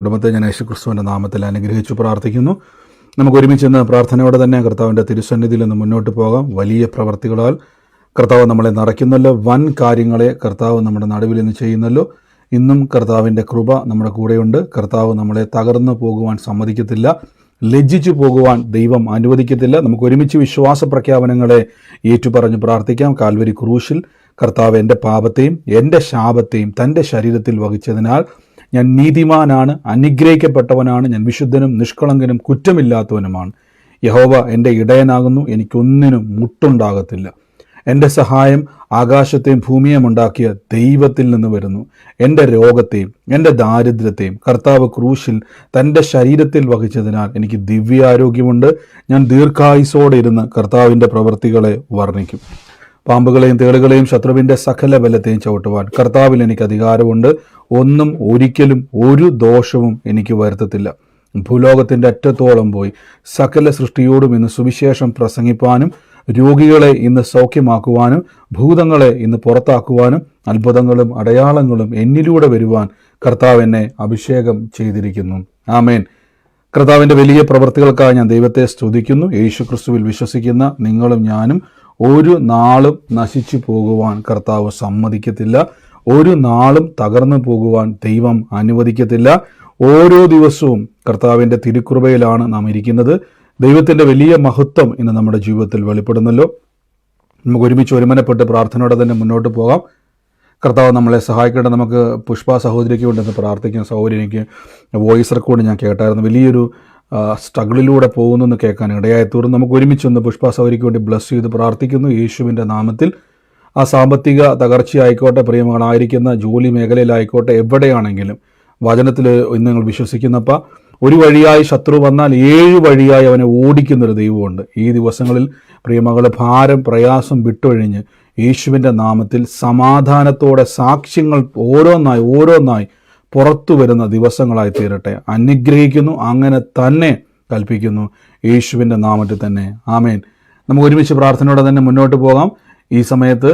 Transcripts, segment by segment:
കുടുംബത്തെ ഞാൻ യേശുക്രിസ്തുവിൻ്റെ നാമത്തിൽ അനുഗ്രഹിച്ചു പ്രാർത്ഥിക്കുന്നു. നമുക്ക് ഒരുമിച്ച് ഇന്ന് പ്രാർത്ഥനയോടെ തന്നെ കർത്താവിൻ്റെ തിരുസന്നിധിയിൽ നിന്ന് മുന്നോട്ട് പോകാം. വലിയ പ്രവർത്തികളാൽ കർത്താവ് നമ്മളെ നിറയ്ക്കുന്നല്ലോ. വൻ കാര്യങ്ങളെ കർത്താവ് നമ്മുടെ നടുവിൽ നിന്ന് ചെയ്യുന്നല്ലോ. ഇന്നും കർത്താവിൻ്റെ കൃപ നമ്മുടെ കൂടെയുണ്ട്. കർത്താവ് നമ്മളെ തകർന്നു പോകുവാൻ സമ്മതിക്കത്തില്ല, ലജ്ജിച്ചു പോകുവാൻ ദൈവം അനുവദിക്കത്തില്ല. നമുക്ക് ഒരുമിച്ച് വിശ്വാസ പ്രഖ്യാപനങ്ങളെ ഏറ്റുപറഞ്ഞ് പ്രാർത്ഥിക്കാം. കാൽവരി ക്രൂശിൽ കർത്താവ് എൻ്റെ പാപത്തെയും എൻ്റെ ശാപത്തെയും തൻ്റെ ശരീരത്തിൽ വഹിച്ചതിനാൽ ഞാൻ നീതിമാനാണ്, അനുഗ്രഹിക്കപ്പെട്ടവനാണ്, ഞാൻ വിശുദ്ധനും നിഷ്കളങ്കനും കുറ്റമില്ലാത്തവനുമാണ്. യഹോവ എൻ്റെ ഇടയനാകുന്നു, എനിക്കൊന്നിനും മുട്ടുണ്ടാകത്തില്ല. എൻ്റെ സഹായം ആകാശത്തെയും ഭൂമിയെയും ഉണ്ടാക്കിയ ദൈവത്തിൽ നിന്ന് വരുന്നു. എൻ്റെ രോഗത്തെയും എൻ്റെ ദാരിദ്ര്യത്തെയും കർത്താവ് ക്രൂശിൽ തൻ്റെ ശരീരത്തിൽ വഹിച്ചതിനാൽ എനിക്ക് ദിവ്യാരോഗ്യമുണ്ട്. ഞാൻ ദീർഘായുസോടെ ഇരുന്ന് കർത്താവിൻ്റെ പ്രവൃത്തികളെ വർണ്ണിക്കും. പാമ്പുകളെയും തേളുകളെയും ശത്രുവിൻ്റെ സകല ബലത്തെയും ചവിട്ടുവാൻ കർത്താവിൽ എനിക്ക് അധികാരമുണ്ട്. ഒന്നും ഒരിക്കലും ഒരു ദോഷവും എനിക്ക് വരുത്തത്തില്ല. ഭൂലോകത്തിൻ്റെ അറ്റത്തോളം പോയി സകല സൃഷ്ടിയോടും ഇന്ന് സുവിശേഷം പ്രസംഗിപ്പാനും രോഗികളെ ഇന്ന് സൗഖ്യമാക്കുവാനും ഭൂതങ്ങളെ ഇന്ന് പുറത്താക്കുവാനും അത്ഭുതങ്ങളും അടയാളങ്ങളും എന്നിലൂടെ വരുവാൻ കർത്താവ് എന്നെ അഭിഷേകം ചെയ്തിരിക്കുന്നു. ആമേൻ. കർത്താവിൻ്റെ വലിയ പ്രവൃത്തികൾക്കായി ഞാൻ ദൈവത്തെ സ്തുതിക്കുന്നു. യേശുക്രിസ്തുവിൽ വിശ്വസിക്കുന്ന നിങ്ങളും ഞാനും ഒരു നാളും നശിച്ചു പോകുവാൻ കർത്താവ് സമ്മതിക്കത്തില്ല. ഒരു നാളും തകർന്നു പോകുവാൻ ദൈവം അനുവദിക്കത്തില്ല. ഓരോ ദിവസവും കർത്താവിൻ്റെ തിരുക്കൃപയിലാണ് നാം ഇരിക്കുന്നത്. ദൈവത്തിൻ്റെ വലിയ മഹത്വം ഇന്ന് നമ്മുടെ ജീവിതത്തിൽ വെളിപ്പെടുന്നല്ലോ. നമുക്ക് ഒരുമിച്ച് ഒരുമനപ്പെട്ട് പ്രാർത്ഥനയോടെ തന്നെ മുന്നോട്ട് പോകാം. കർത്താവ് നമ്മളെ സഹായിക്കേണ്ട. നമുക്ക് പുഷ്പ സഹോദരിക്ക് കൊണ്ടെന്ന് പ്രാർത്ഥിക്കാം. സഹോദരി, എനിക്ക് വോയിസ് റെക്കോർഡ് ഞാൻ കേട്ടായിരുന്നു. വലിയൊരു സ്ട്രഗിളിലൂടെ പോകുന്നെന്ന് കേൾക്കാൻ ഇടയായി തീർന്നു. നമുക്ക് ഒരുമിച്ചൊന്ന് പുഷ്പ സഹോദരിക്ക് വേണ്ടി ബ്ലസ് ചെയ്ത് പ്രാർത്ഥിക്കുന്നു യേശുവിൻ്റെ നാമത്തിൽ. ആ സാമ്പത്തിക തകർച്ചയായിക്കോട്ടെ, പ്രിയങ്ങളായിരിക്കുന്ന ജോലി മേഖലയിലായിക്കോട്ടെ, എവിടെയാണെങ്കിലും വചനത്തിൽ ഇന്ന് നിങ്ങൾ വിശ്വസിക്കുന്നപ്പ ഒരു വഴിയായി ശത്രു വന്നാൽ 7 വഴിയായി അവനെ ഓടിക്കുന്നൊരു ദൈവമുണ്ട്. ഈ ദിവസങ്ങളിൽ പ്രിയമകളെ ഭാരം പ്രയാസം വിട്ടൊഴിഞ്ഞ് യേശുവിൻ്റെ നാമത്തിൽ സമാധാനത്തോടെ സാക്ഷ്യങ്ങൾ ഓരോന്നായി പുറത്തു വരുന്ന ദിവസങ്ങളായി തീരട്ടെ. അനുഗ്രഹിക്കുന്നു, അങ്ങനെ തന്നെ കൽപ്പിക്കുന്നു, യേശുവിൻ്റെ നാമത്തിൽ തന്നെ. ആമേൻ. നമുക്ക് ഒരുമിച്ച് പ്രാർത്ഥനയോടെ തന്നെ മുന്നോട്ട് പോകാം. ഈ സമയത്ത്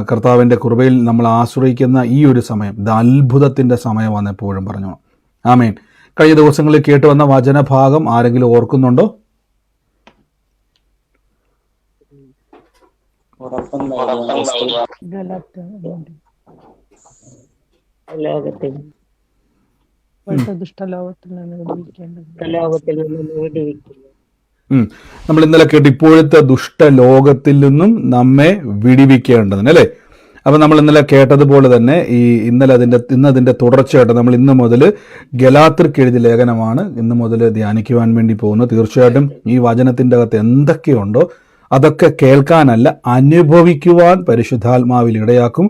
കർത്താവിൻ്റെ കൃപയിൽ നമ്മൾ ആശ്രയിക്കുന്ന ഈ ഒരു സമയം ഇത് അത്ഭുതത്തിൻ്റെ സമയമാണെന്ന് എപ്പോഴും പറഞ്ഞു. ആമേൻ. കഴിഞ്ഞ ദിവസങ്ങളിൽ കേട്ടുവന്ന വചനഭാഗം ആരെങ്കിലും ഓർക്കുന്നുണ്ടോ? നമ്മൾ ഇന്നലെ കേട്ട് ഇപ്പോഴത്തെ ദുഷ്ടലോകത്തിൽ നിന്നും നമ്മെ വിടിവിക്കേണ്ടതിന്, അല്ലേ? അപ്പം നമ്മൾ ഇന്നലെ കേട്ടതുപോലെ തന്നെ ഇന്നതിൻ്റെ തുടർച്ചയായിട്ട് നമ്മൾ ഇന്ന് മുതൽ ഗലാത്യർക്ക് എഴുതിയ ലേഖനമാണ് ഇന്ന് മുതൽ ധ്യാനിക്കുവാൻ വേണ്ടി പോകുന്നത്. തീർച്ചയായിട്ടും ഈ വചനത്തിൻ്റെ അകത്ത് എന്തൊക്കെയുണ്ടോ അതൊക്കെ കേൾക്കാനല്ല, അനുഭവിക്കുവാൻ പരിശുദ്ധാത്മാവിൽ ഇടയാക്കും.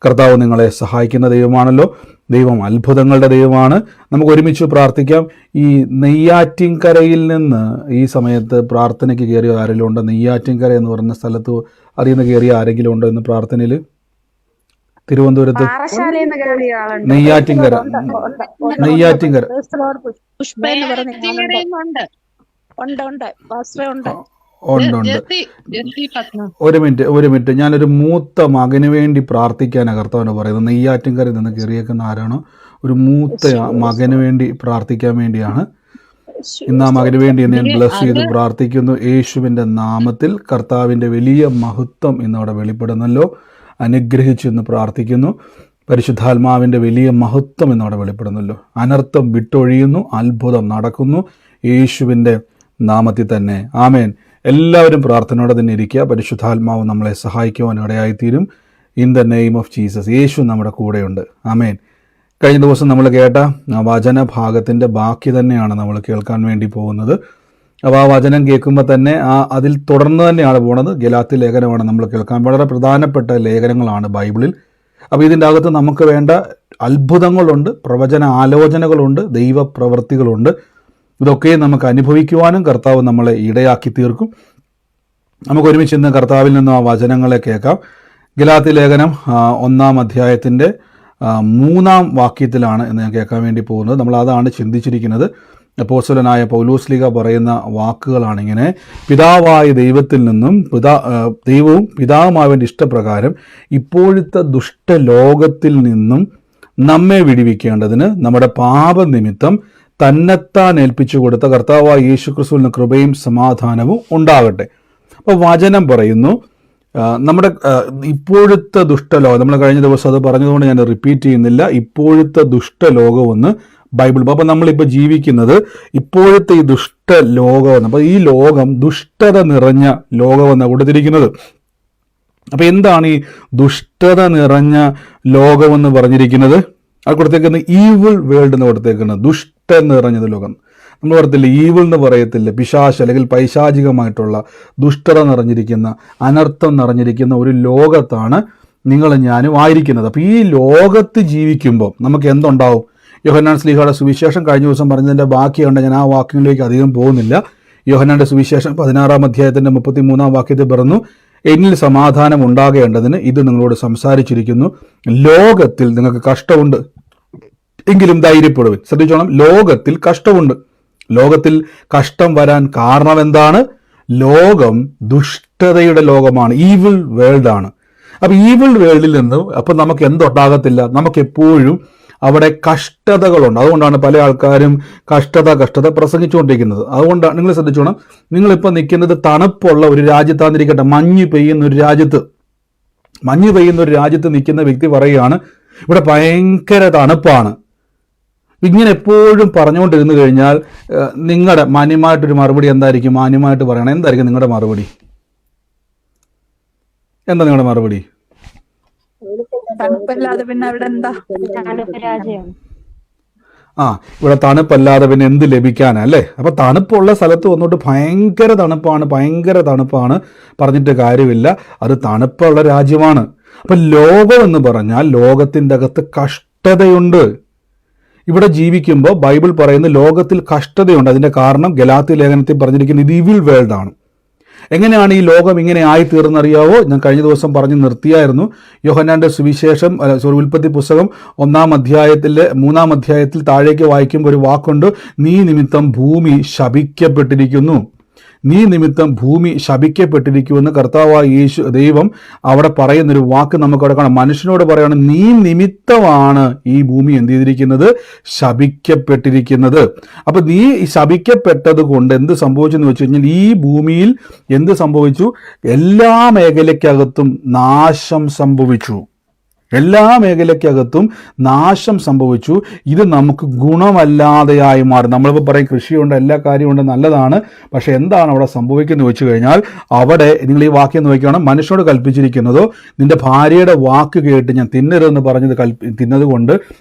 കർത്താവ് നിങ്ങളെ സഹായിക്കുന്ന ദൈവമാണല്ലോ. ദൈവം അത്ഭുതങ്ങളുടെ ദൈവമാണ്. നമുക്ക് ഒരുമിച്ച് പ്രാർത്ഥിക്കാം. ഈ നെയ്യാറ്റിൻകരയിൽ നിന്ന് ഈ സമയത്ത് പ്രാർത്ഥനയ്ക്ക് കയറിയ ആരെങ്കിലും ഉണ്ടോ? നെയ്യാറ്റിൻകര എന്ന് പറയുന്ന സ്ഥലത്ത് അറിയുന്ന കയറിയ ആരെങ്കിലും ഉണ്ടോ ഇന്ന് പ്രാർത്ഥനയിൽ? തിരുവനന്തപുരത്ത് നെയ്യാറ്റിൻകര ഉണ്ട്. ഒരു മിനിറ്റ് ഞാനൊരു മൂത്ത മകന് വേണ്ടി പ്രാർത്ഥിക്കാനാണ് കർത്താവിന് പറയുന്നത്. നെയ്യാറ്റിൻകരയിൽ നിന്ന് കയറിയേക്കുന്ന ആരാണോ ഒരു മൂത്ത മകന് വേണ്ടി പ്രാർത്ഥിക്കാൻ വേണ്ടിയാണ്. ഇന്ന് ആ മകന് വേണ്ടി ഞാൻ ബ്ലസ് ചെയ്ത് പ്രാർത്ഥിക്കുന്നു യേശുവിൻ്റെ നാമത്തിൽ. കർത്താവിൻ്റെ വലിയ മഹത്വം ഇന്നവിടെ വെളിപ്പെടുന്നല്ലോ. അനുഗ്രഹിച്ചെന്ന് പ്രാർത്ഥിക്കുന്നു. പരിശുദ്ധാത്മാവിൻ്റെ വലിയ മഹത്വം എന്നവിടെ വെളിപ്പെടുന്നല്ലോ. അനർത്ഥം വിട്ടൊഴിയുന്നു, അത്ഭുതം നടക്കുന്നു യേശുവിൻ്റെ നാമത്തിൽ തന്നെ. ആമേൻ. എല്ലാവരും പ്രാർത്ഥനയോടെ തന്നെ ഇരിക്കുക. പരിശുദ്ധാത്മാവ് നമ്മളെ സഹായിക്കുവാൻ ഇടയായിത്തീരും. In the name of Jesus. യേശു നമ്മുടെ കൂടെയുണ്ട്. ആമേൻ. കഴിഞ്ഞ ദിവസം നമ്മൾ കേട്ട വചനഭാഗത്തിൻ്റെ ബാക്കി തന്നെയാണ് നമ്മൾ കേൾക്കാൻ വേണ്ടി പോകുന്നത്. അപ്പോൾ ആ വചനം കേൾക്കുമ്പോൾ തന്നെ അതിൽ തുടർന്ന് തന്നെയാണ് പോകുന്നത്. ഗലാത്യ ലേഖനമാണ് നമ്മൾ കേൾക്കാൻ. വളരെ പ്രധാനപ്പെട്ട ലേഖനങ്ങളാണ് ബൈബിളിൽ. അപ്പോൾ ഇതിൻ്റെ അകത്ത് നമുക്ക് വേണ്ട അത്ഭുതങ്ങളുണ്ട്, പ്രവചന ആലോചനകളുണ്ട്, ദൈവപ്രവൃത്തികളുണ്ട്. ഇതൊക്കെ നമുക്ക് അനുഭവിക്കുവാനും കർത്താവ് നമ്മളെ ഇടയാക്കി തീർക്കും. നമുക്ക് ഒരുമിച്ച് ഇന്ന് കർത്താവിൽ നിന്നും ആ വചനങ്ങളെ കേൾക്കാം. ഗലാത്യ ലേഖനം 1-ാം അധ്യായത്തിൻ്റെ 3-ാം വാക്യത്തിലാണ് ഇന്ന് ഞാൻ കേൾക്കാൻ വേണ്ടി പോകുന്നത്. നമ്മൾ അതാണ് ചിന്തിച്ചിരിക്കുന്നത്. അപ്പോസ്തലനായ പൗലോസ്ലീഹ പറയുന്ന വാക്കുകളാണിങ്ങനെ: പിതാവായ ദൈവത്തിൽ നിന്നും ദൈവവും പിതാവുമായവൻ്റെ ഇഷ്ടപ്രകാരം ഇപ്പോഴത്തെ ദുഷ്ടലോകത്തിൽ നിന്നും നമ്മെ വിടുവിക്കേണ്ടതിന് നമ്മുടെ പാപനിമിത്തം തന്നെത്താൻ ഏൽപ്പിച്ചു കൊടുത്ത കർത്താവായ യേശു ക്രിസ്തുവിന് കൃപയും സമാധാനവും ഉണ്ടാകട്ടെ. അപ്പോൾ വചനം പറയുന്നു, നമ്മുടെ ഇപ്പോഴത്തെ ദുഷ്ടലോകം, നമ്മൾ കഴിഞ്ഞ ദിവസം അത് പറഞ്ഞതുകൊണ്ട് ഞാൻ റിപ്പീറ്റ് ചെയ്യുന്നില്ല, ഇപ്പോഴത്തെ ദുഷ്ടലോകമെന്ന് ബൈബിൾ. അപ്പോൾ നമ്മളിപ്പോൾ ജീവിക്കുന്നത് ഇപ്പോഴത്തെ ഈ ദുഷ്ടലോകമെന്ന്. അപ്പോൾ ഈ ലോകം ദുഷ്ടത നിറഞ്ഞ ലോകമെന്നാണ് കൊടുത്തിരിക്കുന്നത്. അപ്പോൾ എന്താണ് ഈ ദുഷ്ടത നിറഞ്ഞ ലോകമെന്ന് പറഞ്ഞിരിക്കുന്നത്? അത് കൊടുത്തേക്കുന്നത് ഈവിൾ വേൾഡ് എന്ന് കൊടുത്തേക്കുന്നത്, ദുഷ്ടം നിറഞ്ഞത് ലോകം. നമ്മൾ പറയത്തില്ല ഈവിൾ എന്ന് പറയത്തില്ല, പിശാച് അല്ലെങ്കിൽ പൈശാചികമായിട്ടുള്ള ദുഷ്ടത നിറഞ്ഞിരിക്കുന്ന, അനർത്ഥം നിറഞ്ഞിരിക്കുന്ന ഒരു ലോകത്താണ് നിങ്ങൾ ഞാനും ആയിരിക്കുന്നത്. അപ്പോൾ ഈ ലോകത്ത് ജീവിക്കുമ്പോൾ നമുക്ക് എന്തുണ്ടാവും? യോഹന്നാൻ ശ്ലീഹയുടെ സുവിശേഷം കഴിഞ്ഞ ദിവസം പറഞ്ഞതിൻ്റെ ബാക്കിയുണ്ട്, ഞാൻ ആ വാക്യങ്ങളിലേക്ക് അധികം പോകുന്നില്ല. യോഹന്നാന്റെ സുവിശേഷം 16 അധ്യായത്തിൻ്റെ 33 വാക്യത്തിൽ പറഞ്ഞു, എന്നിൽ സമാധാനം ഉണ്ടാകേണ്ടതിന് ഇത് നിങ്ങളോട് സംസാരിച്ചിരിക്കുന്നു. ലോകത്തിൽ നിങ്ങൾക്ക് കഷ്ടമുണ്ട്, എങ്കിലും ധൈര്യപ്പെടുവിൻ. ശ്രദ്ധിച്ചോണം, ലോകത്തിൽ കഷ്ടമുണ്ട്. ലോകത്തിൽ കഷ്ടം വരാൻ കാരണം എന്താണ്? ലോകം ദുഷ്ടതയുടെ ലോകമാണ്, ഈവിൾ വേൾഡാണ്. അപ്പം ഈവിൾ വേൾഡിൽ നിന്ന് അപ്പം നമുക്ക് എന്തുണ്ടാകത്തില്ല? നമുക്ക് എപ്പോഴും അവിടെ കഷ്ടതകളുണ്ട്. അതുകൊണ്ടാണ് പല ആൾക്കാരും കഷ്ടത പ്രസംഗിച്ചുകൊണ്ടിരിക്കുന്നത്. അതുകൊണ്ടാണ് നിങ്ങൾ ശ്രദ്ധിച്ചോണം, നിങ്ങളിപ്പോൾ നിൽക്കുന്നത് തണുപ്പുള്ള ഒരു രാജ്യത്താന്നിരിക്കട്ടെ, മഞ്ഞ് പെയ്യുന്ന ഒരു രാജ്യത്ത് നിൽക്കുന്ന വ്യക്തി പറയുകയാണ് ഇവിടെ ഭയങ്കര തണുപ്പാണ്. ഇങ്ങനെ എപ്പോഴും പറഞ്ഞുകൊണ്ടിരുന്നു കഴിഞ്ഞാൽ നിങ്ങളുടെ മാന്യമായിട്ടൊരു മറുപടി എന്തായിരിക്കും? മാന്യമായിട്ട് പറയണം, എന്തായിരിക്കും നിങ്ങളുടെ മറുപടി? എന്താ നിങ്ങളുടെ മറുപടി? തണുപ്പല്ലാതെ പിന്നെ അവിടെ എന്താ? ഇവിടെ തണുപ്പല്ലാതെ പിന്നെ എന്ത് ലഭിക്കാനാ അല്ലേ? അപ്പൊ തണുപ്പുള്ള സ്ഥലത്ത് വന്നിട്ട് ഭയങ്കര തണുപ്പാണ് പറഞ്ഞിട്ട് കാര്യമില്ല. അത് തണുപ്പുള്ള രാജ്യമാണ്. അപ്പൊ ലോകം എന്ന് പറഞ്ഞാൽ ലോകത്തിൻ്റെ അകത്ത് കഷ്ടതയുണ്ട്. ഇവിടെ ജീവിക്കുമ്പോൾ ബൈബിൾ പറയുന്ന ലോകത്തിൽ കഷ്ടതയുണ്ട്. അതിന്റെ കാരണം ഗലാത്യ ലേഖനത്തിൽ പറഞ്ഞിരിക്കുന്നത് ഇത് ഈവിൾ വേൾഡ് ആണ്. എങ്ങനെയാണ് ഈ ലോകം ഇങ്ങനെ ആയിത്തീർന്നറിയാവോ? ഞാൻ കഴിഞ്ഞ ദിവസം പറഞ്ഞ് നിർത്തിയായിരുന്നു. യോഹന്നാന്റെ സുവിശേഷം ഉൽപ്പത്തി പുസ്തകം 1 അധ്യായത്തിലെ 3 അധ്യായത്തിൽ താഴേക്ക് വായിക്കുമ്പോൾ ഒരു വാക്കുണ്ട്, നീ നിമിത്തം ഭൂമി ശപിക്കപ്പെട്ടിരിക്കുന്നു. നീ നിമിത്തം ഭൂമി ശപിക്കപ്പെട്ടിരിക്കുമെന്ന് കർത്താവായ യേശു ദൈവം അവിടെ പറയുന്നൊരു വാക്ക് നമുക്ക് അവിടെ കാണാം. മനുഷ്യനോട് പറയാണ്, നീ നിമിത്തമാണ് ഈ ഭൂമി എന്ത് ചെയ്തിരിക്കുന്നത്? ശപിക്കപ്പെട്ടിരിക്കുന്നത്. അപ്പൊ നീ ശപിക്കപ്പെട്ടത് കൊണ്ട് എന്ത് സംഭവിച്ചെന്ന് വെച്ച് കഴിഞ്ഞാൽ ഈ ഭൂമിയിൽ എന്ത് സംഭവിച്ചു? എല്ലാ മേഖലയ്ക്കകത്തും നാശം സംഭവിച്ചു. എല്ലാ മേഖലയ്ക്കകത്തും നാശം സംഭവിച്ചു. ഇത് നമുക്ക് ഗുണമല്ലാതെയായി മാറി. നമ്മളിപ്പോൾ പറയും കൃഷിയുണ്ട്, എല്ലാ കാര്യമുണ്ട്, നല്ലതാണ്. പക്ഷെ എന്താണ് അവിടെ സംഭവിക്കുന്നത് വെച്ച് കഴിഞ്ഞാൽ അവിടെ നിങ്ങൾ ഈ വാക്യം നോക്കിയാണ്, മനുഷ്യനോട് കൽപ്പിച്ചിരിക്കുന്നതോ നിന്റെ ഭാര്യയുടെ വാക്ക് കേട്ട് ഞാൻ തിന്നരുതെന്ന് പറഞ്ഞത് തിന്നത് കൊണ്ട്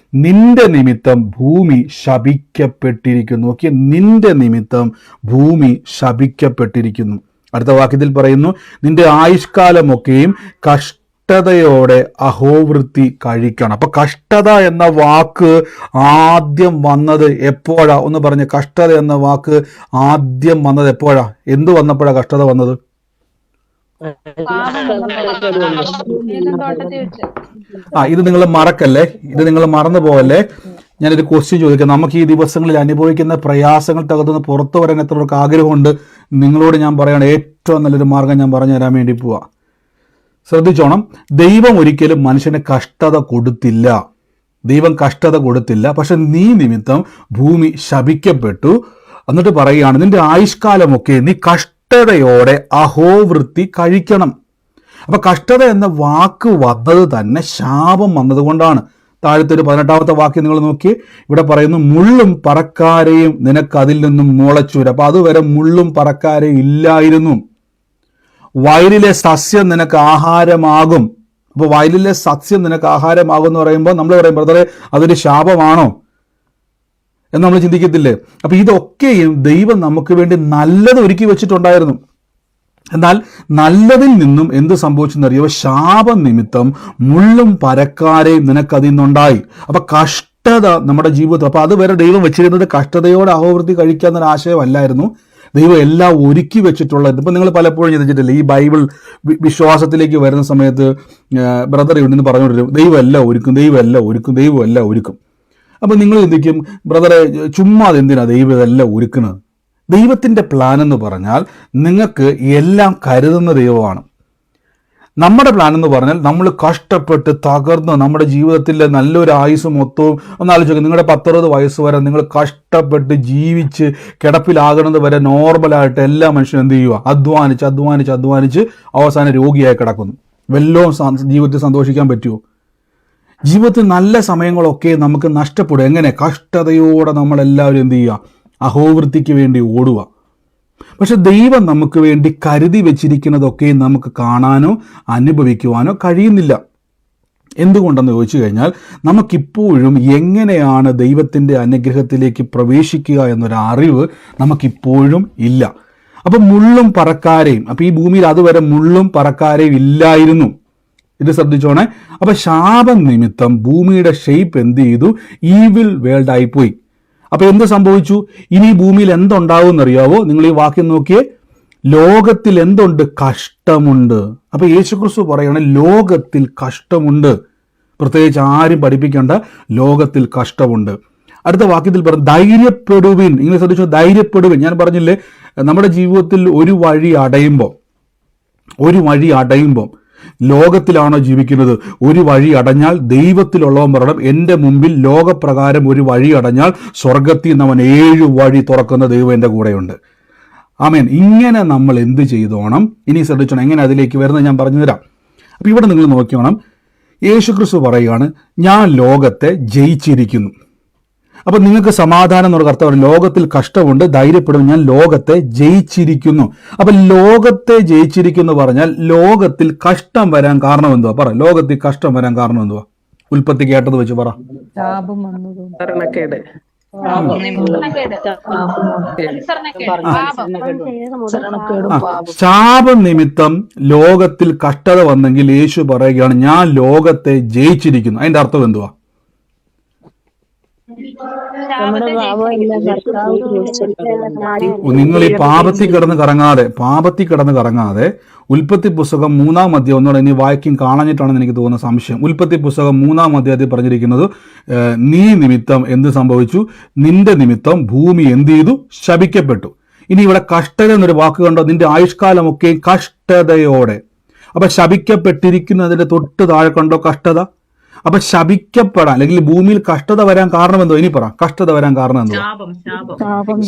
നിന്റെ നിമിത്തം ഭൂമി ശപിക്കപ്പെട്ടിരിക്കുന്നു. നോക്കിയ, നിന്റെ നിമിത്തം ഭൂമി ശപിക്കപ്പെട്ടിരിക്കുന്നു. അടുത്ത വാക്യത്തിൽ പറയുന്നു, നിന്റെ ആയുഷ്കാലമൊക്കെയും കഷ്ടതയോടെ അഹോവൃത്തി കഴിക്കണം. അപ്പൊ കഷ്ടത എന്ന വാക്ക് ആദ്യം വന്നത് എപ്പോഴാ? ഒന്ന് പറഞ്ഞ്, കഷ്ടത എന്ന വാക്ക് ആദ്യം വന്നത് എപ്പോഴാ? എന്ത് വന്നപ്പോഴാ കഷ്ടത വന്നത്? ഇത് നിങ്ങൾ മറക്കല്ലേ, ഇത് നിങ്ങൾ മറന്നു പോകല്ലേ. ഞാനൊരു ക്വസ്റ്റ്യൻ ചോദിക്കാം. നമുക്ക് ഈ ദിവസങ്ങളിൽ അനുഭവിക്കുന്ന പ്രയാസങ്ങൾ തകർന്ന് പുറത്തു വരാൻ എത്രവർക്ക് ആഗ്രഹമുണ്ട്? നിങ്ങളോട് ഞാൻ പറയണം, ഏറ്റവും നല്ലൊരു മാർഗം ഞാൻ പറഞ്ഞു തരാൻ വേണ്ടി പോവാ. ശ്രദ്ധിച്ചോണം, ദൈവം ഒരിക്കലും മനുഷ്യന് കഷ്ടത കൊടുത്തില്ല. ദൈവം കഷ്ടത കൊടുത്തില്ല. പക്ഷെ നീ നിമിത്തം ഭൂമി ശപിക്കപ്പെട്ടു. എന്നിട്ട് പറയുകയാണ്, നിന്റെ ആയുഷ്കാലമൊക്കെ നീ കഷ്ടതയോടെ അഹോവൃത്തി കഴിക്കണം. അപ്പൊ കഷ്ടത എന്ന വാക്ക് വന്നത് തന്നെ ശാപം വന്നതുകൊണ്ടാണ്. താഴത്തെ ഒരു 18 വാക്യം നിങ്ങൾ നോക്കി, ഇവിടെ പറയുന്നു, മുള്ളും പറക്കാരെയും നിനക്ക് അതിൽ നിന്നും മുളച്ചു വരും. അപ്പൊ അതുവരെ മുള്ളും പറക്കാരെയും ഇല്ലായിരുന്നു. വയലിലെ സസ്യം നിനക്ക് ആഹാരമാകും. അപ്പോൾ വയലിലെ സസ്യം നിനക്ക് ആഹാരമാകും എന്ന് പറയുമ്പോൾ നമ്മൾ പറയും, ബ്രദറെ അതൊരു ശാപമാണോ എന്ന് നമ്മൾ ചിന്തിക്കത്തില്ലേ? അപ്പൊ ഇതൊക്കെയും ദൈവം നമുക്ക് വേണ്ടി നല്ലത് ഒരുക്കി വെച്ചിട്ടുണ്ടായിരുന്നു. എന്നാൽ നല്ലതിൽ നിന്നും എന്ത് സംഭവിച്ചെന്നറിയോ? ശാപം നിമിത്തം മുള്ളും പരക്കാരെയും നിനക്കതിൽ നിന്നുണ്ടായി. അപ്പൊ കഷ്ടത നമ്മുടെ ജീവിതത്തിൽ. അപ്പൊ അതുവരെ ദൈവം വെച്ചിരുന്നത് കഷ്ടതയോടെ അഹോവൃത്തി കഴിക്കാന്നൊരു ആശയമല്ലായിരുന്നു. ദൈവം എല്ലാം ഒരുക്കി വെച്ചിട്ടുള്ളത്. ഇപ്പം നിങ്ങൾ പലപ്പോഴും ചിന്തിച്ചിട്ടില്ല, ഈ ബൈബിൾ വിശ്വാസത്തിലേക്ക് വരുന്ന സമയത്ത് ബ്രദർ ഇവിടുന്ന് പറഞ്ഞുകൊണ്ടിരും, ദൈവം എല്ലാം ഒരുക്കും. അപ്പം നിങ്ങൾ ചിന്തിക്കും, ബ്രദറെ ചുമ്മാ എന്തിനാ ദൈവം ഇതെല്ലാം ഒരുക്കുന്നത്? ദൈവത്തിൻ്റെ പ്ലാൻ എന്ന് പറഞ്ഞാൽ നിങ്ങൾക്ക് എല്ലാം കരുതുന്ന ദൈവമാണ്. നമ്മുടെ പ്ലാൻ എന്ന് പറഞ്ഞാൽ നമ്മൾ കഷ്ടപ്പെട്ട് തകർന്ന് നമ്മുടെ ജീവിതത്തിലെ നല്ലൊരു ആയുസ് മൊത്തവും ഒന്ന് ആലോചിക്കുക. നിങ്ങളുടെ 10-60 വയസ്സ് വരെ നിങ്ങൾ കഷ്ടപ്പെട്ട് ജീവിച്ച് കിടപ്പിലാകുന്നത് വരെ നോർമലായിട്ട് എല്ലാ മനുഷ്യരും എന്ത് ചെയ്യുക? അധ്വാനിച്ച് അവസാനം രോഗിയായി കിടക്കുന്നു. വല്ലതും ജീവിതത്തിൽ സന്തോഷിക്കാൻ പറ്റുമോ? ജീവിതത്തിൽ നല്ല സമയങ്ങളൊക്കെ നമുക്ക് നഷ്ടപ്പെടും. എങ്ങനെ? കഷ്ടതയോടെ നമ്മളെല്ലാവരും എന്ത് ചെയ്യുക? അഹോവൃത്തിക്ക് വേണ്ടി ഓടുക. പക്ഷെ ദൈവം നമുക്ക് വേണ്ടി കരുതി വെച്ചിരിക്കുന്നതൊക്കെ നമുക്ക് കാണാനോ അനുഭവിക്കുവാനോ കഴിയുന്നില്ല. എന്തുകൊണ്ടെന്ന് ചോദിച്ചു കഴിഞ്ഞാൽ നമുക്കിപ്പോഴും എങ്ങനെയാണ് ദൈവത്തിൻ്റെ അനുഗ്രഹത്തിലേക്ക് പ്രവേശിക്കുക എന്നൊരു അറിവ് നമുക്കിപ്പോഴും ഇല്ല. അപ്പം മുള്ളും പറക്കാരെയും, അപ്പം ഈ ഭൂമിയിൽ അതുവരെ മുള്ളും പറക്കാരെയും ഇല്ലായിരുന്നു. ഇത് ശ്രദ്ധിച്ചോണേ. അപ്പം ശാപം നിമിത്തം ഭൂമിയുടെ ഷേപ്പ് എന്ത് ചെയ്തു? ഈവിൽ വേൾഡ് ആയിപ്പോയി. അപ്പൊ എന്ത് സംഭവിച്ചു? ഇനി ഭൂമിയിൽ എന്തുണ്ടാവും എന്നറിയാവോ? നിങ്ങൾ ഈ വാക്യം നോക്കിയേ. ലോകത്തിൽ എന്തുണ്ട്? കഷ്ടമുണ്ട്. അപ്പൊ യേശുക്രിസ്തു പറയണ ലോകത്തിൽ കഷ്ടമുണ്ട്. പ്രത്യേകിച്ച് ആരും പഠിപ്പിക്കേണ്ട, ലോകത്തിൽ കഷ്ടമുണ്ട്. അടുത്ത വാക്യത്തിൽ പറഞ്ഞു ധൈര്യപ്പെടുവിൻ. നിങ്ങൾ ശ്രദ്ധിച്ചു, ധൈര്യപ്പെടുവിൻ. ഞാൻ പറഞ്ഞില്ലേ, നമ്മുടെ ജീവിതത്തിൽ ഒരു വഴി അടയുമ്പോൾ ലോകത്തിലാണോ ജീവിക്കുന്നത്? ഒരു വഴി അടഞ്ഞാൽ ദൈവത്തിലുള്ളവൻ പറയണം, എൻ്റെ മുമ്പിൽ ലോകപ്രകാരം ഒരു വഴി അടഞ്ഞാൽ സ്വർഗത്തിൽ നിന്ന് അവൻ 7 വഴി തുറക്കുന്ന ദൈവം എൻ്റെ കൂടെയുണ്ട്. ആമേൻ. ഇങ്ങനെ നമ്മൾ എന്ത് ചെയ്തോണം? ഇനി ശ്രദ്ധിച്ചോണം എങ്ങനെ അതിലേക്ക് വരുന്നത് ഞാൻ പറഞ്ഞു തരാം. അപ്പം ഇവിടെ നിങ്ങൾ നോക്കിയോണം, യേശുക്രിസ്തു പറയുകയാണ്, ഞാൻ ലോകത്തെ ജയിച്ചിരിക്കുന്നു. അപ്പൊ നിങ്ങൾക്ക് സമാധാനം എന്നുള്ള കർത്താവ്, ലോകത്തിൽ കഷ്ടമുണ്ട്, ധൈര്യപ്പെടും, ഞാൻ ലോകത്തെ ജയിച്ചിരിക്കുന്നു. അപ്പൊ ലോകത്തെ ജയിച്ചിരിക്കുന്നു പറഞ്ഞാൽ ലോകത്തിൽ കഷ്ടം വരാൻ കാരണം എന്തുവാ? പറ, ലോകത്തിൽ കഷ്ടം വരാൻ കാരണം എന്തുവാ? ഉൽപ്പത്തി കേട്ടത് വെച്ച് പറ. ശാപം നിമിത്തം ലോകത്തിൽ കഷ്ടത വന്നെങ്കിൽ യേശു പറയുകയാണ്, ഞാൻ ലോകത്തെ ജയിച്ചിരിക്കുന്നു. അതിന്റെ അർത്ഥം എന്തുവാ? നിങ്ങൾ ഈ പാപത്തിൽ കിടന്ന് കറങ്ങാതെ ഉൽപ്പത്തി പുസ്തകം 3-ാം അധ്യായം ഒന്നുകൂടെ ഇനി വായിക്കും കാണാഞ്ഞിട്ടാണെന്ന് എനിക്ക് തോന്നുന്ന സംശയം. ഉൽപ്പത്തി പുസ്തകം 3-ാം അധ്യായത്തിൽ പറഞ്ഞിരിക്കുന്നത്, നീ നിമിത്തം എന്ത് സംഭവിച്ചു? നിന്റെ നിമിത്തം ഭൂമി എന്ത് ചെയ്തു? ശപിക്കപ്പെട്ടു. ഇനി ഇവിടെ കഷ്ടത എന്നൊരു വാക്ക് കണ്ടോ? നിന്റെ ആയുഷ്കാലമൊക്കെ കഷ്ടതയോടെ. അപ്പൊ ശപിക്കപ്പെട്ടിരിക്കുന്നതിന്റെ തൊട്ട് താഴെ കണ്ടോ കഷ്ടത? അപ്പൊ ശപിക്കപ്പെടാൻ അല്ലെങ്കിൽ ഭൂമിയിൽ കഷ്ടത വരാൻ കാരണം എന്തോ? ഇനി പറ, കഷ്ടത വരാൻ കാരണം എന്തോ?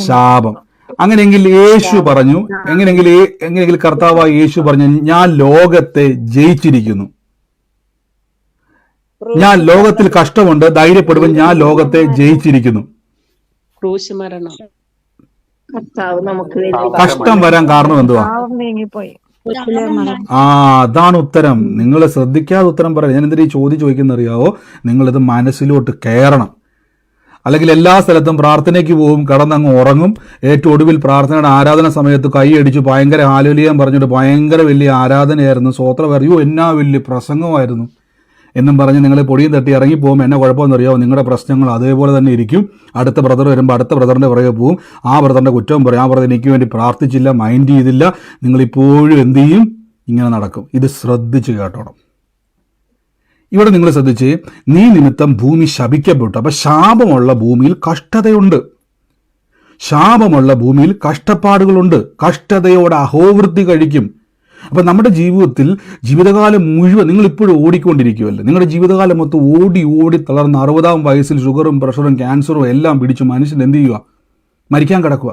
ശാപം. അങ്ങനെയെങ്കിൽ യേശു പറഞ്ഞു, എങ്ങനെയെങ്കിൽ കർത്താവായ യേശു പറഞ്ഞു, ഞാൻ ലോകത്തെ ജയിച്ചിരിക്കുന്നു. ഞാൻ ലോകത്തിൽ കഷ്ടമുണ്ട്, ധൈര്യപ്പെടുമ്പോൾ ഞാൻ ലോകത്തെ ജയിച്ചിരിക്കുന്നു. കഷ്ടം വരാൻ കാരണം എന്തുവാ? അതാണ് ഉത്തരം. നിങ്ങൾ ശ്രദ്ധിക്കാതെ ഉത്തരം പറയാം. ഞാൻ എന്തിനാ ഈ ചോദ്യം ചോദിക്കുന്ന അറിയാവോ? നിങ്ങളിത് മനസ്സിലോട്ട് കയറണം. അല്ലെങ്കിൽ എല്ലാ സ്ഥലത്തും പ്രാർത്ഥനയ്ക്ക് പോവും, കടന്നങ്ങ് ഉറങ്ങും. ഏറ്റവും ഒടുവിൽ പ്രാർത്ഥനയുടെ ആരാധന സമയത്ത് കൈയടിച്ച് ഭയങ്കര ഹാലേലൂയ പറഞ്ഞിട്ട് ഭയങ്കര വലിയ ആരാധനയായിരുന്നു, സ്വോത്രം അറിയോ, എന്നാ വലിയ പ്രസംഗമായിരുന്നു എന്നും പറഞ്ഞ് നിങ്ങൾ പൊടിയും തട്ടി ഇറങ്ങി പോകുമ്പോൾ എന്നെ കുഴപ്പമെന്ന് അറിയാമോ? നിങ്ങളുടെ പ്രശ്നങ്ങൾ അതേപോലെ തന്നെ ഇരിക്കും. അടുത്ത ബ്രദർ വരുമ്പോൾ അടുത്ത ബ്രദറിൻ്റെ പുറകെ പോവും, ആ ബ്രദറിൻ്റെ കുറ്റവും പറയും, ആ ബ്രദർ എനിക്ക് വേണ്ടി പ്രാർത്ഥിച്ചില്ല, മൈൻഡ് ചെയ്തില്ല. നിങ്ങളിപ്പോഴും എന്ത് ചെയ്യും? ഇങ്ങനെ നടക്കും. ഇത് ശ്രദ്ധിച്ച് കേട്ടോണം. ഇവിടെ നിങ്ങൾ ശ്രദ്ധിച്ച്, നീ നിമിത്തം ഭൂമി ശപിക്കപ്പെട്ടു. അപ്പൊ ശാപമുള്ള ഭൂമിയിൽ കഷ്ടതയുണ്ട്, ശാപമുള്ള ഭൂമിയിൽ കഷ്ടപ്പാടുകളുണ്ട്, കഷ്ടതയോടെ അഹോവൃത്തി കഴിക്കും. അപ്പൊ നമ്മുടെ ജീവിതകാലം മുഴുവൻ നിങ്ങൾ ഇപ്പോഴും ഓടിക്കൊണ്ടിരിക്കുമല്ലോ. നിങ്ങളുടെ ജീവിതകാലം മൊത്തം ഓടി തളർന്ന് 60-ാം വയസ്സിൽ ഷുഗറും പ്രഷറും ക്യാൻസറും എല്ലാം പിടിച്ച് മനുഷ്യൻ എന്ത് ചെയ്യുക? മരിക്കാൻ കിടക്കുക.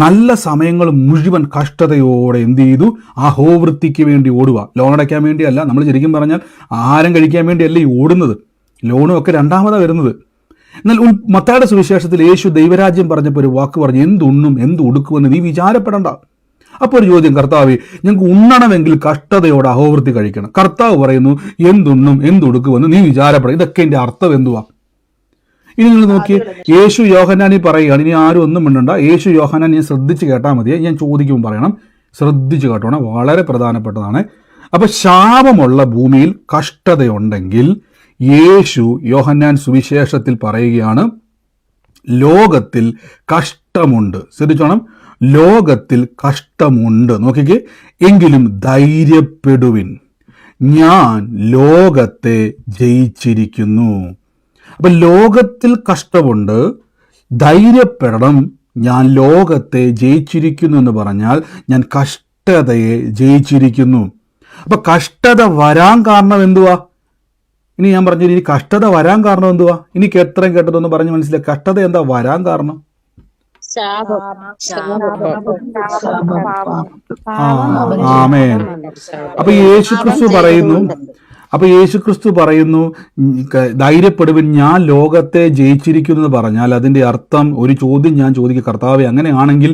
നല്ല സമയങ്ങൾ മുഴുവൻ കഷ്ടതയോടെ എന്ത് ചെയ്തു? അഹോവൃത്തിക്ക് വേണ്ടി ഓടുക. ലോൺ അടയ്ക്കാൻ വേണ്ടിയല്ല, നമ്മൾ ശരിക്കും പറഞ്ഞാൽ ആഹാരം കഴിക്കാൻ വേണ്ടിയല്ല ഈ ഓടുന്നത്. ലോണും ഒക്കെ രണ്ടാമതാണ് വരുന്നത്. എന്നാൽ മത്തായിയുടെ സുവിശേഷത്തിൽ യേശു ദൈവരാജ്യം പറഞ്ഞപ്പോൾ ഒരു വാക്ക് പറഞ്ഞു, എന്തുണ്ണും എന്തുടുക്കുമെന്ന് നീ വിചാരപ്പെടണ്ട. അപ്പോൾ ഒരു ചോദ്യം, കർത്താവേ, ഞങ്ങൾക്ക് ഉണ്ണണമെങ്കിൽ കഷ്ടതയോടെ അഹോവൃത്തി കഴിക്കണം. കർത്താവ് പറയുന്നു, എന്തുണ്ണും എന്തുടുക്കുമെന്ന് നീ വിചാരപ്പെടണം. ഇതൊക്കെ എൻ്റെ അർത്ഥം എന്തുവാ? ഇനി നിങ്ങൾ നോക്കിയേ, യേശു യോഹന്നാനി പറയുകയാണ്. ഇനി ആരും ഒന്നും മിണ്ടണ്ട. യേശു യോഹന്നാൻ ഞാൻ ശ്രദ്ധിച്ച് കേട്ടാൽ മതിയെ. ഞാൻ ചോദിക്കുമ്പോൾ പറയണം, ശ്രദ്ധിച്ച് കേട്ടോണം, വളരെ പ്രധാനപ്പെട്ടതാണ്. അപ്പൊ ശാപമുള്ള ഭൂമിയിൽ കഷ്ടതയുണ്ടെങ്കിൽ യേശു യോഹന്നാൻ സുവിശേഷത്തിൽ പറയുകയാണ്, ലോകത്തിൽ കഷ്ടമുണ്ട്. ശ്രദ്ധിച്ചോണം, ലോകത്തിൽ കഷ്ടമുണ്ട്. നോക്കിക്കേ, എങ്കിലും ധൈര്യപ്പെടുവിൻ, ഞാൻ ലോകത്തെ ജയിച്ചിരിക്കുന്നു. അപ്പൊ ലോകത്തിൽ കഷ്ടമുണ്ട്, ധൈര്യപ്പെടണം, ഞാൻ ലോകത്തെ ജയിച്ചിരിക്കുന്നു എന്ന് പറഞ്ഞാൽ ഞാൻ കഷ്ടതയെ ജയിച്ചിരിക്കുന്നു. അപ്പൊ കഷ്ടത വരാൻ കാരണം എന്തുവാ? ഇനി ഞാൻ പറഞ്ഞു, ഇനി കഷ്ടത വരാൻ കാരണം എന്തുവാ? എനിക്ക് എത്രയും കേട്ടതൊന്ന് പറഞ്ഞ് മനസ്സിലായി. കഷ്ടത എന്താ വരാൻ കാരണം? ആമേൻ. അപ്പൊ യേശുക്രിസ്തു പറയുന്നു ധൈര്യപ്പെടുവിൻ, ഞാൻ ലോകത്തെ ജയിച്ചിരിക്കുന്നു എന്ന് പറഞ്ഞാൽ അതിന്റെ അർത്ഥം, ഒരു ചോദ്യം ഞാൻ ചോദിക്കുക, കർത്താവേ, അങ്ങനെയാണെങ്കിൽ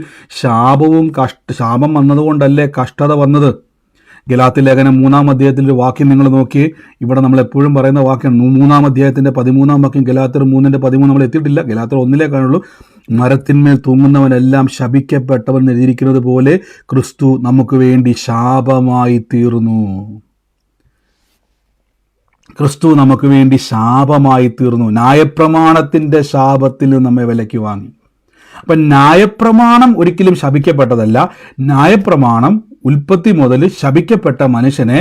ശാപം വന്നതുകൊണ്ടല്ലേ കഷ്ടത വന്നത്? ഗലാത്യ ലേഖനം 3-ാം അധ്യായത്തിൽ ഒരു വാക്യം നിങ്ങൾ നോക്കിയേ. ഇവിടെ നമ്മൾ എപ്പോഴും പറയുന്ന വാക്യം 3-ാം അധ്യായത്തിന്റെ 13-ാം വാക്യം. ഗലാത്യർ 3:13 നമ്മൾ എത്തിയിട്ടില്ല, ഗലാത്യർ 1-ലേക്കാണുള്ളൂ. മരത്തിന്മേൽ തൂങ്ങുന്നവനെല്ലാം ശപിക്കപ്പെട്ടവൻ എഴുതിയിരിക്കുന്നത് പോലെ ക്രിസ്തു നമുക്ക് വേണ്ടി ശാപമായി തീർന്നു. ക്രിസ്തു നമുക്ക് വേണ്ടി ശാപമായി തീർന്നു. ന്യായപ്രമാണത്തിന്റെ ശാപത്തിൽ നിന്ന് നമ്മെ വിലയ്ക്ക് വാങ്ങി. അപ്പം ന്യായപ്രമാണം ഒരിക്കലും ശപിക്കപ്പെട്ടതല്ല. ന്യായപ്രമാണം ഉൽപ്പത്തി മുതൽ ശപിക്കപ്പെട്ട മനുഷ്യനെ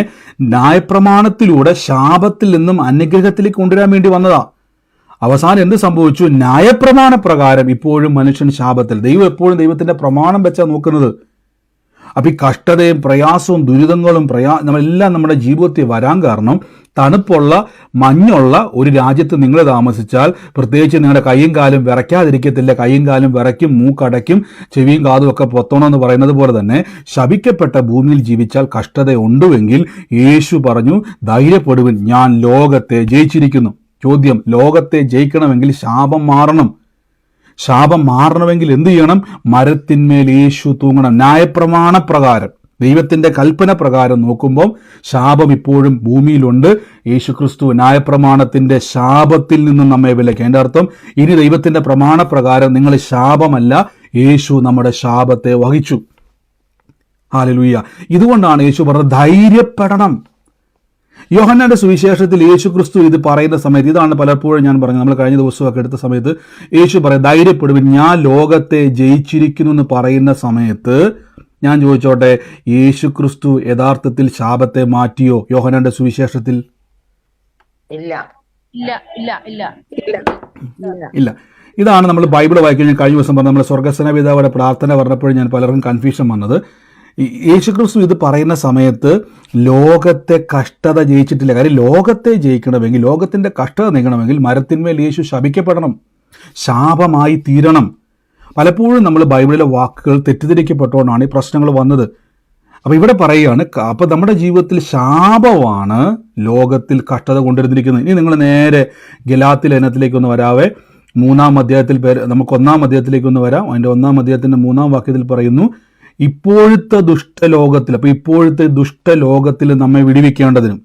ന്യായപ്രമാണത്തിലൂടെ ശാപത്തിൽ നിന്നും അനുഗ്രഹത്തിലേക്ക് കൊണ്ടുവരാൻ വേണ്ടി വന്നതാ. അവസാനം എന്ത് സംഭവിച്ചു? ന്യായപ്രമാണ പ്രകാരം ഇപ്പോഴും മനുഷ്യൻ ശാപത്തിൽ. ദൈവം എപ്പോഴും ദൈവത്തിന്റെ പ്രമാണം വെച്ചാണ് നോക്കുന്നത്. അപ്പൊ ഈ കഷ്ടതയും പ്രയാസവും ദുരിതങ്ങളും നമ്മളെല്ലാം നമ്മുടെ ജീവിതത്തിൽ വരാൻ കാരണം, തണുപ്പുള്ള മഞ്ഞുള്ള ഒരു രാജ്യത്ത് നിങ്ങൾ താമസിച്ചാൽ പ്രത്യേകിച്ച് നിങ്ങളുടെ കൈയും കാലും വിറയ്ക്കാതിരിക്കത്തില്ല. കൈയും കാലും വിറയ്ക്കും, മൂക്കടയ്ക്കും, ചെവിയും കാതും ഒക്കെ പൊത്തണമെന്ന് പറയുന്നത് പോലെ തന്നെ ശപിക്കപ്പെട്ട ഭൂമിയിൽ ജീവിച്ചാൽ കഷ്ടത ഉണ്ടുവെങ്കിൽ യേശു പറഞ്ഞു, ധൈര്യപ്പെടുവിൻ, ഞാൻ ലോകത്തെ ജയിച്ചിരിക്കുന്നു. ചോദ്യം, ലോകത്തെ ജയിക്കണമെങ്കിൽ ശാപം മാറണം. ശാപം മാറണമെങ്കിൽ എന്ത് ചെയ്യണം? മരത്തിന്മേൽ യേശു തൂങ്ങണം. ന്യായപ്രമാണ പ്രകാരം, ദൈവത്തിന്റെ കൽപ്പന പ്രകാരം നോക്കുമ്പോൾ ശാപം ഇപ്പോഴും ഭൂമിയിലുണ്ട്. യേശുക്രിസ്തു ന്യായപ്രമാണത്തിന്റെ ശാപത്തിൽ നിന്നും നമ്മെ വിലക്കി. അതിന്റെ അർത്ഥം, ഇനി ദൈവത്തിന്റെ പ്രമാണപ്രകാരം നിങ്ങൾ ശാപമല്ല, യേശു നമ്മുടെ ശാപത്തെ വഹിച്ചു. ഹല്ലേലൂയ. ഇതുകൊണ്ടാണ് യേശു പറഞ്ഞത് ധൈര്യപ്പെടണം. യോഹന്നാന്റെ സുവിശേഷത്തിൽ യേശുക്രിസ്തു ഇത് പറയുന്ന സമയത്ത്, ഇതാണ് പലപ്പോഴും ഞാൻ പറഞ്ഞത്, നമ്മൾ കഴിഞ്ഞ ദിവസമൊക്കെ എടുത്ത സമയത്ത് യേശു പറയും, ധൈര്യപ്പെടുവിൻ, ഞാൻ ലോകത്തെ ജയിച്ചിരിക്കുന്നു എന്ന് പറയുന്ന സമയത്ത് ഞാൻ ചോദിച്ചോട്ടെ, യേശുക്രിസ്തു യഥാർത്ഥത്തിൽ ശാപത്തെ മാറ്റിയോ യോഹന്നാന്റെ സുവിശേഷത്തിൽ? ഇല്ല. ഇതാണ് നമ്മൾ ബൈബിൾ വായിക്കാൻ കഴിഞ്ഞ ദിവസം പറഞ്ഞ നമ്മൾ സ്വർഗസ്വന പിതാവുടെ പ്രാർത്ഥന പറഞ്ഞപ്പോഴും ഞാൻ പലർക്കും കൺഫ്യൂഷൻ വന്നത്. യേശുക്രിസ്തു ഇത് പറയുന്ന സമയത്ത് ലോകത്തെ കഷ്ടത ജയിച്ചിട്ടില്ല. കാര്യം ലോകത്തെ ജയിക്കണമെങ്കിൽ, ലോകത്തിന്റെ കഷ്ടത നീങ്ങണമെങ്കിൽ മരത്തിന്മേൽ യേശു ശപിക്കപ്പെടണം, ശാപമായി തീരണം. പലപ്പോഴും നമ്മൾ ബൈബിളിലെ വാക്കുകൾ തെറ്റിദ്ധരിക്കപ്പെട്ടുകൊണ്ടാണ് ഈ പ്രശ്നങ്ങൾ വന്നത്. അപ്പൊ ഇവിടെ പറയുകയാണ്, അപ്പൊ നമ്മുടെ ജീവിതത്തിൽ ശാപമാണ് ലോകത്തിൽ കഷ്ടത കൊണ്ടുവരുന്നിരിക്കുന്നത്. ഇനി നിങ്ങൾ നേരെ ഗലാത്യ ലേഖനത്തിലേക്കൊന്ന് വരാവേ. 3-ാം അധ്യായത്തിൽ നമുക്ക് 1-ാം അധ്യായത്തിലേക്കൊന്ന് വരാം. അതിന്റെ 1-ാം അധ്യായത്തിന്റെ 3-ാം വാക്യത്തിൽ പറയുന്നു, ഇപ്പോഴത്തെ ദുഷ്ടലോകത്തിൽ, അപ്പൊ ഇപ്പോഴത്തെ ദുഷ്ടലോകത്തിൽ നമ്മെ വിടുവിക്കേണ്ടതിനും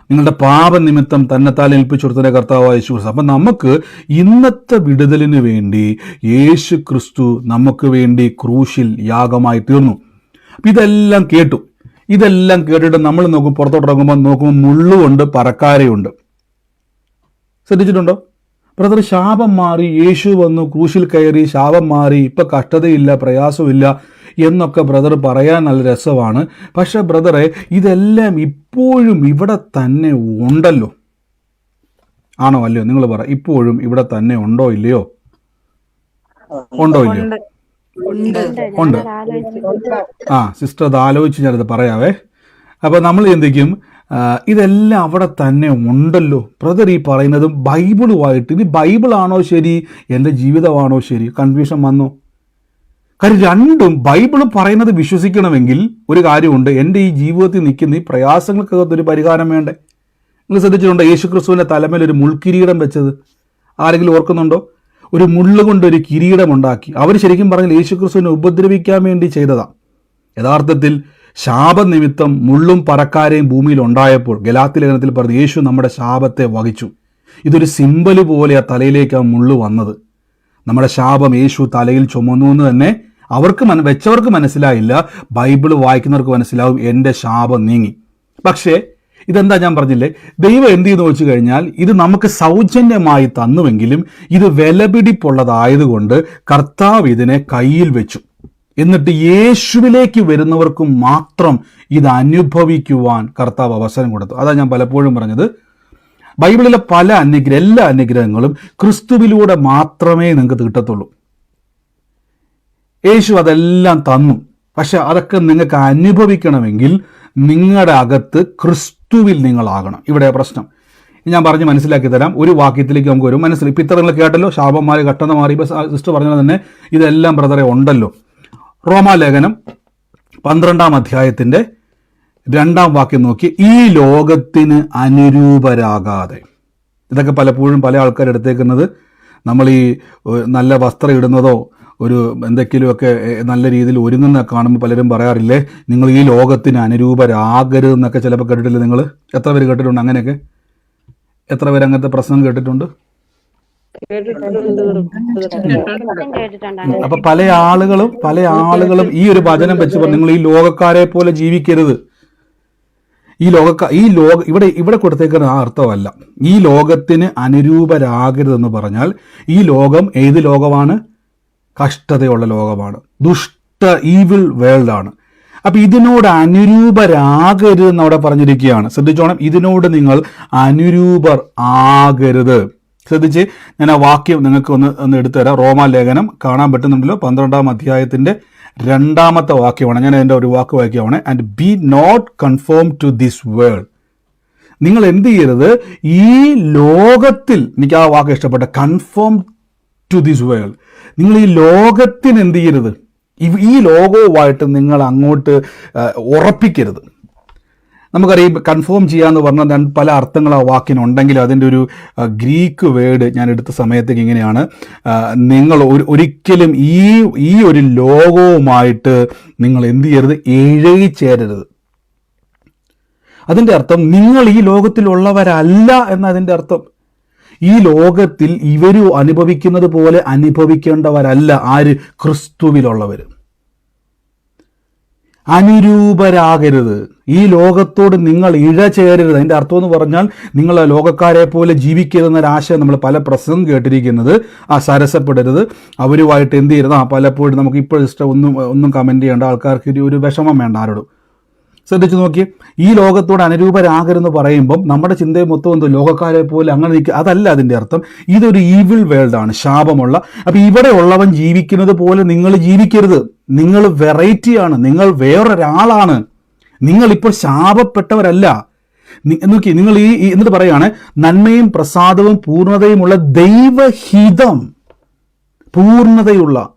നിങ്ങളുടെ പാപനിമിത്തം തന്നെത്താൽ ഏൽപ്പിച്ചുകൊടുത്ത കർത്താവായ യേശു ക്രിസ്തു. അപ്പൊ നമുക്ക് ഇന്നത്തെ വിടുതലിന് വേണ്ടി യേശു ക്രിസ്തു നമുക്ക് വേണ്ടി ക്രൂശിൽ യാഗമായി തീർന്നു. അപ്പൊ ഇതെല്ലാം കേട്ടിട്ട് നമ്മൾ നോക്കും, പുറത്തോട്ടിറങ്ങുമ്പോൾ നോക്കുമ്പോൾ മുള്ളുകൊണ്ട് പറക്കാരയുണ്ട്. ശ്രദ്ധിച്ചിട്ടുണ്ടോ? ബ്രദർ, ശാപം മാറി, യേശു വന്നു, ക്രൂശിൽ കയറി, ശാപം മാറി, ഇപ്പൊ കഷ്ടതയില്ല, പ്രയാസമില്ല എന്നൊക്കെ ബ്രദർ പറയാൻ നല്ല രസമാണ്. പക്ഷെ ബ്രദറെ, ഇതെല്ലാം ഇപ്പോഴും ഇവിടെ തന്നെ ഉണ്ടല്ലോ. ആണോ അല്ലയോ? നിങ്ങൾ പറ, ഇപ്പോഴും ഇവിടെ തന്നെ ഉണ്ടോ ഇല്ലയോ? ഉണ്ടോ ഇല്ലയോ? ഉണ്ട്. സിസ്റ്റർ അത് ആലോചിച്ച് ഞാനത് പറയാവേ. അപ്പൊ നമ്മൾ ചിന്തിക്കും, ഇതെല്ലാം അവിടെ തന്നെ ഉണ്ടല്ലോ. ബ്രദർ ഈ പറയുന്നതും ബൈബിളുമായിട്ട്, ഇനി ബൈബിളാണോ ശരി, എൻ്റെ ജീവിതമാണോ ശരി? കൺഫ്യൂഷൻ വന്നു. കാര്യം രണ്ടും, ബൈബിൾ പറയുന്നത് വിശ്വസിക്കണമെങ്കിൽ ഒരു കാര്യമുണ്ട്, എൻ്റെ ഈ ജീവിതത്തിൽ നിൽക്കുന്ന ഈ പ്രയാസങ്ങൾക്കകത്തൊരു പരിഹാരം വേണ്ടേ? നിങ്ങൾ ശ്രദ്ധിച്ചിട്ടുണ്ടോ യേശുക്രിസ്തുവിൻ്റെ തലമേൽ ഒരു മുൾക്കിരീടം വെച്ചത്? ആരെങ്കിലും ഓർക്കുന്നുണ്ടോ? ഒരു മുള്ളുകൊണ്ടൊരു കിരീടം ഉണ്ടാക്കി. അവർ ശരിക്കും പറഞ്ഞാൽ യേശുക്രിസ്തുവിനെ ഉപദ്രവിക്കാൻ വേണ്ടി ചെയ്തതാണ്. യഥാർത്ഥത്തിൽ ശാപനിമിത്തം മുള്ളും പറക്കാരെയും ഭൂമിയിൽ ഉണ്ടായപ്പോൾ ഗലാത്യ ലേഖനത്തിൽ പറഞ്ഞു, യേശു നമ്മുടെ ശാപത്തെ വഹിച്ചു. ഇതൊരു സിമ്പല് പോലെ ആ തലയിലേക്ക് ആ മുള്ളു വന്നത്. നമ്മുടെ ശാപം യേശു തലയിൽ ചുമന്നു എന്ന് തന്നെ വെച്ചവർക്ക് മനസ്സിലായില്ല, ബൈബിള് വായിക്കുന്നവർക്ക് മനസ്സിലാവും, എൻ്റെ ശാപം നീങ്ങി. പക്ഷേ ഇതെന്താ ഞാൻ പറഞ്ഞില്ലേ, ദൈവം എന്ത് ചെയ്തെന്ന് വെച്ച് കഴിഞ്ഞാൽ ഇത് നമുക്ക് സൗജന്യമായി തന്നുവെങ്കിലും ഇത് വിലപിടിപ്പുള്ളതായതുകൊണ്ട് കർത്താവ് ഇതിനെ കയ്യിൽ വെച്ചു. എന്നിട്ട് യേശുവിലേക്ക് വരുന്നവർക്കും മാത്രം ഇത് അനുഭവിക്കുവാൻ കർത്താവ് അവസരം കൊടുത്തു. അതാ ഞാൻ പലപ്പോഴും പറഞ്ഞത്, ബൈബിളിലെ എല്ലാ അനുഗ്രഹങ്ങളും ക്രിസ്തുവിലൂടെ മാത്രമേ നിങ്ങൾക്ക് കിട്ടത്തുള്ളൂ. യേശു അതെല്ലാം തന്നു. പക്ഷെ അതൊക്കെ നിങ്ങൾക്ക് അനുഭവിക്കണമെങ്കിൽ നിങ്ങളുടെ അകത്ത് ക്രിസ്തുവിൽ നിങ്ങളാകണം. ഇവിടെ പ്രശ്നം ഞാൻ പറഞ്ഞ് മനസ്സിലാക്കി തരാം. ഒരു വാക്യത്തിലേക്ക് നമുക്ക് വരും. മനസ്സിലായി ഇപ്പം ഇത്ര നിങ്ങൾ കേട്ടല്ലോ, ശാപം മാറി കട്ടന്ന് മാറി. ഇപ്പം സിസ്റ്റർ പറഞ്ഞത് തന്നെ ഇതെല്ലാം ബ്രദറെ ഉണ്ടല്ലോ. റോമാലേഖനം 12-ാം അധ്യായത്തിൻ്റെ 2-ാം വാക്യം നോക്കി, ഈ ലോകത്തിന് അനുരൂപരാകാതെ. ഇതൊക്കെ പലപ്പോഴും പല ആൾക്കാർ എടുത്തേക്കുന്നത് നമ്മൾ ഈ നല്ല വസ്ത്രം ഇടുന്നതോ ഒരു എന്തെങ്കിലുമൊക്കെ നല്ല രീതിയിൽ ഒരുങ്ങുന്ന കാണുമ്പോൾ പലരും പറയാറില്ലേ, നിങ്ങൾ ഈ ലോകത്തിന് അനുരൂപരാകരുതെന്നൊക്കെ ചിലപ്പോൾ കേട്ടിട്ടില്ലേ? നിങ്ങൾ എത്ര പേര് കേട്ടിട്ടുണ്ട് അങ്ങനെയൊക്കെ? എത്ര പേര് അങ്ങനത്തെ പ്രശ്നം കേട്ടിട്ടുണ്ട്? അപ്പൊ പല ആളുകളും ഈ ഒരു വചനം വെച്ച് പറഞ്ഞു, നിങ്ങൾ ഈ ലോകക്കാരെ പോലെ ജീവിക്കരുത്. ഇവിടെ കൊടുത്തേക്കുന്ന ആ അർത്ഥമല്ല. ഈ ലോകത്തിന് അനുരൂപരാകരുതെന്ന് പറഞ്ഞാൽ ഈ ലോകം ഏത് ലോകമാണ്? കഷ്ടതയുള്ള ലോകമാണ്, ഈവിൾ വേൾഡാണ്. അപ്പൊ ഇതിനോട് അനുരൂപരാകരുത് എന്ന് അവിടെ പറഞ്ഞിരിക്കുകയാണ്. ശ്രദ്ധിച്ചോണം, ഇതിനോട് നിങ്ങൾ അനുരൂപർ ആകരുത്. ശ്രദ്ധിച്ച് ഞാൻ ആ വാക്യം നിങ്ങൾക്ക് ഒന്ന് എടുത്തുതരാം. റോമാലേഖനം കാണാൻ പറ്റുന്നുണ്ടല്ലോ, 12-ാം അധ്യായത്തിന്റെ 2-ാമത്തെ വാക്യമാണ്. ഞാൻ അതിൻ്റെ ഒരു വാക്യമാണ്, and be not conform to this world. നിങ്ങൾ എന്ത് ചെയ്യരുത്, ഈ ലോകത്തിൽ, എനിക്ക് ആ വാക്ക് ഇഷ്ടപ്പെട്ട, കൺഫോം ടു ദിസ് വേൾഡ്. നിങ്ങൾ ഈ ലോകത്തിന് എന്ത് ചെയ്യരുത്, ഈ ലോകവുമായിട്ട് നിങ്ങൾ അങ്ങോട്ട് ഉറപ്പിക്കരുത്. നമുക്കറിയാം കൺഫേം ചെയ്യാന്ന് പറഞ്ഞാൽ പല അർത്ഥങ്ങൾ ആ വാക്കിനുണ്ടെങ്കിലും അതിൻ്റെ ഒരു ഗ്രീക്ക് വേർഡ് ഞാൻ എടുത്ത സമയത്തേക്ക് ഇങ്ങനെയാണ്, നിങ്ങൾ ഒരിക്കലും ഈ ഒരു ലോകവുമായിട്ട് നിങ്ങൾ എന്ത് ചെയ്യരുത്, ഇഴകിച്ചേരരുത്. അതിൻ്റെ അർത്ഥം നിങ്ങൾ ഈ ലോകത്തിലുള്ളവരല്ല എന്നതിൻ്റെ അർത്ഥം. ഈ ലോകത്തിൽ ഇവർ അനുഭവിക്കുന്നത് പോലെ അനുഭവിക്കേണ്ടവരല്ല. ആര്? ക്രിസ്തുവിലുള്ളവർ. അനുരൂപരാകരുത്, ഈ ലോകത്തോട് നിങ്ങൾ ഇഴചേരരുത്. അതിൻ്റെ അർത്ഥം എന്ന് പറഞ്ഞാൽ നിങ്ങൾ ലോകക്കാരെ പോലെ ജീവിക്കരുതെന്നൊരാശയം നമ്മൾ പല പ്രസംഗം കേട്ടിരിക്കുന്നത്. സരസപ്പെടരുത്, അവരുമായിട്ട് എന്ത് ചെയ്യരുത്. പലപ്പോഴും നമുക്ക് ഇപ്പോഴും ഒന്നും കമൻറ്റ് ചെയ്യേണ്ട, ആൾക്കാർക്ക് ഒരു വിഷമം വേണ്ട ആരോടും. ശ്രദ്ധിച്ചു നോക്കി, ഈ ലോകത്തോട് അനുരൂപരാകരുതെന്ന് പറയുമ്പം നമ്മുടെ ചിന്തയെ മൊത്തം എന്തോ ലോകക്കാരെ പോലെ അങ്ങനെ നിൽക്കുക, അതല്ല അതിൻ്റെ അർത്ഥം. ഇതൊരു ഈവിൾ വേൾഡാണ്, ശാപമുള്ള. അപ്പം ഇവിടെ ഉള്ളവൻ ജീവിക്കുന്നത് പോലെ നിങ്ങൾ ജീവിക്കരുത്. നിങ്ങൾ വെറൈറ്റിയാണ്, നിങ്ങൾ വേറൊരാളാണ്, നിങ്ങളിപ്പോൾ ശാപപ്പെട്ടവരല്ല. നോക്കി, നിങ്ങൾ എന്നിട്ട് പറയാണ്, നന്മയും പ്രസാദവും പൂർണ്ണതയുമുള്ള ദൈവഹിതം, പൂർണ്ണതയുള്ള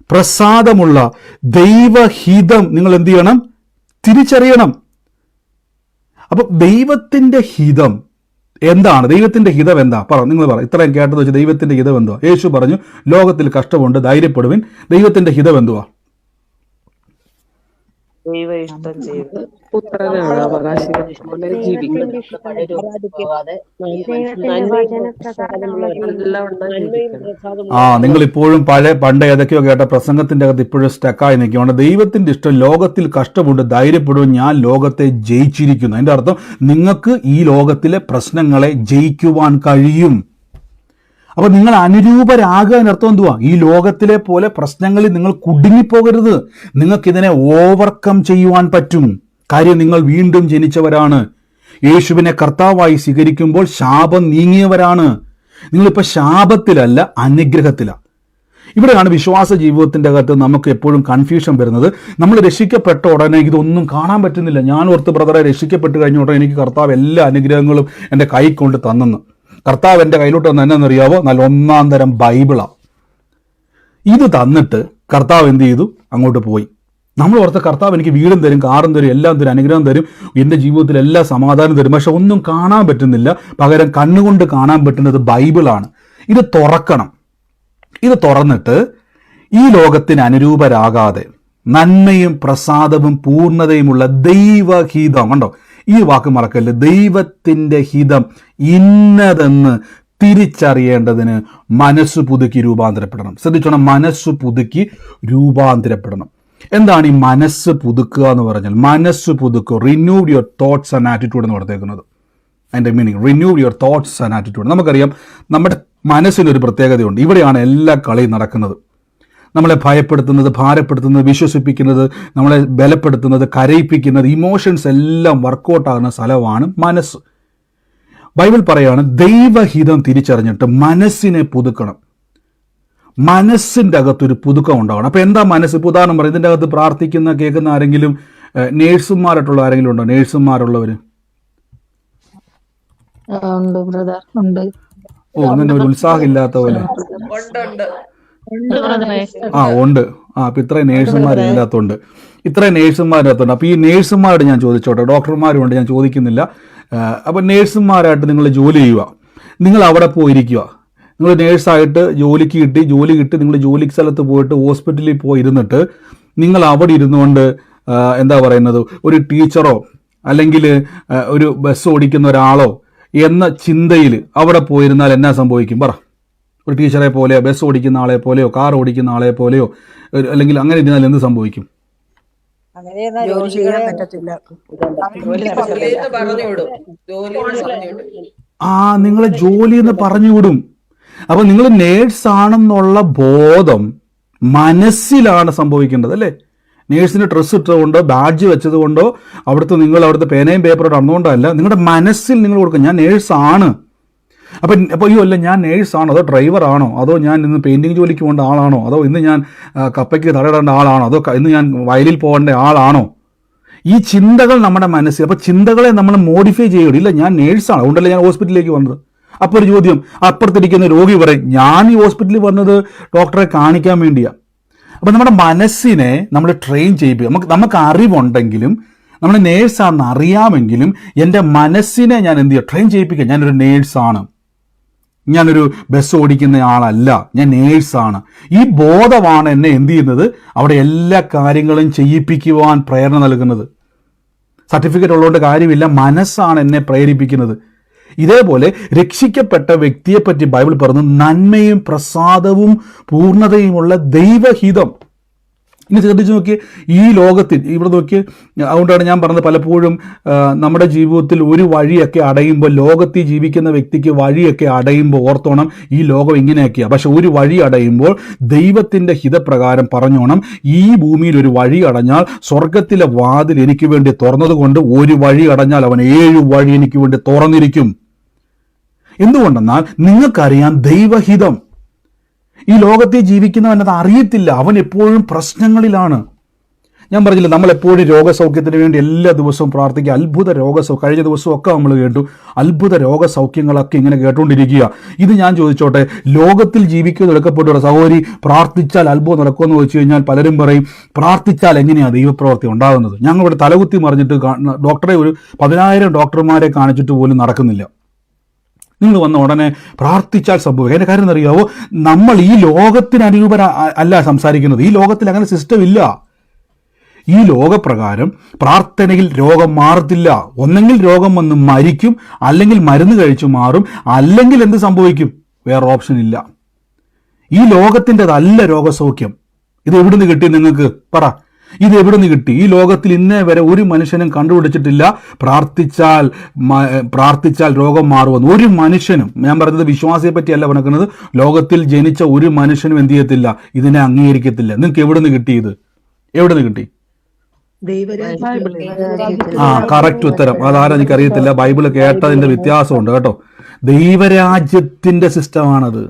പ്രസാദമുള്ള ദൈവഹിതം നിങ്ങൾ എന്ത് ചെയ്യണം? തിരിച്ചറിയണം. അപ്പൊ ദൈവത്തിന്റെ ഹിതം എന്താണ്? ദൈവത്തിന്റെ ഹിതം എന്താ? നിങ്ങൾ പറ. ഇത്രയും കേട്ടത് വെച്ച് ദൈവത്തിന്റെ ഹിതം എന്തുവാ? യേശു പറഞ്ഞു, ലോകത്തിൽ കഷ്ടമുണ്ട്, ധൈര്യപ്പെടുവിൻ. ദൈവത്തിന്റെ ഹിതം എന്തുവാ? നിങ്ങൾ ഇപ്പോഴും പണ്ട് ഏതൊക്കെയോ കേട്ട പ്രസംഗത്തിന്റെ അകത്ത് ഇപ്പോഴും സ്റ്റക്കായി നിൽക്കുകയാണ്. ദൈവത്തിന്റെ ഇഷ്ടം, ലോകത്തിൽ കഷ്ടമുണ്ട്, ധൈര്യപ്പെടും, ഞാൻ ലോകത്തെ ജയിച്ചിരിക്കുന്നു. അതിന്റെ അർത്ഥം നിങ്ങൾക്ക് ഈ ലോകത്തിലെ പ്രശ്നങ്ങളെ ജയിക്കുവാൻ കഴിയും. അപ്പൊ നിങ്ങൾ അനുരൂപരാകാൻ അർത്ഥം എന്തുവാ? ഈ ലോകത്തിലെ പോലെ പ്രശ്നങ്ങളിൽ നിങ്ങൾ കുടുങ്ങിപ്പോകരുത്. നിങ്ങൾക്കിതിനെ ഓവർകം ചെയ്യുവാൻ പറ്റും. കാര്യം നിങ്ങൾ വീണ്ടും ജനിച്ചവരാണ്. യേശുവിനെ കർത്താവായി സ്വീകരിക്കുമ്പോൾ ശാപം നീങ്ങിയവരാണ്. നിങ്ങളിപ്പോൾ ശാപത്തിലല്ല, അനുഗ്രഹത്തിലാണ്. ഇവിടെയാണ് വിശ്വാസ ജീവിതത്തിൻ്റെ അകത്ത് നമുക്ക് എപ്പോഴും കൺഫ്യൂഷൻ വരുന്നത്. നമ്മൾ രക്ഷിക്കപ്പെട്ട ഉടനെ ഇതൊന്നും കാണാൻ പറ്റുന്നില്ല. ഞാൻ ഓർത്ത് ബ്രദറെ, രക്ഷിക്കപ്പെട്ട് കഴിഞ്ഞ ഉടനെ എനിക്ക് കർത്താവ് എല്ലാ അനുഗ്രഹങ്ങളും എൻ്റെ കൈ കൊണ്ട് തന്നെന്ന്. കർത്താവ് എൻ്റെ കയ്യിലോട്ട് വന്ന് എന്നറിയാവോ? നല്ല 1-ാം തരം ബൈബിളാണ്. ഇത് തന്നിട്ട് കർത്താവ് എന്ത് ചെയ്തു? അങ്ങോട്ട് പോയി. നമ്മൾ ഓർത്ത കർത്താവ് എനിക്ക് വീടും തരും, കാറും തരും, എല്ലാം തരും, അനുഗ്രഹം തരും, എൻ്റെ ജീവിതത്തിൽ എല്ലാ സമാധാനം തരും. പക്ഷെ ഒന്നും കാണാൻ പറ്റുന്നില്ല. പകരം കണ്ണുകൊണ്ട് കാണാൻ പറ്റുന്നത് ബൈബിളാണ്. ഇത് തുറക്കണം. ഇത് തുറന്നിട്ട് ഈ ലോകത്തിന് അനുരൂപരാകാതെ നന്മയും പ്രസാദവും പൂർണ്ണതയുമുള്ള ദൈവഹിതം, കണ്ടോ ഈ വാക്ക് മറക്കല്ലേ, ദൈവത്തിൻ്റെ ഹിതം ഇന്നതെന്ന് തിരിച്ചറിയേണ്ടതിന് മനസ്സ് പുതുക്കി രൂപാന്തരപ്പെടണം. ശ്രദ്ധിച്ചോണം, മനസ്സ് പുതുക്കി രൂപാന്തരപ്പെടണം. എന്താണ് ഈ മനസ്സ് പുതുക്കുക എന്ന് പറഞ്ഞാൽ? മനസ്സ് പുതുക്കുക, renewed your thoughts and attitude എന്ന് പറഞ്ഞേക്കുന്നത്. അതിൻ്റെ meaning renewed your thoughts and attitude. നമുക്കറിയാം നമ്മുടെ മനസ്സിനൊരു പ്രത്യേകതയുണ്ട്. ഇവിടെയാണ് എല്ലാ കളിയും നടക്കുന്നത്. നമ്മളെ ഭയപ്പെടുത്തുന്നത്, ഭാരപ്പെടുത്തുന്നത്, വിശ്വസിപ്പിക്കുന്നത്, നമ്മളെ ബലപ്പെടുത്തുന്നത്, കരയിപ്പിക്കുന്നത്, ഇമോഷൻസ് എല്ലാം വർക്കൗട്ടാകുന്ന സ്ഥലമാണ് മനസ്സ്. ബൈബിൾ പറയാണ്, ദൈവഹിതം തിരിച്ചറിഞ്ഞിട്ട് മനസ്സിനെ പുതുക്കണം. മനസ്സിൻ്റെ അകത്തൊരു പുതുക്കം ഉണ്ടാവണം. അപ്പോൾ എന്താ മനസ്സ്? ഇപ്പോൾ ഉദാഹരണം പറയും, ഇതിൻ്റെ അകത്ത് പ്രാർത്ഥിക്കുന്ന കേൾക്കുന്ന ആരെങ്കിലും നേഴ്സുമാരായിട്ടുള്ള ആരെങ്കിലും ഉണ്ടോ? നേഴ്സുമാരുള്ളവർ? ഓ, അങ്ങനെ ഒരു ഉത്സാഹം ഇല്ലാത്ത പോലെ. ഉണ്ട്. അപ്പം ഇത്രയും നേഴ്സുമാരില്ലാത്തതുകൊണ്ട്, ഇത്രയും നേഴ്സുമാരില്ലാത്തതുകൊണ്ട്. അപ്പോൾ ഈ നേഴ്സുമാരോട് ഞാൻ ചോദിച്ചോട്ടെ, ഡോക്ടർമാരുണ്ട്, ഞാൻ ചോദിക്കുന്നില്ല. അപ്പോൾ നേഴ്സുമാരായിട്ട് നിങ്ങൾ ജോലി ചെയ്യുക, നിങ്ങൾ അവിടെ പോയിരിക്കുക, നിങ്ങൾ നേഴ്സായിട്ട് ജോലി കിട്ടി നിങ്ങൾ ജോലി സ്ഥലത്ത് പോയിട്ട് ഹോസ്പിറ്റലിൽ പോയി ഇരുന്നിട്ട് നിങ്ങൾ അവിടെ ഇരുന്നുകൊണ്ട് എന്താ പറയുന്നത്, ഒരു ടീച്ചറോ അല്ലെങ്കിൽ ഒരു ബസ് ഓടിക്കുന്ന ഒരാളോ എന്ന ചിന്തയിൽ അവിടെ പോയിരുന്നാൽ എന്നാ സംഭവിക്കും പറ? ഒരു ടീച്ചറെ പോലെയോ ബസ് ഓടിക്കുന്ന ആളെ പോലെയോ കാർ ഓടിക്കുന്ന ആളെ പോലെയോ അല്ലെങ്കിൽ അങ്ങനെ ഇരുന്നാൽ എന്ത് സംഭവിക്കും? നിങ്ങളെ ജോലി എന്ന് പറഞ്ഞുവിടും. അപ്പൊ നിങ്ങൾ നേഴ്സാണെന്നുള്ള ബോധം മനസ്സിലാണ് സംഭവിക്കേണ്ടത് അല്ലേ? നേഴ്സിന് ഡ്രസ്സ് ഇട്ടതുകൊണ്ടോ ബാഡ്ജ് വെച്ചതുകൊണ്ടോ അവിടുത്തെ പേനയും പേപ്പറും നടന്നുകൊണ്ടല്ല, നിങ്ങളുടെ മനസ്സിൽ നിങ്ങൾ കൊടുക്കും ഞാൻ നേഴ്സാണ്. അപ്പോൾ അയ്യോ അല്ല, ഞാൻ നേഴ്സാണോ അതോ ഡ്രൈവറാണോ അതോ ഞാൻ ഇന്ന് പെയിൻറ്റിങ് ജോലിക്ക് പോകേണ്ട ആളാണോ അതോ ഇന്ന് ഞാൻ കപ്പയ്ക്ക് തടയിടേണ്ട ആളാണോ അതോ ഇന്ന് ഞാൻ വയലിൽ പോകേണ്ട ആളാണോ? ഈ ചിന്തകൾ നമ്മുടെ മനസ്സിൽ. അപ്പോൾ ചിന്തകളെ നമ്മൾ മോഡിഫൈ ചെയ്യണം. ഇല്ല, ഞാൻ നേഴ്സാണ്, അതുകൊണ്ടല്ലേ ഞാൻ ഹോസ്പിറ്റലിലേക്ക് വന്നത്. അപ്പോൾ ഒരു ചോദ്യം, അപ്പുറത്തിരിക്കുന്ന രോഗി പറയും ഞാൻ ഈ ഹോസ്പിറ്റലിൽ വന്നത് ഡോക്ടറെ കാണിക്കാൻ വേണ്ടിയാണ്. അപ്പം നമ്മുടെ മനസ്സിനെ നമ്മൾ ട്രെയിൻ ചെയ്യിപ്പിക്കുക. നമുക്ക് അറിവുണ്ടെങ്കിലും നമ്മൾ നേഴ്സാണെന്ന് അറിയാമെങ്കിലും എൻ്റെ മനസ്സിനെ ഞാൻ എന്ത് ചെയ്യുക? ട്രെയിൻ ചെയ്യിപ്പിക്കുക. ഞാനൊരു നേഴ്സാണ്, ഞാനൊരു ബസ് ഓടിക്കുന്ന ആളല്ല, ഞാൻ നേഴ്സാണ്. ഈ ബോധമാണ് എന്നെ എന്ത് ചെയ്യുന്നത്? അവിടെ എല്ലാ കാര്യങ്ങളും ചെയ്യിപ്പിക്കുവാൻ പ്രേരണ നൽകുന്നത്. സർട്ടിഫിക്കറ്റ് ഉള്ളതുകൊണ്ട് കാര്യമില്ല, മനസ്സാണ് എന്നെ പ്രേരിപ്പിക്കുന്നത്. ഇതേപോലെ രക്ഷിക്കപ്പെട്ട വ്യക്തിയെപ്പറ്റി ബൈബിൾ പറഞ്ഞു, നന്മയും പ്രസാദവും പൂർണ്ണതയുമുള്ള ദൈവഹിതം. ഇനി ശ്രദ്ധിച്ചു നോക്കി, ഈ ലോകത്തിൽ ഇവിടെ നോക്കി, അതുകൊണ്ടാണ് ഞാൻ പറഞ്ഞത് പലപ്പോഴും നമ്മുടെ ജീവിതത്തിൽ ഒരു വഴിയൊക്കെ അടയുമ്പോൾ, ലോകത്തിൽ ജീവിക്കുന്ന വ്യക്തിക്ക് വഴിയൊക്കെ അടയുമ്പോൾ ഓർത്തോണം ഈ ലോകം ഇങ്ങനെയൊക്കെയാണ്. പക്ഷെ ഒരു വഴി അടയുമ്പോൾ ദൈവത്തിൻ്റെ ഹിതപ്രകാരം പറഞ്ഞോണം, ഈ ഭൂമിയിൽ ഒരു വഴി അടഞ്ഞാൽ സ്വർഗത്തിലെ വാതിൽ എനിക്ക് വേണ്ടി തുറന്നതുകൊണ്ട് ഒരു വഴി അടഞ്ഞാൽ അവൻ 7 വഴി എനിക്ക് വേണ്ടി തുറന്നിരിക്കും. എന്തുകൊണ്ടെന്നാൽ നിങ്ങൾക്കറിയാം ദൈവഹിതം. ഈ ലോകത്തിൽ ജീവിക്കുന്നവനത് അറിയത്തില്ല, അവൻ എപ്പോഴും പ്രശ്നങ്ങളിലാണ്. ഞാൻ പറഞ്ഞില്ല, നമ്മളെപ്പോഴും രോഗസൗഖ്യത്തിന് വേണ്ടി എല്ലാ ദിവസവും പ്രാർത്ഥിക്കുക. അത്ഭുത രോഗസൗഖ്യം കഴിഞ്ഞ ദിവസമൊക്കെ നമ്മൾ കേട്ടു, അത്ഭുത രോഗസൗഖ്യങ്ങളൊക്കെ ഇങ്ങനെ കേട്ടുകൊണ്ടിരിക്കുക. ഇത് ഞാൻ ചോദിച്ചോട്ടെ, ലോകത്തിൽ ജീവിക്കുന്ന എടുക്കപ്പെട്ട സഹോദരി പ്രാർത്ഥിച്ചാൽ അത്ഭുതം നടക്കുമെന്ന് ചോദിച്ചു കഴിഞ്ഞാൽ പലരും പറയും പ്രാർത്ഥിച്ചാൽ എങ്ങനെയാണ് ദൈവപ്രവൃത്തി ഉണ്ടാകുന്നത്? ഞങ്ങളിവിടെ തലകുത്തി മറിഞ്ഞിട്ട് ഡോക്ടറെ ഒരു 10,000 ഡോക്ടർമാരെ കാണിച്ചിട്ട് പോലും നടക്കുന്നില്ല. നിങ്ങൾ വന്ന ഉടനെ പ്രാർത്ഥിച്ചാൽ സംഭവിക്കും. അതിൻ്റെ കാര്യം എന്നറിയാവോ? നമ്മൾ ഈ ലോകത്തിന് അനുരൂപര അല്ല സംസാരിക്കുന്നത്. ഈ ലോകത്തിൽ അങ്ങനെ സിസ്റ്റം ഇല്ല. ഈ ലോകപ്രകാരം പ്രാർത്ഥനയിൽ രോഗം മാറത്തില്ല. ഒന്നെങ്കിൽ രോഗം വന്ന് മരിക്കും, അല്ലെങ്കിൽ മരുന്ന് കഴിച്ചു മാറും, അല്ലെങ്കിൽ എന്ത് സംഭവിക്കും? വേറെ ഓപ്ഷൻ ഇല്ല. ഈ ലോകത്തിൻ്റെതല്ല രോഗസൗഖ്യം. ഇത് എവിടുന്ന് കിട്ടി നിങ്ങൾക്ക് പറ? ഇത് എവിടുന്ന് കിട്ടി? ഈ ലോകത്തിൽ ഇന്നേ വരെ ഒരു മനുഷ്യനും കണ്ടുപിടിച്ചിട്ടില്ല പ്രാർത്ഥിച്ചാൽ രോഗം മാറുമെന്ന്. ഒരു മനുഷ്യനും, ഞാൻ പറഞ്ഞത് വിശ്വാസിയെ പറ്റിയല്ല പറഞ്ഞത്, ലോകത്തിൽ ജനിച്ച ഒരു മനുഷ്യനും എന്ത് ചെയ്യത്തില്ല, ഇതിനെ അംഗീകരിക്കത്തില്ല. നിങ്ങൾക്ക് എവിടുന്ന് കിട്ടി? ഇത് എവിടുന്ന് കിട്ടി? കറക്റ്റ് ഉത്തരം. അതാരും എനിക്കറിയത്തില്ല, ബൈബിള് കേട്ടതിന്റെ വ്യത്യാസമുണ്ട് കേട്ടോ. ദൈവരാജ്യത്തിന്റെ സിസ്റ്റമാണത്,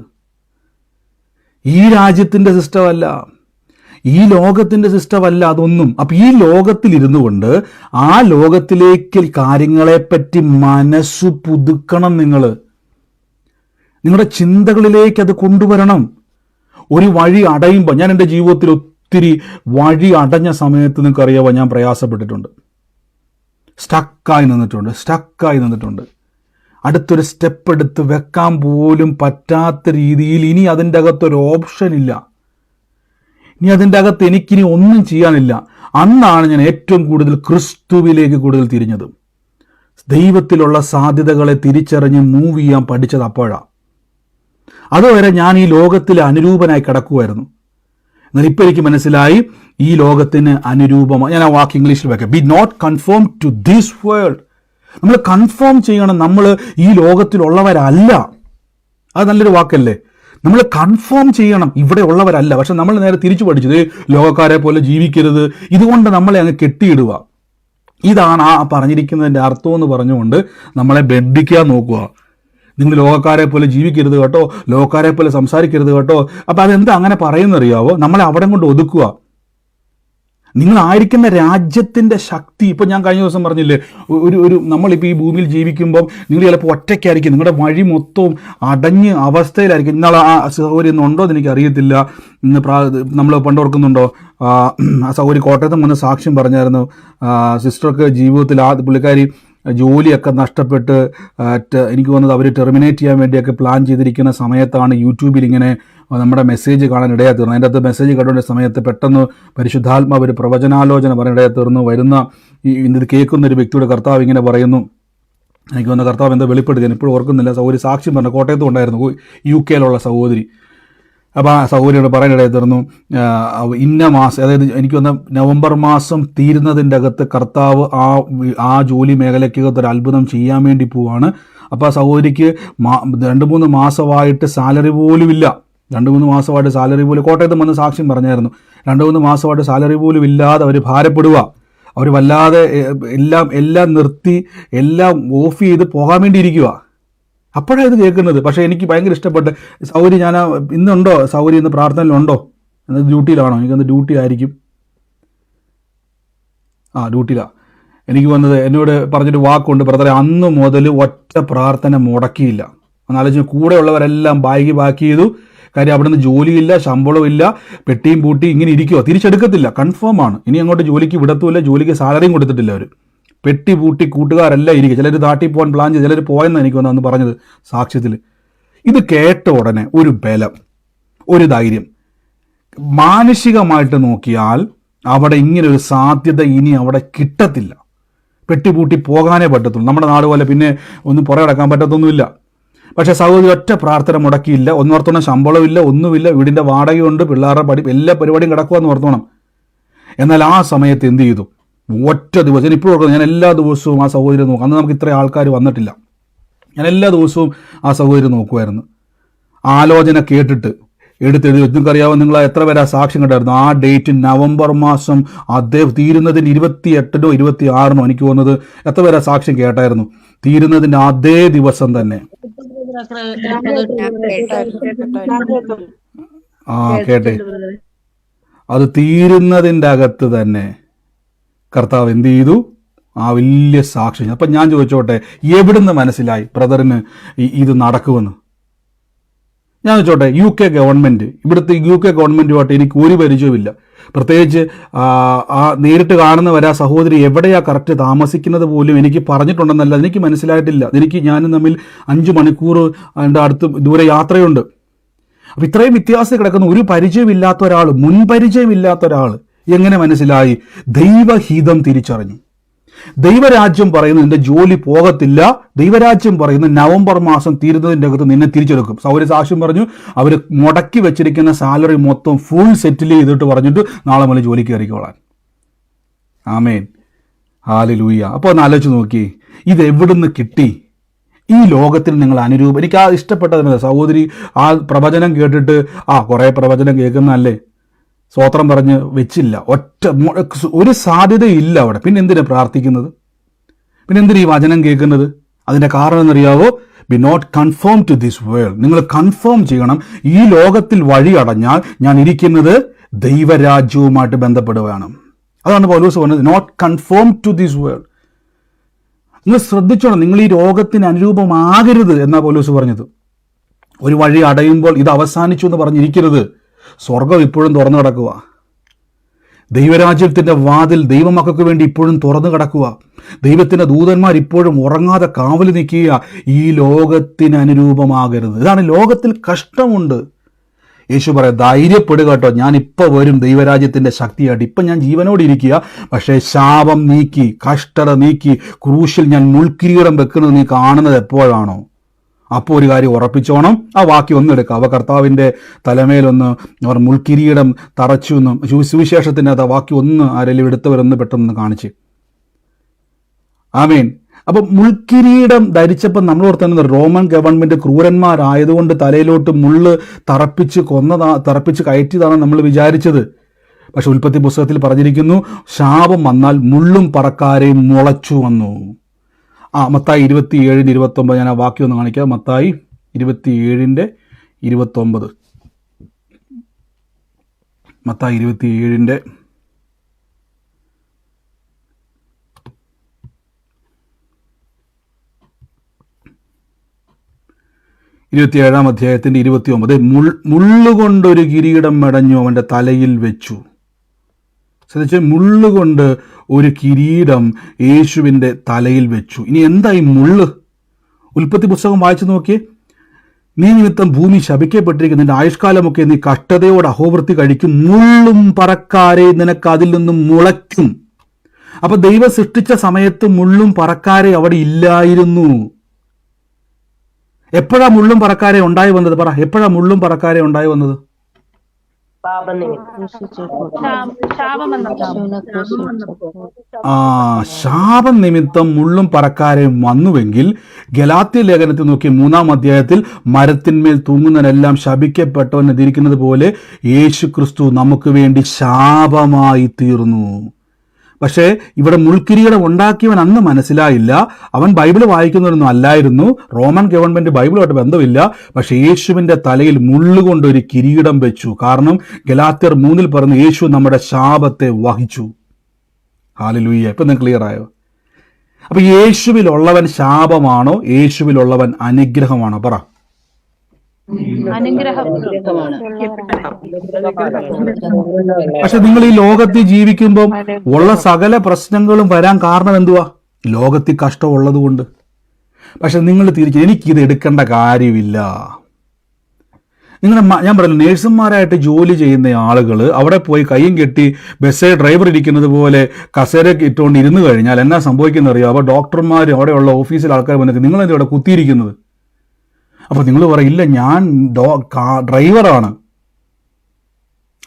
ഈ രാജ്യത്തിന്റെ സിസ്റ്റമല്ല, ഈ ലോകത്തിന്റെ സിസ്റ്റമല്ല അതൊന്നും. അപ്പൊ ഈ ലോകത്തിൽ ഇരുന്നു കൊണ്ട് ആ ലോകത്തിലേക്ക് കാര്യങ്ങളെപ്പറ്റി മനസ്സ് പുതുക്കണം. നിങ്ങളുടെ ചിന്തകളിലേക്ക് അത് കൊണ്ടുവരണം. ഒരു വഴി അടയുമ്പോൾ, ഞാൻ എൻ്റെ ജീവിതത്തിൽ ഒത്തിരി വഴി അടഞ്ഞ സമയത്ത് നിങ്ങൾക്കറിയാമോ ഞാൻ പ്രയാസപ്പെട്ടിട്ടുണ്ട്, സ്റ്റക്കായി നിന്നിട്ടുണ്ട്. അടുത്തൊരു സ്റ്റെപ്പ് എടുത്ത് വെക്കാൻ പോലും പറ്റാത്ത രീതിയിൽ ഇനി അതിൻ്റെ അകത്തൊരു ഓപ്ഷൻ ഇല്ല, ഇനി അതിൻ്റെ അകത്ത് എനിക്കിനി ഒന്നും ചെയ്യാനില്ല. അന്നാണ് ഞാൻ ഏറ്റവും കൂടുതൽ ക്രിസ്തുവിലേക്ക് കൂടുതൽ തിരിഞ്ഞത്. ദൈവത്തിലുള്ള സാധ്യതകളെ തിരിച്ചറിഞ്ഞ് മൂവ് ചെയ്യാൻ പഠിച്ചത് അപ്പോഴാണ്. അതുവരെ ഞാൻ ഈ ലോകത്തിൽ അനുരൂപനായി കിടക്കുമായിരുന്നു. എന്നാൽ ഇപ്പം എനിക്ക് മനസ്സിലായി ഈ ലോകത്തിന് അനുരൂപമാണ്. ഞാൻ ആ വാക്ക് ഇംഗ്ലീഷിൽ വെക്കാം, be not conform to this world. നമ്മൾ കൺഫേം ചെയ്യണം, നമ്മൾ ഈ ലോകത്തിലുള്ളവരല്ല. അത് നല്ലൊരു വാക്കല്ലേ? നമ്മൾ കൺഫേം ചെയ്യണം, ഇവിടെ ഉള്ളവരല്ല. പക്ഷെ നമ്മൾ നേരെ തിരിച്ചു പഠിച്ചത് ലോകക്കാരെ പോലെ ജീവിക്കരുത്. ഇതുകൊണ്ട് നമ്മളെ അങ്ങ് കെട്ടിയിടുക. ഇതാണ് ആ പറഞ്ഞിരിക്കുന്നതിൻ്റെ അർത്ഥം എന്ന് പറഞ്ഞുകൊണ്ട് നമ്മളെ ബന്ധിക്കാൻ നോക്കുക. നിങ്ങൾ ലോകക്കാരെ പോലെ ജീവിക്കരുത് കേട്ടോ, ലോകക്കാരെ പോലെ സംസാരിക്കരുത് കേട്ടോ. അപ്പം അതെന്താ അങ്ങനെ പറയുന്നറിയാവോ? നമ്മളെ അവിടെ കൊണ്ട് ഒതുക്കുക. നിങ്ങളായിരിക്കുന്ന രാജ്യത്തിൻ്റെ ശക്തി. ഇപ്പം ഞാൻ കഴിഞ്ഞ ദിവസം പറഞ്ഞില്ലേ, ഒരു നമ്മളിപ്പോൾ ഈ ഭൂമിയിൽ ജീവിക്കുമ്പം നിങ്ങൾ ചിലപ്പോൾ ഒറ്റയ്ക്കായിരിക്കും, നിങ്ങളുടെ വഴി മൊത്തവും അടഞ്ഞ് അവസ്ഥയിലായിരിക്കും. ഇന്നാളെ ആ സൗകര്യം ഒന്നും ഉണ്ടോ എന്ന് എനിക്കറിയത്തില്ല. ഇന്ന് നമ്മൾ പണ്ട് ഓർക്കുന്നുണ്ടോ, ആ സൗകര്യം കോട്ടയത്ത് വന്ന് സാക്ഷ്യം പറഞ്ഞായിരുന്നു. സിസ്റ്റർക്ക് ജീവിതത്തിൽ പുള്ളിക്കാരി ജോലിയൊക്കെ നഷ്ടപ്പെട്ട് എനിക്ക് തോന്നുന്നത് അവർ ടെർമിനേറ്റ് ചെയ്യാൻ വേണ്ടിയൊക്കെ പ്ലാൻ ചെയ്തിരിക്കുന്ന സമയത്താണ് യൂട്യൂബിൽ ഇങ്ങനെ നമ്മുടെ മെസ്സേജ് കാണാൻ ഇടയാ തീർന്നു. അതിൻ്റെ അകത്ത് മെസ്സേജ് കണ്ടുകൊണ്ട സമയത്ത് പെട്ടെന്ന് പരിശുദ്ധാത്മാവ് ഒരു പ്രവചനാലോചന പറയാൻ ഇടയാ തീർന്നു. ഇത് കേൾക്കുന്ന ഒരു വ്യക്തിയുടെ കർത്താവ് ഇങ്ങനെ പറയുന്നു, എനിക്ക് വന്ന കർത്താവ് എന്താ വെളിപ്പെടുത്തി, ഞാൻ ഇപ്പോഴും ഓർക്കുന്നില്ല. സഹോദരി സാക്ഷ്യം പറഞ്ഞു, കോട്ടയത്തും ഉണ്ടായിരുന്നു, UK സഹോദരി. അപ്പോൾ ആ സഹോദരിയോട് പറയാനിടയിൽ തീർന്നു, ഇന്ന മാസം, അതായത് എനിക്ക് വന്ന നവംബർ മാസം തീരുന്നതിൻ്റെ അകത്ത് കർത്താവ് ആ ജോലി മേഖലയ്ക്കകത്ത് ഒരു അത്ഭുതം ചെയ്യാൻ വേണ്ടി പോവാണ്. അപ്പോൾ ആ സഹോദരിക്ക് 2-3 മാസമായിട്ട് സാലറി പോലും ഇല്ല. 2-3 മാസമായിട്ട് സാലറി പോലും, കോട്ടയത്ത് വന്ന് സാക്ഷ്യം പറഞ്ഞായിരുന്നു, 2-3 മാസമായിട്ട് സാലറി പോലും ഇല്ലാതെ അവർ ഭാരപ്പെടുക. അവർ വല്ലാതെ എല്ലാം നിർത്തി എല്ലാം ഓഫ് ചെയ്ത് പോകാൻ വേണ്ടി ഇരിക്കുക. അപ്പോഴാണ് ഇത് കേൾക്കുന്നത്. പക്ഷേ എനിക്ക് ഭയങ്കര ഇഷ്ടപ്പെട്ട്, സൗകര്യം ഞാൻ ഇന്നുണ്ടോ സൗകര്യം, ഇന്ന് പ്രാർത്ഥനയിലുണ്ടോ, എന്നത് ഡ്യൂട്ടിയിലാണോ? എനിക്കൊന്ന് ഡ്യൂട്ടി ആയിരിക്കും. ഡ്യൂട്ടിയിലാണ്. എനിക്ക് വന്നത് എന്നോട് പറഞ്ഞൊരു വാക്കുണ്ട്, ബ്രദറെ, അന്ന് മുതൽ ഒറ്റ പ്രാർത്ഥന മുടക്കിയില്ല. ഒന്നാലോചിച്ച്, കൂടെയുള്ളവരെല്ലാം ബാക്കി ചെയ്തു. കാര്യം അവിടെ നിന്ന് ജോലിയില്ല, ശമ്പളമില്ല, പെട്ടിയും പൂട്ടി ഇങ്ങനെ ഇരിക്കുക, തിരിച്ചെടുക്കത്തില്ല, കൺഫേം ആണ്. ഇനി അങ്ങോട്ട് ജോലിക്ക് വിടത്തുമില്ല, ജോലിക്ക് സാലറിയും കൊടുത്തിട്ടില്ല അവർ. പെട്ടി പൂട്ടി കൂട്ടുകാരെല്ലാം ഇരിക്കുക. ചിലർ നാട്ടിൽ പോകാൻ പ്ലാൻ ചെയ്ത്, ചിലർ പോയെന്ന് എനിക്ക് വന്നു പറഞ്ഞത് സാക്ഷ്യത്തിൽ. ഇത് കേട്ട ഉടനെ ഒരു ബലം, ഒരു ധൈര്യം. മാനുഷികമായിട്ട് നോക്കിയാൽ അവിടെ ഇങ്ങനെ ഒരു സാധ്യത ഇനി അവിടെ കിട്ടത്തില്ല. പെട്ടി പൂട്ടി പോകാനേ പറ്റത്തുള്ളൂ. നമ്മുടെ നാട് പോലെ പിന്നെ ഒന്നും പുറകടക്കാൻ പറ്റത്തൊന്നുമില്ല. പക്ഷേ സഹോദരി ഒറ്റ പ്രാർത്ഥന മുടക്കിയില്ല. ഒന്നോർത്തോണം, ശമ്പളമില്ല, ഒന്നുമില്ല, വീടിൻ്റെ വാടകയുണ്ട്, പിള്ളേരുടെ എല്ലാ പരിപാടിയും കിടക്കുമെന്ന് ഓർത്തോണം. എന്നാൽ ആ സമയത്ത് എന്ത് ചെയ്തു? ഒറ്റ ദിവസം, ഇപ്പോഴും ഓർക്കുന്നത്, ഞാൻ എല്ലാ ദിവസവും ആ സഹോദരി നോക്കും. അന്ന് നമുക്ക് ഇത്ര ആൾക്കാർ വന്നിട്ടില്ല. ഞാൻ എല്ലാ ദിവസവും ആ സഹോദരി നോക്കുമായിരുന്നു. ആലോചന കേട്ടിട്ട് എടുത്തെഴുതി. നിങ്ങൾക്കറിയാവോ, നിങ്ങൾ എത്ര പേരാ സാക്ഷ്യം കണ്ടായിരുന്നു? ആ ഡേറ്റ് നവംബർ മാസം അദ്ദേഹം തീരുന്നതിന് 28-നോ 26-നോ എനിക്ക് തോന്നുന്നത്, എത്ര പേരാ സാക്ഷ്യം കേട്ടായിരുന്നു? തീരുന്നതിൻ്റെ അതേ ദിവസം തന്നെ. കേട്ടെ, അത് തീരുന്നതിൻ്റെ അകത്ത് തന്നെ കർത്താവ് എന്ത് ചെയ്തു? ആ വലിയ സാക്ഷ്യം. അപ്പം ഞാൻ ചോദിച്ചോട്ടെ, എവിടുന്ന് മനസ്സിലായി ബ്രദറിന് ഇത് നടക്കുമെന്ന്? ഞാൻ ചോദിച്ചോട്ടെ, UK ഗവൺമെൻറ്, ഇവിടുത്തെ UK ഗവൺമെൻറ്റുമായിട്ട് എനിക്ക് ഒരു പരിചയമില്ല. പ്രത്യേകിച്ച് നേരിട്ട് കാണുന്നവരാ സഹോദരി എവിടെയാ കറക്റ്റ് താമസിക്കുന്നത് പോലും എനിക്ക് പറഞ്ഞിട്ടുണ്ടെന്നല്ല, എനിക്ക് മനസ്സിലായിട്ടില്ല. ഞാനും തമ്മിൽ 5 മണിക്കൂർ അതിൻ്റെ അടുത്ത് ദൂരെ യാത്രയുണ്ട്. അപ്പം ഇത്രയും വ്യത്യാസം കിടക്കുന്ന ഒരു പരിചയമില്ലാത്ത ഒരാൾ, മുൻപരിചയമില്ലാത്ത ഒരാൾ എങ്ങനെ മനസ്സിലായി? ദൈവഹിതം തിരിച്ചറിഞ്ഞു. ദൈവരാജ്യം പറയുന്നു നിന്റെ ജോലി പോകത്തില്ല. ദൈവരാജ്യം പറയുന്നു നവംബർ മാസം തീരുന്നതിൻ്റെ അകത്ത് നിന്നെ തിരിച്ചെടുക്കും. സൗകര്യ സാക്ഷ്യം പറഞ്ഞു, അവർ മുടക്കി വെച്ചിരിക്കുന്ന സാലറി മൊത്തം ഫുൾ സെറ്റിൽ ചെയ്തിട്ട് പറഞ്ഞിട്ട് നാളെ മുതൽ ജോലിക്ക് കയറിക്കോളാൻ. ആമേൻ, ഹല്ലേലൂയ. അപ്പോൾ ഒന്ന് ആലോചിച്ച് നോക്കി, ഇത് എവിടുന്ന് കിട്ടി? ഈ ലോകത്തിൽ നിങ്ങൾ അനുരൂപം. എനിക്ക് ആ ഇഷ്ടപ്പെട്ടത് സഹോദരി ആ പ്രവചനം കേട്ടിട്ട്, കുറേ പ്രവചനം കേൾക്കുന്നതല്ലേ, സ്തോത്രം പറഞ്ഞ് വെച്ചില്ല. ഒരു സാധ്യതയില്ല അവിടെ. പിന്നെ എന്തിനാ പ്രാർത്ഥിക്കുന്നത്? പിന്നെ എന്തിനാ ഈ വചനം കേൾക്കുന്നത്? അതിൻ്റെ കാരണം എന്നറിയാവോ? Be not conform to this world. നിങ്ങൾ കൺഫേം ചെയ്യണം, ഈ ലോകത്തിൽ വഴി അടഞ്ഞാൽ ഞാൻ ഇരിക്കുന്നത് ദൈവരാജ്യവുമായിട്ട് ബന്ധപ്പെടുകയാണ്. അതാണ് പൗലോസ് പറഞ്ഞത്, not conform to this world. നിങ്ങൾ ശ്രദ്ധിച്ചോണം, നിങ്ങൾ ഈ രോഗത്തിന് അനുരൂപമാകരുത് എന്നാണ് പൗലോസ് പറഞ്ഞത്. ഒരു വഴി അടയുമ്പോൾ ഇത് അവസാനിച്ചു എന്ന് പറഞ്ഞിരിക്കരുത്. സ്വർഗം ഇപ്പോഴും തുറന്നു കിടക്കുക. ദൈവരാജ്യത്തിൻ്റെ വാതിൽ ദൈവമക്കൾക്ക് വേണ്ടി ഇപ്പോഴും തുറന്നു കിടക്കുക. ദൈവത്തിൻ്റെ ദൂതന്മാർ ഇപ്പോഴും ഉറങ്ങാതെ കാവൽ നിൽക്കുക. ഈ ലോകത്തിന് അനുരൂപമാകരുത്. ഇതാണ്, ലോകത്തിൽ കഷ്ടമുണ്ട്. യേശു പറയാം, ധൈര്യപ്പെടുക കേട്ടോ, ഞാൻ ഇപ്പോൾ വരും ദൈവരാജ്യത്തിൻ്റെ ശക്തിയായിട്ട്. ഇപ്പം ഞാൻ ജീവനോട് ഇരിക്കുക, പക്ഷേ ശാപം നീക്കി, കഷ്ടത നീക്കി, ക്രൂശിൽ ഞാൻ മുൾക്കിരീടം വെക്കുന്നത് നീ കാണുന്നത് എപ്പോഴാണോ, അപ്പോൾ ഒരു കാര്യം ഉറപ്പിച്ചോണം. ആ വാക്യം ഒന്നെടുക്കുക. അവ കർത്താവിൻ്റെ തലമേലൊന്ന് അവർ മുൾക്കിരീടം തറച്ചു എന്നും സുവിശേഷത്തിൻ്റെ അത് വാക്യം ഒന്ന് ആരെങ്കിലും എടുത്തവരൊന്ന് പെട്ടെന്ന് കാണിച്ച്. ആമേൻ. അപ്പം മുൾക്കിരീടം ധരിച്ചപ്പോൾ നമ്മൾ ഓർത്തുന്നത് റോമൻ ഗവൺമെൻറ് ക്രൂരന്മാരായതുകൊണ്ട് തലയിലോട്ട് മുള്ള് തറപ്പിച്ച് കയറ്റിയതാണ് നമ്മൾ വിചാരിച്ചത്. പക്ഷെ ഉൽപ്പത്തി പുസ്തകത്തിൽ പറഞ്ഞിരിക്കുന്നു, ശാപം വന്നാൽ മുള്ളും പറക്കാരെയും മുളച്ചു വന്നു. മത്തായി 27:29 ഞാൻ ആ വാക്യം ഒന്ന് കാണിക്കാം. മത്തായി 27:29. മത്തായി 27 27 അധ്യായത്തിന്റെ 29. മുള്ളുകൊണ്ടൊരു കിരീടം മെടഞ്ഞു അവന്റെ തലയിൽ വെച്ചു. ശ്രദ്ധിച്ച്, മുള്ളുകൊണ്ട് ഒരു കിരീടം യേശുവിൻ്റെ തലയിൽ വെച്ചു. ഇനി എന്തായി മുള്ള്? ഉൽപ്പത്തി പുസ്തകം വായിച്ചു നോക്കിയേ. നീ നിമിത്തം ഭൂമി ശപിക്കപ്പെട്ടിരിക്കുന്നു, നിന്റെ ആയുഷ്കാലമൊക്കെ നീ കഷ്ടതയോട് അഹോവൃത്തി കഴിക്കും, മുള്ളും പറക്കാരെ നിനക്ക് അതിൽ നിന്നും മുളയ്ക്കും. അപ്പൊ ദൈവം സൃഷ്ടിച്ച സമയത്ത് മുള്ളും പറക്കാരെ അവിടെ ഇല്ലായിരുന്നു. എപ്പോഴാ മുള്ളും പറക്കാരെ ഉണ്ടായി വന്നത്? പറ, എപ്പോഴാ മുള്ളും പറക്കാരെ ഉണ്ടായി വന്നത്? ശാപം നിമിത്തം മുള്ളും പറക്കാരെയും വന്നുവെങ്കിൽ ഗലാത്യ ലേഖനത്തിൽ നോക്കി 3-ാം അധ്യായത്തിൽ മരത്തിന്മേൽ തൂങ്ങുന്നവനെല്ലാം ശപിക്കപ്പെട്ടവൻ എതിരിക്കുന്നത് പോലെ യേശു ക്രിസ്തു നമുക്ക് വേണ്ടി ശാപമായി തീർന്നു. പക്ഷേ ഇവിടെ മുൾക്കിരീടം ഉണ്ടാക്കിയവൻ അന്ന് മനസ്സിലായില്ല. അവൻ ബൈബിൾ വായിക്കുന്നവരൊന്നും അല്ലായിരുന്നു. റോമൻ ഗവൺമെന്റ് ബൈബിളുമായിട്ട് ബന്ധമില്ല. പക്ഷെ യേശുവിന്റെ തലയിൽ മുള്ളുകൊണ്ടൊരു കിരീടം വെച്ചു. കാരണം ഗലാത്യർ 3 പറഞ്ഞു, യേശു നമ്മുടെ ശാപത്തെ വഹിച്ചു. ഹല്ലേലൂയ. ഇപ്പൊ നിങ്ങൾക്ക് ക്ലിയർ ആയോ? അപ്പൊ യേശുവിലുള്ളവൻ ശാപമാണോ യേശുവിലുള്ളവൻ അനുഗ്രഹമാണോ? പറ. പക്ഷെ നിങ്ങൾ ഈ ലോകത്തിൽ ജീവിക്കുമ്പോൾ ഉള്ള സകല പ്രശ്നങ്ങളും വരാൻ കാരണം എന്തുവാ? ലോകത്തിൽ കഷ്ടമുള്ളത് കൊണ്ട്. പക്ഷെ നിങ്ങൾ തിരിച്ച് എനിക്കിത് എടുക്കേണ്ട കാര്യമില്ല. ഞാൻ പറഞ്ഞു, നേഴ്സുമാരായിട്ട് ജോലി ചെയ്യുന്ന ആളുകൾ അവിടെ പോയി കയ്യും കെട്ടി ബസ്സേ ഡ്രൈവർ ഇരിക്കുന്നത് പോലെ കസേരയൊക്കെ ഇട്ടുകൊണ്ട് ഇരുന്ന് കഴിഞ്ഞാൽ എന്നാ സംഭവിക്കുന്നത് അറിയാം? അപ്പോൾ ഡോക്ടർമാർ അവിടെയുള്ള ഓഫീസിൽ ആൾക്കാർ വന്നിട്ട് നിങ്ങളെന്താ ഇവിടെ കുത്തിയിരിക്കുന്നത്? അപ്പോൾ നിങ്ങൾ പറയില്ല, ഞാൻ ഡ്രൈവറാണ്.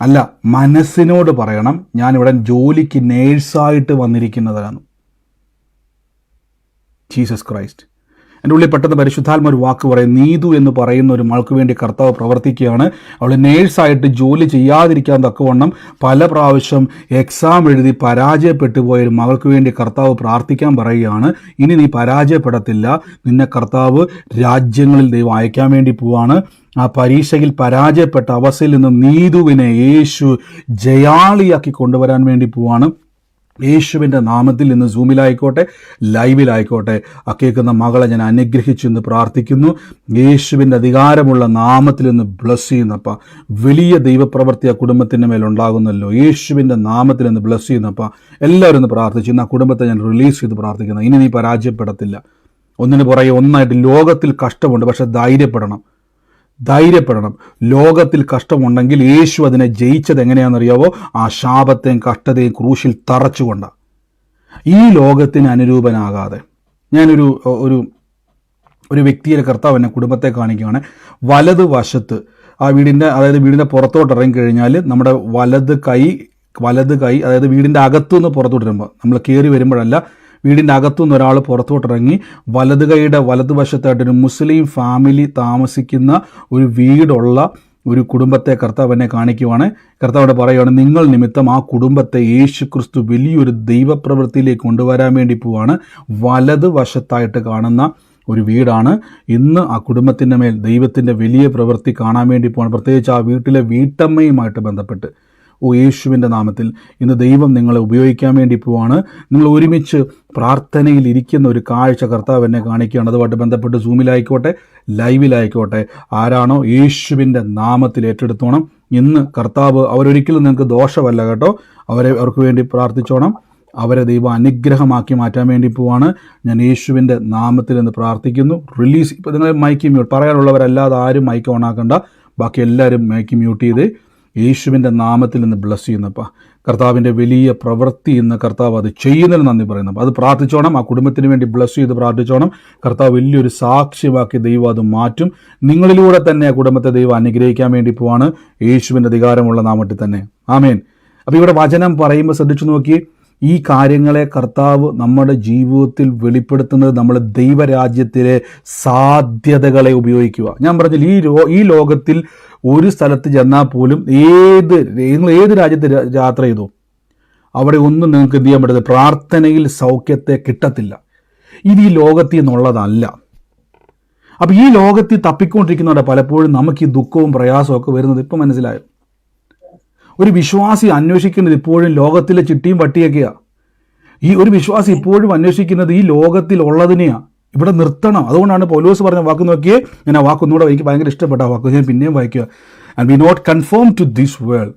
അല്ല, മനസ്സിനോട് പറയണം, ഞാനിവിടെ ജോലിക്ക് നേഴ്സായിട്ട് വന്നിരിക്കുന്നതാണ്. Jesus Christ. എൻ്റെ ഉള്ളിൽ പെട്ടെന്ന് പരിശുദ്ധാത്മ ഒരു വാക്ക് പറയും. നീതു എന്ന് പറയുന്ന ഒരു മൾക്ക് വേണ്ടി കർത്താവ് പ്രവർത്തിക്കുകയാണ്. അവൾ നേഴ്സായിട്ട് ജോലി ചെയ്യാതിരിക്കാൻ തക്കവണ്ണം പല പ്രാവശ്യം എക്സാം എഴുതി പരാജയപ്പെട്ടു പോയ ഒരു മകൾക്ക് വേണ്ടി കർത്താവ് പ്രാർത്ഥിക്കാൻ പറയുകയാണ്. ഇനി നീ പരാജയപ്പെടത്തില്ല, നിന്നെ കർത്താവ് രാജ്യങ്ങളിൽ ദൈവം അയക്കാൻ വേണ്ടി പോവാണ്. ആ പരീക്ഷയിൽ പരാജയപ്പെട്ട അവസ്ഥയിൽ നിന്നും നീതുവിനെ യേശു ജയാളിയാക്കി കൊണ്ടുവരാൻ വേണ്ടി പോവാണ്. യേശുവിൻ്റെ നാമത്തിൽ ഇന്ന് സൂമിലായിക്കോട്ടെ ലൈവിലായിക്കോട്ടെ ആ കേൾക്കുന്ന മകളെ ഞാൻ അനുഗ്രഹിച്ചു എന്ന് പ്രാർത്ഥിക്കുന്നു. യേശുവിൻ്റെ അധികാരമുള്ള നാമത്തിൽ ഇന്ന് ബ്ലസ് ചെയ്യുന്നപ്പ വലിയ ദൈവപ്രവൃത്തി ആ കുടുംബത്തിൻ്റെ മേലുണ്ടാകുന്നല്ലോ. യേശുവിൻ്റെ നാമത്തിൽ ഇന്ന് ബ്ലസ് ചെയ്യുന്നപ്പ എല്ലാവരും ഒന്ന് പ്രാർത്ഥിച്ചു. ഇന്ന് ആ കുടുംബത്തെ ഞാൻ റിലീസ് ചെയ്ത് പ്രാർത്ഥിക്കുന്നു. ഇനി നീ പരാജയപ്പെടത്തില്ല. ഒന്നിന് പുറകെ ഒന്നായിട്ട്. ലോകത്തിൽ കഷ്ടമുണ്ട്, പക്ഷെ ധൈര്യപ്പെടണം. ലോകത്തിൽ കഷ്ടമുണ്ടെങ്കിൽ യേശു അതിനെ ജയിച്ചത് എങ്ങനെയാണെന്നറിയാവോ? ആ ശാപത്തെയും കഷ്ടതയും ക്രൂശിൽ തറച്ചുകൊണ്ടാണ്. ഈ ലോകത്തിന് അനുരൂപനാകാതെ. ഞാനൊരു ഒരു ഒരു വ്യക്തിയുടെ കർത്താവ് എന്നെ കുടുംബത്തെ കാണിക്കുകയാണ്. വലത് വശത്ത് ആ വീടിൻ്റെ പുറത്തോട്ട് ഇറങ്ങിക്കഴിഞ്ഞാൽ നമ്മുടെ വലത് കൈ അതായത് വീടിൻ്റെ അകത്തുനിന്ന് പുറത്തോട്ട് വരുമ്പോൾ, നമ്മൾ കയറി വരുമ്പോഴല്ല, വീടിൻ്റെ അകത്തുനിന്ന് ഒരാൾ പുറത്തോട്ടിറങ്ങി വലത് കൈയുടെ വലതുവശത്തായിട്ടൊരു മുസ്ലിം ഫാമിലി താമസിക്കുന്ന ഒരു വീടുള്ള ഒരു കുടുംബത്തെ കർത്താവ് എന്നെ കാണിക്കുവാണ്. കർത്താവോട് പറയുകയാണ്, നിങ്ങൾ നിമിത്തം ആ കുടുംബത്തെ യേശു ക്രിസ്തു വലിയൊരു ദൈവപ്രവൃത്തിയിലേക്ക് കൊണ്ടുവരാൻ വേണ്ടി പോവാണ്. വലതുവശത്തായിട്ട് കാണുന്ന ഒരു വീടാണ്. ഇന്ന് ആ കുടുംബത്തിൻ്റെ മേൽ ദൈവത്തിൻ്റെ വലിയ പ്രവൃത്തി കാണാൻ വേണ്ടി പോവാണ്. പ്രത്യേകിച്ച് ആ വീട്ടിലെ വീട്ടമ്മയുമായിട്ട് ബന്ധപ്പെട്ട് യേശുവിൻ്റെ നാമത്തിൽ ഇന്ന് ദൈവം നിങ്ങളെ ഉപയോഗിക്കാൻ വേണ്ടി പോവാണ്. നിങ്ങൾ ഒരുമിച്ച് പ്രാർത്ഥനയിൽ ഇരിക്കുന്ന ഒരു കാഴ്ച കർത്താവ് എന്നെ കാണിക്കുകയാണ്. അതുമായിട്ട് ബന്ധപ്പെട്ട് സൂമിലായിക്കോട്ടെ ലൈവിലായിക്കോട്ടെ ആരാണോ യേശുവിൻ്റെ നാമത്തിൽ ഏറ്റെടുത്തോണം. ഇന്ന് കർത്താവ് അവരൊരിക്കലും നിങ്ങൾക്ക് ദോഷമല്ല കേട്ടോ. അവർക്ക് വേണ്ടി പ്രാർത്ഥിച്ചോണം. അവരെ ദൈവം അനുഗ്രഹമാക്കി മാറ്റാൻ വേണ്ടി പോവാണ്. ഞാൻ യേശുവിൻ്റെ നാമത്തിൽ എന്ന് പ്രാർത്ഥിക്കുന്നു. റിലീസ്. ഇപ്പോൾ നിങ്ങൾ മൈക്ക് മ്യൂട്ട് പറയാനുള്ളവരല്ലാതെ ആരും മൈക്ക് ഓണാക്കണ്ട. ബാക്കി എല്ലാവരും മൈക്ക് മ്യൂട്ട് ചെയ്ത് യേശുവിൻ്റെ നാമത്തിൽ നിന്ന് ബ്ലസ് ചെയ്യുന്നപ്പോൾ കർത്താവിൻ്റെ വലിയ പ്രവൃത്തി ഇന്ന് കർത്താവ് അത് ചെയ്യുന്നതിന് നന്ദി പറയുന്നപ്പോൾ അത് പ്രാർത്ഥിച്ചോണം. ആ കുടുംബത്തിന് വേണ്ടി ബ്ലസ് ചെയ്ത് പ്രാർത്ഥിച്ചോണം. കർത്താവ് വലിയൊരു സാക്ഷ്യമാക്കി ദൈവം അത് മാറ്റും. നിങ്ങളിലൂടെ തന്നെ ആ കുടുംബത്തെ ദൈവം അനുഗ്രഹിക്കാൻ വേണ്ടി പോവാണ്. യേശുവിൻ്റെ അധികാരമുള്ള നാമത്തിൽ തന്നെ. ആമേൻ. അപ്പോൾ ഇവിടെ വചനം പറയുമ്പോൾ ശ്രദ്ധിച്ചു നോക്കി, ഈ കാര്യങ്ങളെ കർത്താവ് നമ്മുടെ ജീവിതത്തിൽ വെളിപ്പെടുത്തുന്നത് നമ്മൾ ദൈവരാജ്യത്തിലെ സാധ്യതകളെ ഉപയോഗിക്കുക. ഞാൻ പറഞ്ഞാൽ ഈ ലോകത്തിൽ ഒരു സ്ഥലത്ത് ചെന്നാൽ പോലും നിങ്ങൾ ഏത് രാജ്യത്ത് യാത്ര ചെയ്തു അവിടെ ഒന്നും നിങ്ങൾക്ക് എന്ത് ചെയ്യാൻ പറ്റത്തില്ല. പ്രാർത്ഥനയിൽ സൗഖ്യത്തെ കിട്ടത്തില്ല. ഇത് ഈ ലോകത്തിൽ നിന്നുള്ളതല്ല. അപ്പം ഈ ലോകത്തിൽ തപ്പിക്കൊണ്ടിരിക്കുന്നവരുടെ പലപ്പോഴും നമുക്ക് ഈ ദുഃഖവും പ്രയാസവും ഒക്കെ വരുന്നത് ഇപ്പം മനസ്സിലായോ? ഒരു വിശ്വാസി അന്വേഷിക്കുന്നത് ഇപ്പോഴും ലോകത്തിലെ ചിട്ടിയും പട്ടിയൊക്കെയാണ്. ഈ ഒരു വിശ്വാസി ഇപ്പോഴും അന്വേഷിക്കുന്നത് ഈ ലോകത്തിൽ ഉള്ളതിനെയാണ്. ഇവിടെ നിർത്തണം. അതുകൊണ്ടാണ് പൗലോസ് പറഞ്ഞ വാക്ക് നോക്കിയേ, ഞാൻ ആ വാക്കൊന്നുകൂടെ എനിക്ക് ഭയങ്കര ഇഷ്ടപ്പെട്ട ആ വാക്ക് ഞാൻ പിന്നെയും വായിക്കുക. And we not conform to this world.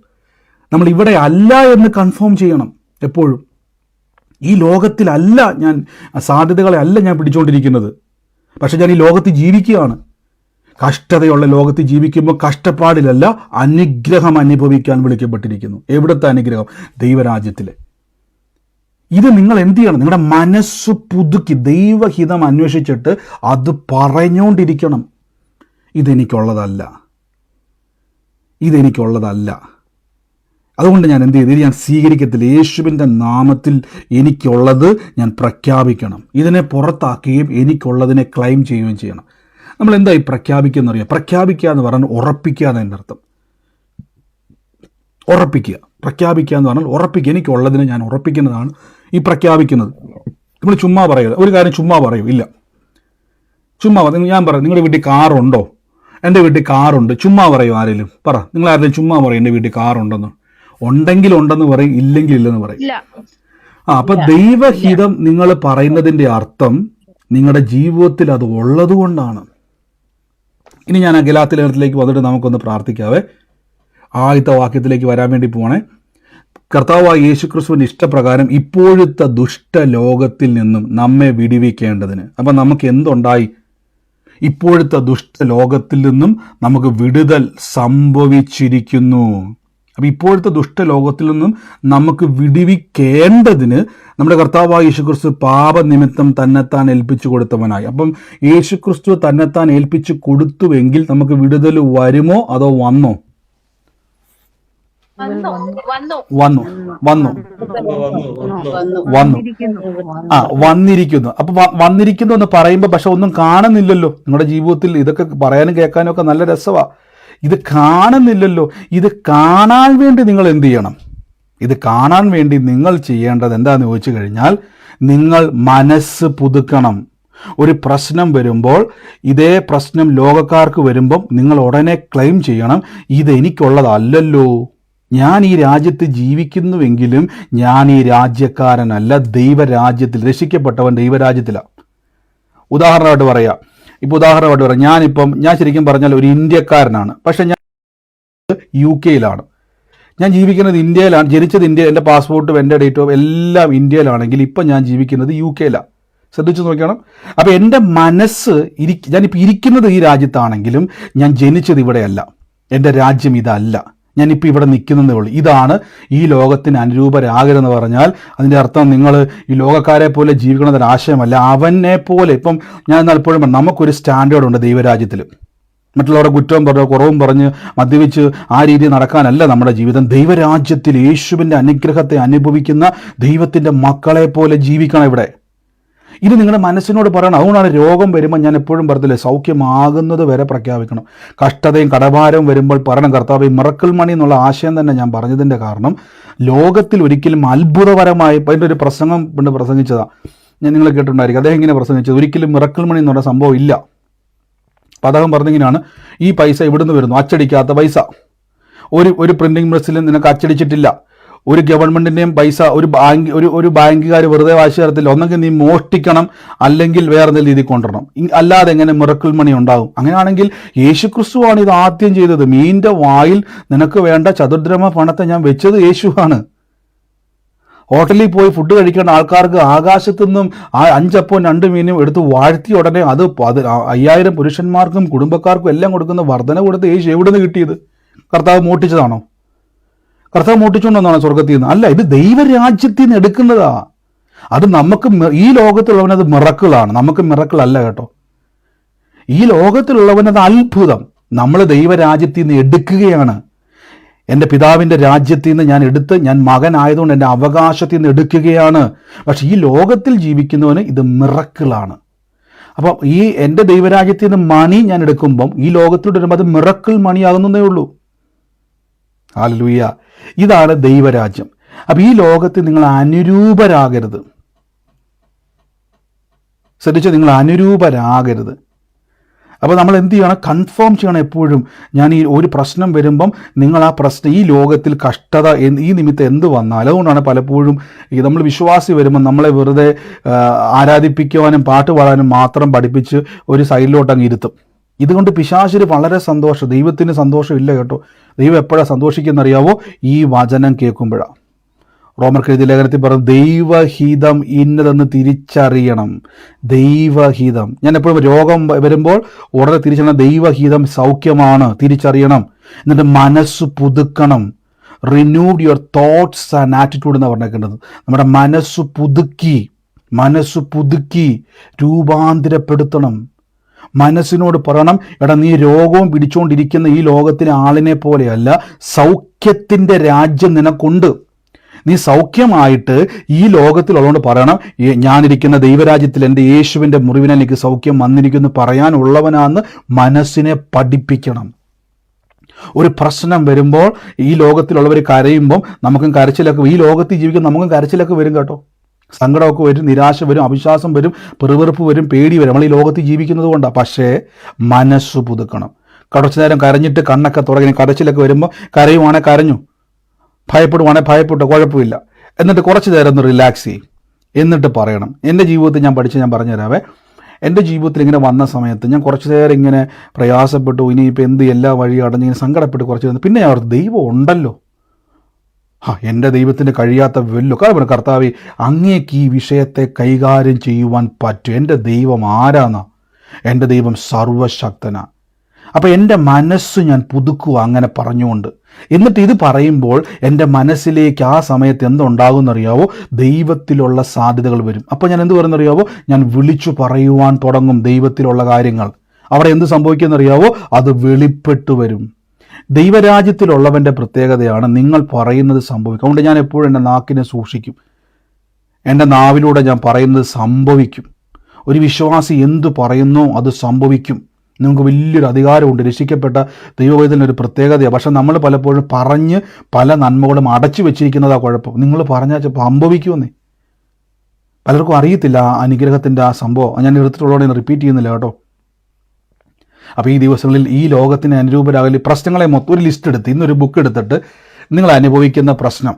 നമ്മൾ ഇവിടെ അല്ല എന്ന് കൺഫേം ചെയ്യണം എപ്പോഴും. ഈ ലോകത്തിലല്ല ഞാൻ, സാധ്യതകളെ അല്ല ഞാൻ പിടിച്ചുകൊണ്ടിരിക്കുന്നത്, പക്ഷെ ഞാൻ ഈ ലോകത്ത് ജീവിക്കുകയാണ്. കഷ്ടതയുള്ള ലോകത്ത് ജീവിക്കുമ്പോൾ കഷ്ടപ്പാടിലല്ല, അനുഗ്രഹം അനുഭവിക്കാൻ വിളിക്കപ്പെട്ടിരിക്കുന്നു. എവിടുത്തെ അനുഗ്രഹം? ദൈവരാജ്യത്തിലെ. ഇത് നിങ്ങൾ എന്ത് ചെയ്യണം? നിങ്ങളുടെ മനസ്സ് പുതുക്കി ദൈവഹിതം അന്വേഷിച്ചിട്ട് അത് പറഞ്ഞുകൊണ്ടിരിക്കണം. ഇതെനിക്കുള്ളതല്ല, ഇതെനിക്കുള്ളതല്ല. അതുകൊണ്ട് ഞാൻ എന്ത് ചെയ്തു? ഇത് ഞാൻ സ്വീകരിക്കത്തില്ല. യേശുവിൻ്റെ നാമത്തിൽ എനിക്കുള്ളത് ഞാൻ പ്രഖ്യാപിക്കണം. ഇതിനെ പുറത്താക്കുകയും എനിക്കുള്ളതിനെ ക്ലെയിം ചെയ്യുകയും ചെയ്യണം. നമ്മൾ എന്തായി പ്രഖ്യാപിക്കുക എന്നറിയാം? പ്രഖ്യാപിക്കുക എന്ന് പറഞ്ഞാൽ ഉറപ്പിക്കുക എന്നതിൻ്റെ അർത്ഥം. ഉറപ്പിക്കുക, പ്രഖ്യാപിക്കുക എന്ന് പറഞ്ഞാൽ ഉറപ്പിക്കുക. എനിക്കുള്ളതിനെ ഞാൻ ഉറപ്പിക്കുന്നതാണ് ഈ പ്രഖ്യാപിക്കുന്നത്. നമ്മൾ ചുമ്മാ പറയുക, ഒരു കാര്യം ചുമ്മാ പറയൂ ഇല്ല. ചുമ്മാ ഞാൻ പറയാം, നിങ്ങളുടെ വീട്ടിൽ കാറുണ്ടോ? എൻ്റെ വീട്ടിൽ കാറുണ്ട്. ചുമ്മാ പറയൂ ആരെങ്കിലും? പറ, നിങ്ങൾ ആരെങ്കിലും ചുമ്മാ പറയും എൻ്റെ വീട്ടിൽ കാറുണ്ടെന്ന്. ഉണ്ടെങ്കിൽ ഉണ്ടെന്ന് പറയും, ഇല്ലെങ്കിൽ ഇല്ലെന്ന് പറയും. അപ്പൊ ദൈവഹിതം നിങ്ങൾ പറയുന്നതിൻ്റെ അർത്ഥം നിങ്ങളുടെ ജീവിതത്തിൽ അത് ഉള്ളത് കൊണ്ടാണ്. ഇനി ഞാൻ ഗലാത്യ ലേഖനത്തിലേക്ക് വന്നിട്ട് നമുക്കൊന്ന് പ്രാർത്ഥിക്കാവേ. ആദ്യത്തെ വാക്യത്തിലേക്ക് വരാൻ വേണ്ടി പോവാണേ. കർത്താവായ യേശുക്രിസ്തുവിന്റെ ഇഷ്ടപ്രകാരം ഇപ്പോഴത്തെ ദുഷ്ടലോകത്തിൽ നിന്നും നമ്മെ വിടുവിക്കേണ്ടതിന്. അപ്പം നമുക്ക് എന്തുണ്ടായി? ഇപ്പോഴത്തെ ദുഷ്ടലോകത്തിൽ നിന്നും നമുക്ക് വിടുതൽ സംഭവിച്ചിരിക്കുന്നു. അപ്പം ഇപ്പോഴത്തെ ദുഷ്ടലോകത്തിൽ നിന്നും നമുക്ക് വിടുവിക്കേണ്ടതിന് നമ്മുടെ കർത്താവായ യേശുക്രിസ്തു പാപനിമിത്തം തന്നെത്താൻ ഏൽപ്പിച്ചു കൊടുത്തവനായി. അപ്പം യേശുക്രിസ്തു തന്നെത്താൻ ഏൽപ്പിച്ചു കൊടുത്തുവെങ്കിൽ നമുക്ക് വിടുതൽ വരുമോ അതോ വന്നോ? വന്നിരിക്കുന്നു. അപ്പൊ വന്നിരിക്കുന്നു എന്ന് പറയുമ്പോൾ പക്ഷെ ഒന്നും കാണുന്നില്ലല്ലോ. നിങ്ങളുടെ ജീവിതത്തിൽ ഇതൊക്കെ പറയാനും കേൾക്കാനും ഒക്കെ നല്ല രസമാണ്. ഇത് കാണുന്നില്ലല്ലോ. ഇത് കാണാൻ വേണ്ടി നിങ്ങൾ എന്ത് ചെയ്യണം? ഇത് കാണാൻ വേണ്ടി നിങ്ങൾ ചെയ്യേണ്ടത് എന്താണെന്ന് ചോദിച്ചു കഴിഞ്ഞാൽ, നിങ്ങൾ മനസ്സ് പുതുക്കണം. ഒരു പ്രശ്നം വരുമ്പോൾ, ഇതേ പ്രശ്നം ലോകക്കാർക്ക് വരുമ്പം നിങ്ങൾ ഉടനെ ക്ലെയിം ചെയ്യണം, ഇതെനിക്കുള്ളതല്ലല്ലോ. ഞാൻ ഈ രാജ്യത്ത് ജീവിക്കുന്നുവെങ്കിലും ഞാൻ ഈ രാജ്യക്കാരനല്ല. ദൈവരാജ്യത്തിൽ രക്ഷിക്കപ്പെട്ടവൻ ദൈവരാജ്യത്തിലാണ്. ഉദാഹരണമായിട്ട് പറയാം. ഞാൻ ശരിക്കും പറഞ്ഞാൽ ഒരു ഇന്ത്യക്കാരനാണ്, പക്ഷെ ഞാൻ UK-യിലാണ്. ഞാൻ ജീവിക്കുന്നത് ഇന്ത്യയിലാണ്, ജനിച്ചത് ഇന്ത്യ, എൻ്റെ പാസ്പോർട്ടും എൻ്റെ ഡേറ്റ് ഓഫ് എല്ലാം ഇന്ത്യയിലാണെങ്കിൽ ഇപ്പം ഞാൻ ജീവിക്കുന്നത് UK-യിലാണ്. ശ്രദ്ധിച്ചു നോക്കണം. അപ്പോൾ എൻ്റെ മനസ്സ് ഞാനിപ്പോൾ ഇരിക്കുന്നത് ഈ രാജ്യത്താണെങ്കിലും ഞാൻ ജനിച്ചത് ഇവിടെയല്ല. എൻ്റെ രാജ്യം ഇതല്ല. ഞാനിപ്പോൾ ഇവിടെ നിൽക്കുന്നതേ ഉള്ളൂ. ഇതാണ് ഈ ലോകത്തിന് അനുരൂപരാകരുതെന്ന് പറഞ്ഞാൽ അതിൻ്റെ അർത്ഥം നിങ്ങൾ ഈ ലോകക്കാരെ പോലെ ജീവിക്കണമെന്നൊരു ആശയമല്ല. അവനെ പോലെ. ഇപ്പം ഞാൻ എന്നാൽ എപ്പോഴും നമുക്കൊരു സ്റ്റാൻഡേർഡ് ഉണ്ട് ദൈവരാജ്യത്തിൽ. മറ്റുള്ളവരുടെ കുറ്റവും പറഞ്ഞ് കുറവും പറഞ്ഞ് മദ്യപിച്ച് ആ രീതിയിൽ നടക്കാനല്ല നമ്മുടെ ജീവിതം. ദൈവരാജ്യത്തിൽ യേശുവിൻ്റെ അനുഗ്രഹത്തെ അനുഭവിക്കുന്ന ദൈവത്തിൻ്റെ മക്കളെ പോലെ ജീവിക്കണം ഇവിടെ. ഇത് നിങ്ങളുടെ മനസ്സിനോട് പറയണം. അതുകൊണ്ടാണ് രോഗം വരുമ്പോൾ ഞാൻ എപ്പോഴും പറഞ്ഞില്ലേ, സൗഖ്യമാകുന്നത് വരെ പ്രഖ്യാപിക്കണം. കഷ്ടതയും കടഭാരവും വരുമ്പോൾ പറയണം, കർത്താവേ മിറക്കിൾ മണി എന്നുള്ള ആശയം തന്നെ ഞാൻ പറഞ്ഞതിൻ്റെ കാരണം, ലോകത്തിൽ ഒരിക്കലും അത്ഭുതപരമായി അതിൻ്റെ ഒരു പ്രസംഗം കൊണ്ട് പ്രസംഗിച്ചതാണ്. ഞാൻ നിങ്ങൾ കേട്ടിട്ടുണ്ടായിരിക്കും. അദ്ദേഹം ഇങ്ങനെ പ്രസംഗിച്ചത്, ഒരിക്കലും മിറക്കിൾ മണി എന്നുള്ള സംഭവം ഇല്ല. അപ്പം അദ്ദേഹം പറഞ്ഞിങ്ങനെയാണ്, ഈ പൈസ ഇവിടുന്ന് വരുന്നു, അച്ചടിക്കാത്ത പൈസ. ഒരു പ്രിന്റിംഗ് പ്രസ്സിലും നിനക്ക് അച്ചടിച്ചിട്ടില്ല. ഒരു ഗവൺമെന്റിന്റെയും പൈസ ഒരു ബാങ്കുകാർ വെറുതെ വാശി തരത്തില്ല. ഒന്നെങ്കിൽ നീ മോഷ്ടിക്കണം, അല്ലെങ്കിൽ വേറെ എന്തെങ്കിലും രീതിയിൽ കൊണ്ടുവരണം. അല്ലാതെ എങ്ങനെ മിറക്കിൾ മണി ഉണ്ടാകും? അങ്ങനെയാണെങ്കിൽ യേശുക്രിസ്തുവാണ് ഇത് ആദ്യം ചെയ്തത്. മീനിന്റെ വായിൽ നിനക്ക് വേണ്ട ചതുർദ്രഹ പണത്തെ ഞാൻ വെച്ചത് യേശുവാണ്. ഹോട്ടലിൽ പോയി ഫുഡ് കഴിക്കേണ്ട ആൾക്കാർക്ക് ആകാശത്തു നിന്നും ആ 5 അപ്പവും 2 മീനും എടുത്ത് വാഴ്ത്തി ഉടനെ അത് 5000 പുരുഷന്മാർക്കും കുടുംബക്കാർക്കും എല്ലാം കൊടുക്കുന്ന വർധന കൊടുത്ത് യേശു എവിടെ നിന്ന് കിട്ടിയത്? കർത്താവ് മോട്ടിച്ചതാണോ? കർത്താവ് മോട്ടിച്ചുകൊണ്ടെന്നാണ് സ്വർഗത്തിൽ നിന്ന്? അല്ല, ഇത് ദൈവരാജ്യത്തിൽ നിന്ന് എടുക്കുന്നതാ. അത് നമുക്ക് ഈ ലോകത്തിലുള്ളവനത് മിറക്കിളാണ്, നമുക്ക് മിറക്കിൾ അല്ല കേട്ടോ. ഈ ലോകത്തിലുള്ളവനത് അത്ഭുതം. നമ്മൾ ദൈവരാജ്യത്തിൽ നിന്ന് എടുക്കുകയാണ്. എൻ്റെ പിതാവിൻ്റെ രാജ്യത്തിൽ നിന്ന് ഞാൻ മകനായതുകൊണ്ട് എൻ്റെ അവകാശത്തിൽ നിന്ന് എടുക്കുകയാണ്. പക്ഷെ ഈ ലോകത്തിൽ ജീവിക്കുന്നവന് ഇത് മിറക്കിളാണ്. അപ്പം ഈ എൻ്റെ ദൈവരാജ്യത്തിൽ നിന്ന് മണി ഞാൻ എടുക്കുമ്പം ഈ ലോകത്തിലോട്ട് വരുമ്പോൾ അത് മിറക്കിൾ മണിയാകുന്നതേ ഉള്ളൂ. ഹല്ലേലൂയ. ഇതാണ് ദൈവരാജ്യം. അപ്പം ഈ ലോകത്തിൽ നിങ്ങൾ അനുരൂപരാകരുത്. ശ്രദ്ധിച്ച്, നിങ്ങൾ അനുരൂപരാകരുത്. അപ്പോൾ നമ്മൾ എന്ത് ചെയ്യണം? കൺഫേം ചെയ്യണം എപ്പോഴും. ഞാൻ ഈ ഒരു പ്രശ്നം വരുമ്പം നിങ്ങൾ ആ പ്രശ്നം, ഈ ലോകത്തിൽ കഷ്ടത ഈ നിമിത്തം എന്ത് വന്നാലും, അതുകൊണ്ടാണ് പലപ്പോഴും ഈ നമ്മൾ വിശ്വാസി വരുമ്പോൾ നമ്മളെ വെറുതെ ആരാധിപ്പിക്കുവാനും പാട്ട് പാടാനും മാത്രം പഠിപ്പിച്ച് ഒരു സൈഡിലോട്ട് അങ്ങ് ഇരുത്തും. ഇതുകൊണ്ട് പിശാചിന് വളരെ സന്തോഷം, ദൈവത്തിന് സന്തോഷമില്ല കേട്ടോ. ദൈവം എപ്പോഴാണ് സന്തോഷിക്കുന്നറിയാവോ? ഈ വചനം കേൾക്കുമ്പോഴാണ്. റോമർക്ക് എഴുതിയ ലേഖനത്തിൽ പറഞ്ഞു, ദൈവഹിതം ഇന്നതെന്ന് തിരിച്ചറിയണം. ദൈവഹിതം, ഞാൻ എപ്പോഴും രോഗം വരുമ്പോൾ ഉടനെ തിരിച്ചറിയണം, ദൈവഹിതം സൗഖ്യമാണ്, തിരിച്ചറിയണം. എന്നിട്ട് മനസ്സ് പുതുക്കണം. Renewed your thoughts and attitude എന്ന് പറഞ്ഞേക്കേണ്ടത്. നമ്മുടെ മനസ്സ് പുതുക്കി രൂപാന്തരപ്പെടുത്തണം. മനസ്സിനോട് പറയണം, എടാ നീ രോഗവും പിടിച്ചുകൊണ്ടിരിക്കുന്ന ഈ ലോകത്തിലെ ആളിനെ പോലെയല്ല, സൗഖ്യത്തിൻ്റെ രാജ്യം നിനക്കുണ്ട്. നീ സൗഖ്യമായിട്ട് ഈ ലോകത്തിലുള്ളതുകൊണ്ട് പറയണം, ഞാനിരിക്കുന്ന ദൈവരാജ്യത്തിൽ എൻ്റെ യേശുവിൻ്റെ മുറിവിനാൽ എനിക്ക് സൗഖ്യം വന്നിരിക്കുന്നു പറയാനുള്ളവനാന്ന് മനസ്സിനെ പഠിപ്പിക്കണം. ഒരു പ്രശ്നം വരുമ്പോൾ ഈ ലോകത്തിലുള്ളവർ കരയുമ്പം നമുക്കും കരച്ചിലൊക്കെ, ഈ ലോകത്തിൽ ജീവിക്കുന്ന നമുക്കും കരച്ചിലൊക്കെ വരും കേട്ടോ. സങ്കടമൊക്കെ വരും, നിരാശ വരും, അവിശ്വാസം വരും, പെറുവെറുപ്പ് വരും, പേടി വരും. നമ്മൾ ഈ ലോകത്തിൽ ജീവിക്കുന്നത് കൊണ്ടാണ്. പക്ഷേ മനസ്സ് പുതുക്കണം. കുറച്ചു നേരം കരഞ്ഞിട്ട് കണ്ണൊക്കെ തുടങ്ങി കരച്ചിലൊക്കെ വരുമ്പോൾ കരയുവാണെങ്കിൽ കരഞ്ഞു, ഭയപ്പെടുവാണെങ്കിൽ ഭയപ്പെട്ടു, കുഴപ്പമില്ല. എന്നിട്ട് കുറച്ച് നേരം ഒന്ന് റിലാക്സ് ചെയ്യും. എന്നിട്ട് പറയണം, എൻ്റെ ജീവിതത്തിൽ ഞാൻ പറഞ്ഞു തരാവേ. എൻ്റെ ജീവിതത്തിൽ ഇങ്ങനെ വന്ന സമയത്ത് ഞാൻ കുറച്ച് നേരം ഇങ്ങനെ പ്രയാസപ്പെട്ടു, ഇനിയിപ്പോൾ എന്ത് എല്ലാ വഴി അടഞ്ഞിങ്ങനെ സങ്കടപ്പെട്ട് കുറച്ച് നേരം, പിന്നെ ഞാൻ ഓർത്തു, ദൈവം ഉണ്ടല്ലോ, എൻ്റെ ദൈവത്തിന് കഴിയാത്ത വല്ലോ. കാരണം കർത്താവേ, അങ്ങേക്ക് ഈ വിഷയത്തെ കൈകാര്യം ചെയ്യുവാൻ പറ്റും. എൻ്റെ ദൈവം ആരാന്നാ? എൻ്റെ ദൈവം സർവശക്തനാ. അപ്പോൾ എൻ്റെ മനസ്സ് ഞാൻ പുതുക്കുക അങ്ങനെ പറഞ്ഞുകൊണ്ട്. എന്നിട്ട് ഇത് പറയുമ്പോൾ എൻ്റെ മനസ്സിലേക്ക് ആ സമയത്ത് എന്തുണ്ടാകുമെന്നറിയാവോ? ദൈവത്തിലുള്ള സാധ്യതകൾ വരും. അപ്പോൾ ഞാൻ എന്ത് പറയുന്നറിയാവോ? ഞാൻ വിളിച്ചു പറയുവാൻ തുടങ്ങും ദൈവത്തിലുള്ള കാര്യങ്ങൾ. അവിടെ എന്ത് സംഭവിക്കുമെന്നറിയാവോ? അത് വെളിപ്പെട്ടു വരും. ദൈവരാജ്യത്തിലുള്ളവൻ്റെ പ്രത്യേകതയാണ് നിങ്ങൾ പറയുന്നത് സംഭവിക്കും. അതുകൊണ്ട് ഞാൻ എപ്പോഴും എൻ്റെ നാക്കിനെ സൂക്ഷിക്കും. എൻ്റെ നാവിലൂടെ ഞാൻ പറയുന്നത് സംഭവിക്കും. ഒരു വിശ്വാസി എന്തു പറയുന്നോ അത് സംഭവിക്കും. നിങ്ങൾക്ക് വലിയൊരു അധികാരമുണ്ട്. രക്ഷിക്കപ്പെട്ട ദൈവവേദനൊരു പ്രത്യേകതയാണ്. പക്ഷെ നമ്മൾ പലപ്പോഴും പറഞ്ഞ് പല നന്മകളും അടച്ചു വെച്ചിരിക്കുന്നതാ കുഴപ്പം. നിങ്ങൾ പറഞ്ഞാൽ സംഭവിക്കുമെന്നേ. പലർക്കും അറിയത്തില്ല ആ അനുഗ്രഹത്തിൻ്റെ ആ സംഭവം. ഞാൻ എടുത്തിട്ടുള്ളതോടെ റിപ്പീറ്റ് ചെയ്യുന്നില്ല കേട്ടോ. അപ്പോൾ ഈ ദിവസങ്ങളിൽ ഈ ലോകത്തിന് അനുരൂപരാകലി പ്രശ്നങ്ങളെ മൊത്തം ഒരു ലിസ്റ്റ് എടുത്ത്, ഇന്നൊരു ബുക്ക് എടുത്തിട്ട് നിങ്ങൾ അനുഭവിക്കുന്ന പ്രശ്നം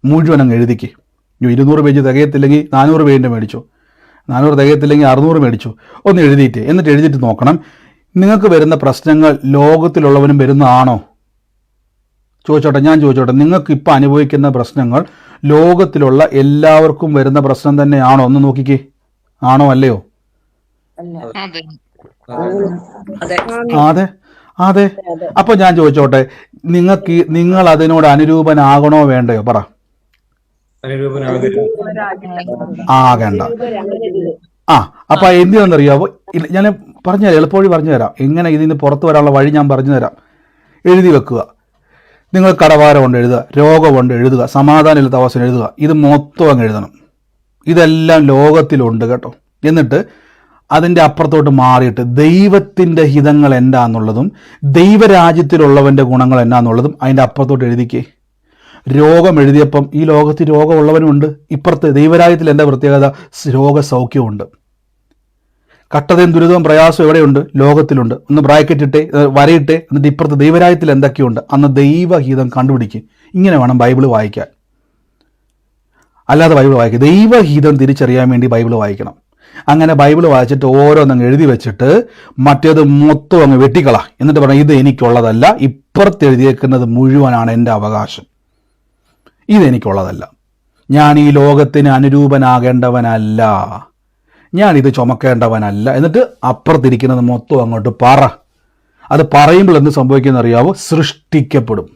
മുഴുവൻ അങ്ങ് എഴുതിക്കേ. 200 പേജ് തികയത്തില്ലെങ്കിൽ 400 പേജിൻ്റെ മേടിച്ചോ, 400 തികയത്തില്ലെങ്കിൽ 600 മേടിച്ചോ. ഒന്ന് എഴുതിയിട്ട് എന്നിട്ട് എഴുതിയിട്ട് നോക്കണം, നിങ്ങൾക്ക് വരുന്ന പ്രശ്നങ്ങൾ ലോകത്തിലുള്ളവനും വരുന്നതാണോ? ഞാൻ ചോദിച്ചോട്ടെ, നിങ്ങൾക്ക് ഇപ്പോൾ അനുഭവിക്കുന്ന പ്രശ്നങ്ങൾ ലോകത്തിലുള്ള എല്ലാവർക്കും വരുന്ന പ്രശ്നം തന്നെയാണോ? ഒന്ന് നോക്കിക്കേ, ആണോ അല്ലയോ? അതെ. അപ്പൊ ഞാൻ ചോദിച്ചോട്ടെ, നിങ്ങൾ അതിനോട് അനുരൂപനാകണോ വേണ്ടയോ? പറ. ആകണ്ട. അപ്പൊ എന്തിനാണെന്നറിയാവോ? ഞാൻ പറഞ്ഞുതരാം, എളുപ്പവഴി പറഞ്ഞുതരാം. എങ്ങനെ ഇതിന് പുറത്തു വരാനുള്ള വഴി ഞാൻ പറഞ്ഞുതരാം. എഴുതി വെക്കുക. നിങ്ങൾ കടഭാരമുണ്ട് എഴുതുക, രോഗമുണ്ട് എഴുതുക, സമാധാനമില്ലാത്ത അവസ്ഥ എഴുതുക. ഇത് മൊത്തം അങ്ങ് എഴുതണം. ഇതെല്ലാം ലോകത്തിലുണ്ട് കേട്ടോ. എന്നിട്ട് അതിൻ്റെ അപ്പുറത്തോട്ട് മാറിയിട്ട് ദൈവത്തിൻ്റെ ഹിതങ്ങൾ എന്താന്നുള്ളതും ദൈവരാജ്യത്തിലുള്ളവൻ്റെ ഗുണങ്ങൾ എന്നാന്നുള്ളതും അതിൻ്റെ അപ്പുറത്തോട്ട് എഴുതിക്കേ. രോഗം എഴുതിയപ്പം ഈ ലോകത്തിൽ രോഗമുള്ളവനുമുണ്ട്, ഇപ്പുറത്ത് ദൈവരാജ്യത്തിൽ എന്താ പ്രത്യേകത? രോഗസൗഖ്യമുണ്ട്. കട്ടതയും ദുരിതവും പ്രയാസവും എവിടെയുണ്ട്? ലോകത്തിലുണ്ട്. ഒന്ന് ബ്രാക്കറ്റ് ഇട്ടേ, വരയിട്ടേ. എന്നിട്ട് ഇപ്പുറത്ത് ദൈവരാജ്യത്തിൽ എന്തൊക്കെയുണ്ട് അന്ന് ദൈവഹിതം കണ്ടുപിടിക്കുക. ഇങ്ങനെ വേണം ബൈബിൾ വായിക്കാൻ. അല്ലാതെ ബൈബിൾ വായിക്കുക, ദൈവഹിതം തിരിച്ചറിയാൻ വേണ്ടി ബൈബിൾ വായിക്കണം. അങ്ങനെ ബൈബിൾ വായിച്ചിട്ട് ഓരോന്നങ്ങ് എഴുതി വെച്ചിട്ട് മറ്റേത് മൊത്തം അങ്ങ് വെട്ടിക്കള. എന്നിട്ട് പറഞ്ഞാൽ ഇത് എനിക്കുള്ളതല്ല, ഇപ്പുറത്ത് എഴുതിയേക്കുന്നത് മുഴുവനാണ് എൻ്റെ അവകാശം, ഇതെനിക്കുള്ളതല്ല, ഞാൻ ഈ ലോകത്തിന് അനുരൂപനാകേണ്ടവനല്ല, ഞാനിത് ചുമക്കേണ്ടവനല്ല. എന്നിട്ട് അപ്പുറത്തിരിക്കുന്നത് മൊത്തം അങ്ങോട്ട് പറ. അത് പറയുമ്പോൾ എന്ത് സംഭവിക്കുമെന്ന് അറിയാവോ? സൃഷ്ടിക്കപ്പെടും.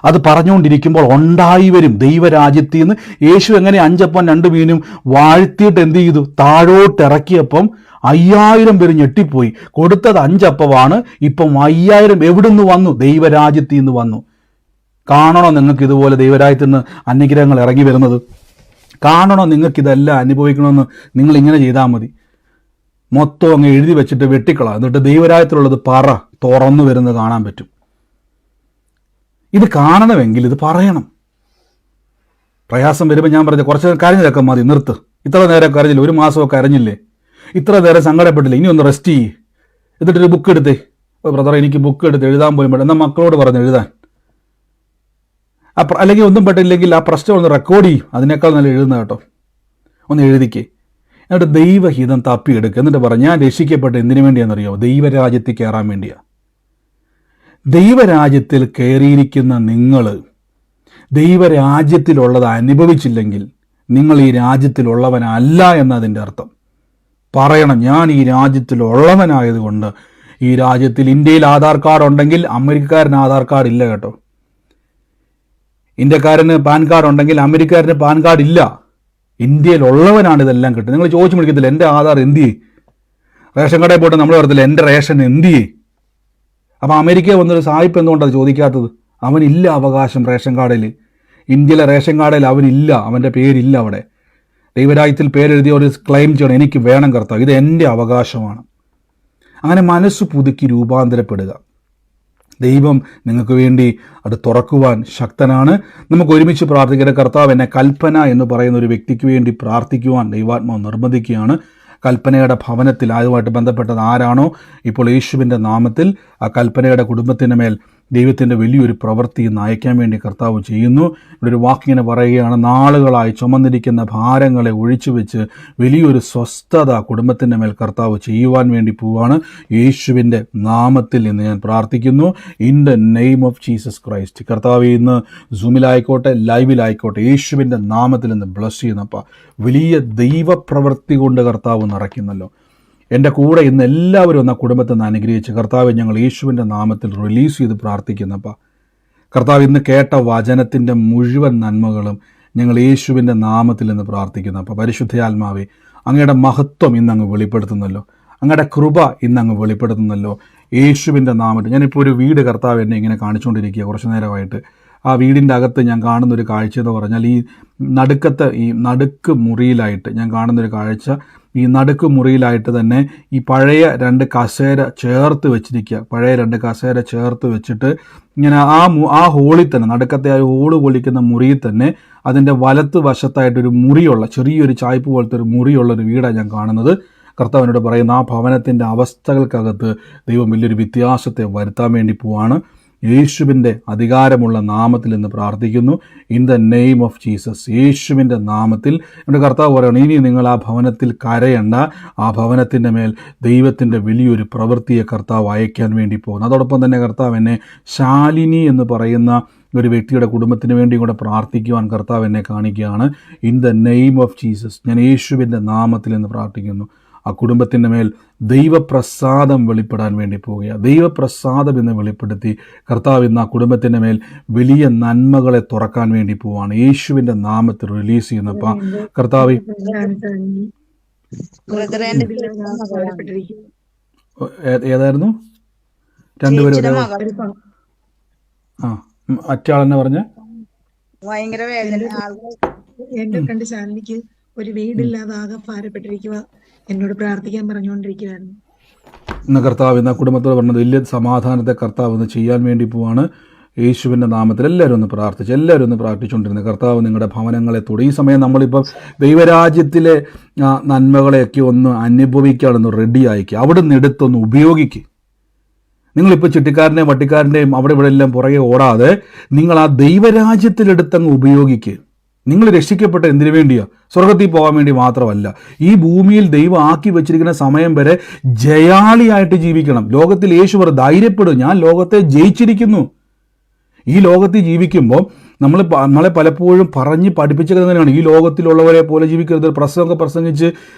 അത് പറഞ്ഞുകൊണ്ടിരിക്കുമ്പോൾ ഉണ്ടായി വരും ദൈവരാജ്യത്തിൽ നിന്ന്. യേശു എങ്ങനെ 5 അപ്പം 2 മീനും വാഴ്ത്തിയിട്ട് എന്ത് ചെയ്തു? താഴോട്ട് ഇറക്കിയപ്പം 5000 പേര് ഞെട്ടിപ്പോയി. കൊടുത്തത് 5 അപ്പമാണ്, ഇപ്പം 5000 എവിടുന്ന് വന്നു? ദൈവരാജ്യത്തിൽ നിന്ന് വന്നു. കാണണോ നിങ്ങൾക്ക് ഇതുപോലെ ദൈവരാജ്യത്തിൽ നിന്ന് അനുഗ്രഹങ്ങൾ ഇറങ്ങി വരുന്നത്? കാണണോ നിങ്ങൾക്കിതെല്ലാം അനുഭവിക്കണമെന്ന്? നിങ്ങൾ ഇങ്ങനെ ചെയ്താൽ മതി. മൊത്തം അങ്ങ് എഴുതി വെച്ചിട്ട് വെട്ടിക്കളാം. എന്നിട്ട് ദൈവരാജ്യത്തിലുള്ളത് പറ, തുറന്നു വരുന്നത് കാണാൻ പറ്റും. ഇത് കാണണമെങ്കിൽ ഇത് പറയണം. പ്രയാസം വരുമ്പോൾ ഞാൻ പറഞ്ഞ കുറച്ച് കരഞ്ഞതൊക്കെ മതി, നിർത്ത്. ഇത്ര നേരം കരഞ്ഞില്ലേ? 1 മാസമൊക്കെ കരഞ്ഞില്ലേ? ഇത്ര നേരം സങ്കടപ്പെട്ടില്ല, ഇനി ഒന്ന് റെസ്റ്റ് ചെയ്യ്, എന്നിട്ടൊരു ബുക്ക് എടുത്തേ. ബ്രദർ എനിക്ക് ബുക്ക് എടുത്ത് എഴുതാൻ പോലും പറ്റും, എന്നാൽ മക്കളോട് പറഞ്ഞ് എഴുതാൻ. അല്ലെങ്കിൽ ഒന്നും പറ്റില്ലെങ്കിൽ ആ പ്രശ്നം ഒന്ന് റെക്കോർഡ് ചെയ്യും, അതിനേക്കാൾ നല്ല എഴുതുന്ന കേട്ടോ. ഒന്ന് എഴുതിക്കേ, എന്നിട്ട് ദൈവഹിതം തപ്പിയെടുക്കുക. എന്നിട്ട് പറഞ്ഞു ഞാൻ രക്ഷിക്കപ്പെട്ട എന്തിനു വേണ്ടിയാണെന്നറിയോ? ദൈവരാജ്യത്തിൽ കയറാൻ വേണ്ടിയാണ്. ദൈവരാജ്യത്തിൽ കയറിയിരിക്കുന്ന നിങ്ങൾ ദൈവരാജ്യത്തിലുള്ളത് അനുഭവിച്ചില്ലെങ്കിൽ നിങ്ങൾ ഈ രാജ്യത്തിലുള്ളവനല്ല എന്നതിൻ്റെ അർത്ഥം. പറയണം, ഞാൻ ഈ രാജ്യത്തിലുള്ളവനായതുകൊണ്ട് ഈ രാജ്യത്തിൽ ഇന്ത്യയിൽ ആധാർ കാർഡ് ഉണ്ടെങ്കിൽ അമേരിക്കക്കാരന് ആധാർ കാർഡ് ഇല്ല കേട്ടോ. ഇന്ത്യക്കാരന് പാൻ കാർഡ് ഉണ്ടെങ്കിൽ അമേരിക്കക്കാരന് പാൻ കാർഡ് ഇല്ല. ഇന്ത്യയിലുള്ളവനാണ് ഇതെല്ലാം കിട്ടുന്നത്. നിങ്ങൾ ചോദിച്ചു മേടിക്കത്തില്ല എൻ്റെ ആധാർ എന്ത് ചെയ്യും? റേഷൻ കടയിൽ പോയിട്ട് നമ്മൾ പറയത്തില്ല എൻ്റെ റേഷൻ എന്ത് ചെയ്യും? അപ്പം അമേരിക്ക വന്നൊരു സായിപ്പ് എന്തുകൊണ്ടാണ് ചോദിക്കാത്തത്? അവനില്ല അവകാശം റേഷൻ കാർഡിൽ. ഇന്ത്യയിലെ റേഷൻ കാർഡിൽ അവനില്ല, അവൻ്റെ പേരില്ല അവിടെ. ദൈവരാജ്യത്തിൽ പേരെഴുതിയ ഒരു ക്ലെയിം ചെയ്യണം, എനിക്ക് വേണം കർത്താവ്, ഇത് എൻ്റെ അവകാശമാണ്. അങ്ങനെ മനസ്സ് പുതുക്കി രൂപാന്തരപ്പെടുക. ദൈവം നിങ്ങൾക്ക് വേണ്ടി അത് തുറക്കുവാൻ ശക്തനാണ്. നമുക്ക് ഒരുമിച്ച് പ്രാർത്ഥിക്കേണ്ട. കർത്താവ് എന്നെ കൽപ്പന എന്ന് പറയുന്ന ഒരു വ്യക്തിക്ക് വേണ്ടി പ്രാർത്ഥിക്കുവാൻ ദൈവാത്മാവ് നിർബന്ധിക്കുകയാണ്. കൽപ്പനയുടെ ഭവനത്തിൽ അതുമായിട്ട് ബന്ധപ്പെട്ടത് ആരാണോ ഇപ്പോൾ യേശുവിൻ്റെ നാമത്തിൽ ആ കൽപ്പനയുടെ കുടുംബത്തിൻ്റെ മേൽ ദൈവത്തിൻ്റെ വലിയൊരു പ്രവൃത്തി ഇന്ന് അയക്കാൻ വേണ്ടി കർത്താവ് ചെയ്യുന്നു. ഇവിടെ ഒരു വാക്കിങ്ങനെ പറയുകയാണ്, നാളുകളായി ചുമന്നിരിക്കുന്ന ഭാരങ്ങളെ ഒഴിച്ചു വെച്ച് വലിയൊരു സ്വസ്ഥത കുടുംബത്തിൻ്റെ മേൽ കർത്താവ് ചെയ്യുവാൻ വേണ്ടി പോവുകയാണ്. യേശുവിൻ്റെ നാമത്തിൽ ഇന്ന് ഞാൻ പ്രാർത്ഥിക്കുന്നു. In the name of Jesus Christ. കർത്താവ് ഇന്ന് സൂമിലായിക്കോട്ടെ ലൈവിലായിക്കോട്ടെ യേശുവിൻ്റെ നാമത്തിൽ ഇന്ന് ബ്ലസ് ചെയ്യുന്നപ്പോൾ വലിയ ദൈവപ്രവൃത്തി കൊണ്ട് കർത്താവ് നിറയ്ക്കുന്നല്ലോ. എൻ്റെ കൂടെ ഇന്ന് എല്ലാവരും ഒന്ന് കുടുംബത്തെ നിന്ന് അനുഗ്രഹിച്ച് കർത്താവ് ഞങ്ങൾ യേശുവിൻ്റെ നാമത്തിൽ റിലീസ് ചെയ്ത് പ്രാർത്ഥിക്കുന്നപ്പോൾ കർത്താവ് ഇന്ന് കേട്ട വചനത്തിൻ്റെ മുഴുവൻ നന്മകളും ഞങ്ങൾ യേശുവിൻ്റെ നാമത്തിൽ നിന്ന് പ്രാർത്ഥിക്കുന്നപ്പോൾ പരിശുദ്ധയാത്മാവേ അങ്ങയുടെ മഹത്വം ഇന്നങ്ങ് വെളിപ്പെടുത്തുന്നല്ലോ, അങ്ങയുടെ കൃപ ഇന്നങ്ങ് വെളിപ്പെടുത്തുന്നല്ലോ യേശുവിൻ്റെ നാമത്തിൽ. ഞാനിപ്പോൾ ഒരു വീട് കർത്താവ് എന്നെ ഇങ്ങനെ കാണിച്ചുകൊണ്ടിരിക്കുക കുറച്ച് നേരമായിട്ട്. ആ വീടിൻ്റെ അകത്ത് ഞാൻ കാണുന്നൊരു കാഴ്ച എന്ന് പറഞ്ഞാൽ ഈ നടുക്ക് മുറിയിലായിട്ട് ഞാൻ കാണുന്നൊരു കാഴ്ച, ഈ നടുക്ക് മുറിയിലായിട്ട് തന്നെ ഈ പഴയ 2 കസേര ചേർത്ത് വെച്ചിരിക്കുക. പഴയ 2 കസേര ചേർത്ത് വെച്ചിട്ട് ഇങ്ങനെ ആ ഹോളിൽ തന്നെ നടുക്കത്തെ ആ ഹോള് പൊളിക്കുന്ന മുറിയിൽ തന്നെ അതിൻ്റെ വലത്ത് വശത്തായിട്ടൊരു മുറിയുള്ള ചെറിയൊരു ചായ്പ് പോലത്തെ ഒരു മുറിയുള്ളൊരു വീടാണ് ഞാൻ കാണുന്നത്. കർത്താവിനോട് പറയുന്ന ആ ഭവനത്തിൻ്റെ അവസ്ഥകൾക്കകത്ത് ദൈവം വലിയൊരു വ്യത്യാസത്തെ വരുത്താൻ വേണ്ടി പോവാണ്. യേശുവിൻ്റെ അധികാരമുള്ള നാമത്തിൽ എന്ന് പ്രാർത്ഥിക്കുന്നു. In the name of Jesus. യേശുവിൻ്റെ നാമത്തിൽ എൻ്റെ കർത്താവ് പറയണം, ഇനി നിങ്ങൾ ആ ഭവനത്തിൽ കരയണ്ട, ആ ഭവനത്തിൻ്റെ മേൽ ദൈവത്തിൻ്റെ വലിയൊരു പ്രവൃത്തിയെ കർത്താവ് അയക്കാൻ വേണ്ടി പോകുന്നു. അതോടൊപ്പം തന്നെ കർത്താവ് എന്നെ ശാലിനി എന്ന് പറയുന്ന ഒരു വ്യക്തിയുടെ കുടുംബത്തിന് വേണ്ടി കൂടെ പ്രാർത്ഥിക്കുവാൻ കർത്താവ് എന്നെ കാണിക്കുകയാണ്. In the name of Jesus. ഞാൻ യേശുവിൻ്റെ നാമത്തിൽ എന്ന് പ്രാർത്ഥിക്കുന്നു. ആ കുടുംബത്തിൻ്റെ മേൽ ദൈവപ്രസാദം വെളിപ്പെടാൻ വേണ്ടി പോവുകയാണ്. ദൈവപ്രസാദം എന്ന് വെളിപ്പെടുത്തി കർത്താവ് ഇന്ന് ആ കുടുംബത്തിൻ്റെ മേൽ വലിയ നന്മകളെ തുറക്കാൻ വേണ്ടി പോവാണ്. യേശുവിൻ്റെ നാമത്തിൽ റിലീസ് ചെയ്യുന്നപ്പോൾ കർത്താവ് ഏതായിരുന്നു 2 പേര് അറ്റാളെന്നെ പറഞ്ഞ ഭയങ്കര വേദന. എന്നെ കണ്ട് ശാലിനിക്ക് ഒരു വീടില്ലാതെ ആകെ ഭാരപ്പെട്ടിരിക്കുക, എന്നോട് പ്രാർത്ഥിക്കാൻ പറഞ്ഞുകൊണ്ടിരിക്കുകയായിരുന്നു. ഇന്ന് കർത്താവ് ഇന്ന് കുടുംബത്തോട് പറഞ്ഞത് വലിയ സമാധാനത്തെ കർത്താവ് ഇന്ന് ചെയ്യാൻ വേണ്ടി പോവാണ്. യേശുവിൻ്റെ നാമത്തിൽ എല്ലാവരും ഒന്ന് പ്രാർത്ഥിച്ചുകൊണ്ടിരുന്നത് കർത്താവ് നിങ്ങളുടെ ഭവനങ്ങളെ തൊടും. ഈ സമയം നമ്മളിപ്പോൾ ദൈവരാജ്യത്തിലെ നന്മകളെയൊക്കെ ഒന്ന് അനുഭവിക്കാനൊന്ന് റെഡി ആയിക്കുക. അവിടെ നിന്ന് എടുത്തൊന്ന് ഉപയോഗിക്കുക. നിങ്ങളിപ്പോൾ ചിട്ടിക്കാരൻ്റെയും വട്ടിക്കാരൻ്റെയും അവിടെ ഇവിടെ എല്ലാം പുറകെ ഓടാതെ നിങ്ങൾ ആ ദൈവരാജ്യത്തിലെടുത്തങ്ങ് ഉപയോഗിക്കുക. നിങ്ങൾ രക്ഷിക്കപ്പെട്ട എന്തിനു വേണ്ടിയാണ്? സ്വർഗത്തിൽ പോകാൻ വേണ്ടി മാത്രമല്ല. ഈ ഭൂമിയിൽ ദൈവം ആക്കി വെച്ചിരിക്കുന്ന സമയം വരെ ജയാളിയായിട്ട് ജീവിക്കണം. ലോകത്തിൽ യേശു ധൈര്യപ്പെടും, ഞാൻ ലോകത്തെ ജയിച്ചിരിക്കുന്നു. ഈ ലോകത്തിൽ ജീവിക്കുമ്പോൾ നമ്മളെ പലപ്പോഴും പറഞ്ഞ് പഠിപ്പിച്ചതാണ് ഈ ലോകത്തിലുള്ളവരെ പോലെ ജീവിക്കരുത്. പ്രസംഗമൊക്കെ പ്രസംഗിച്ച്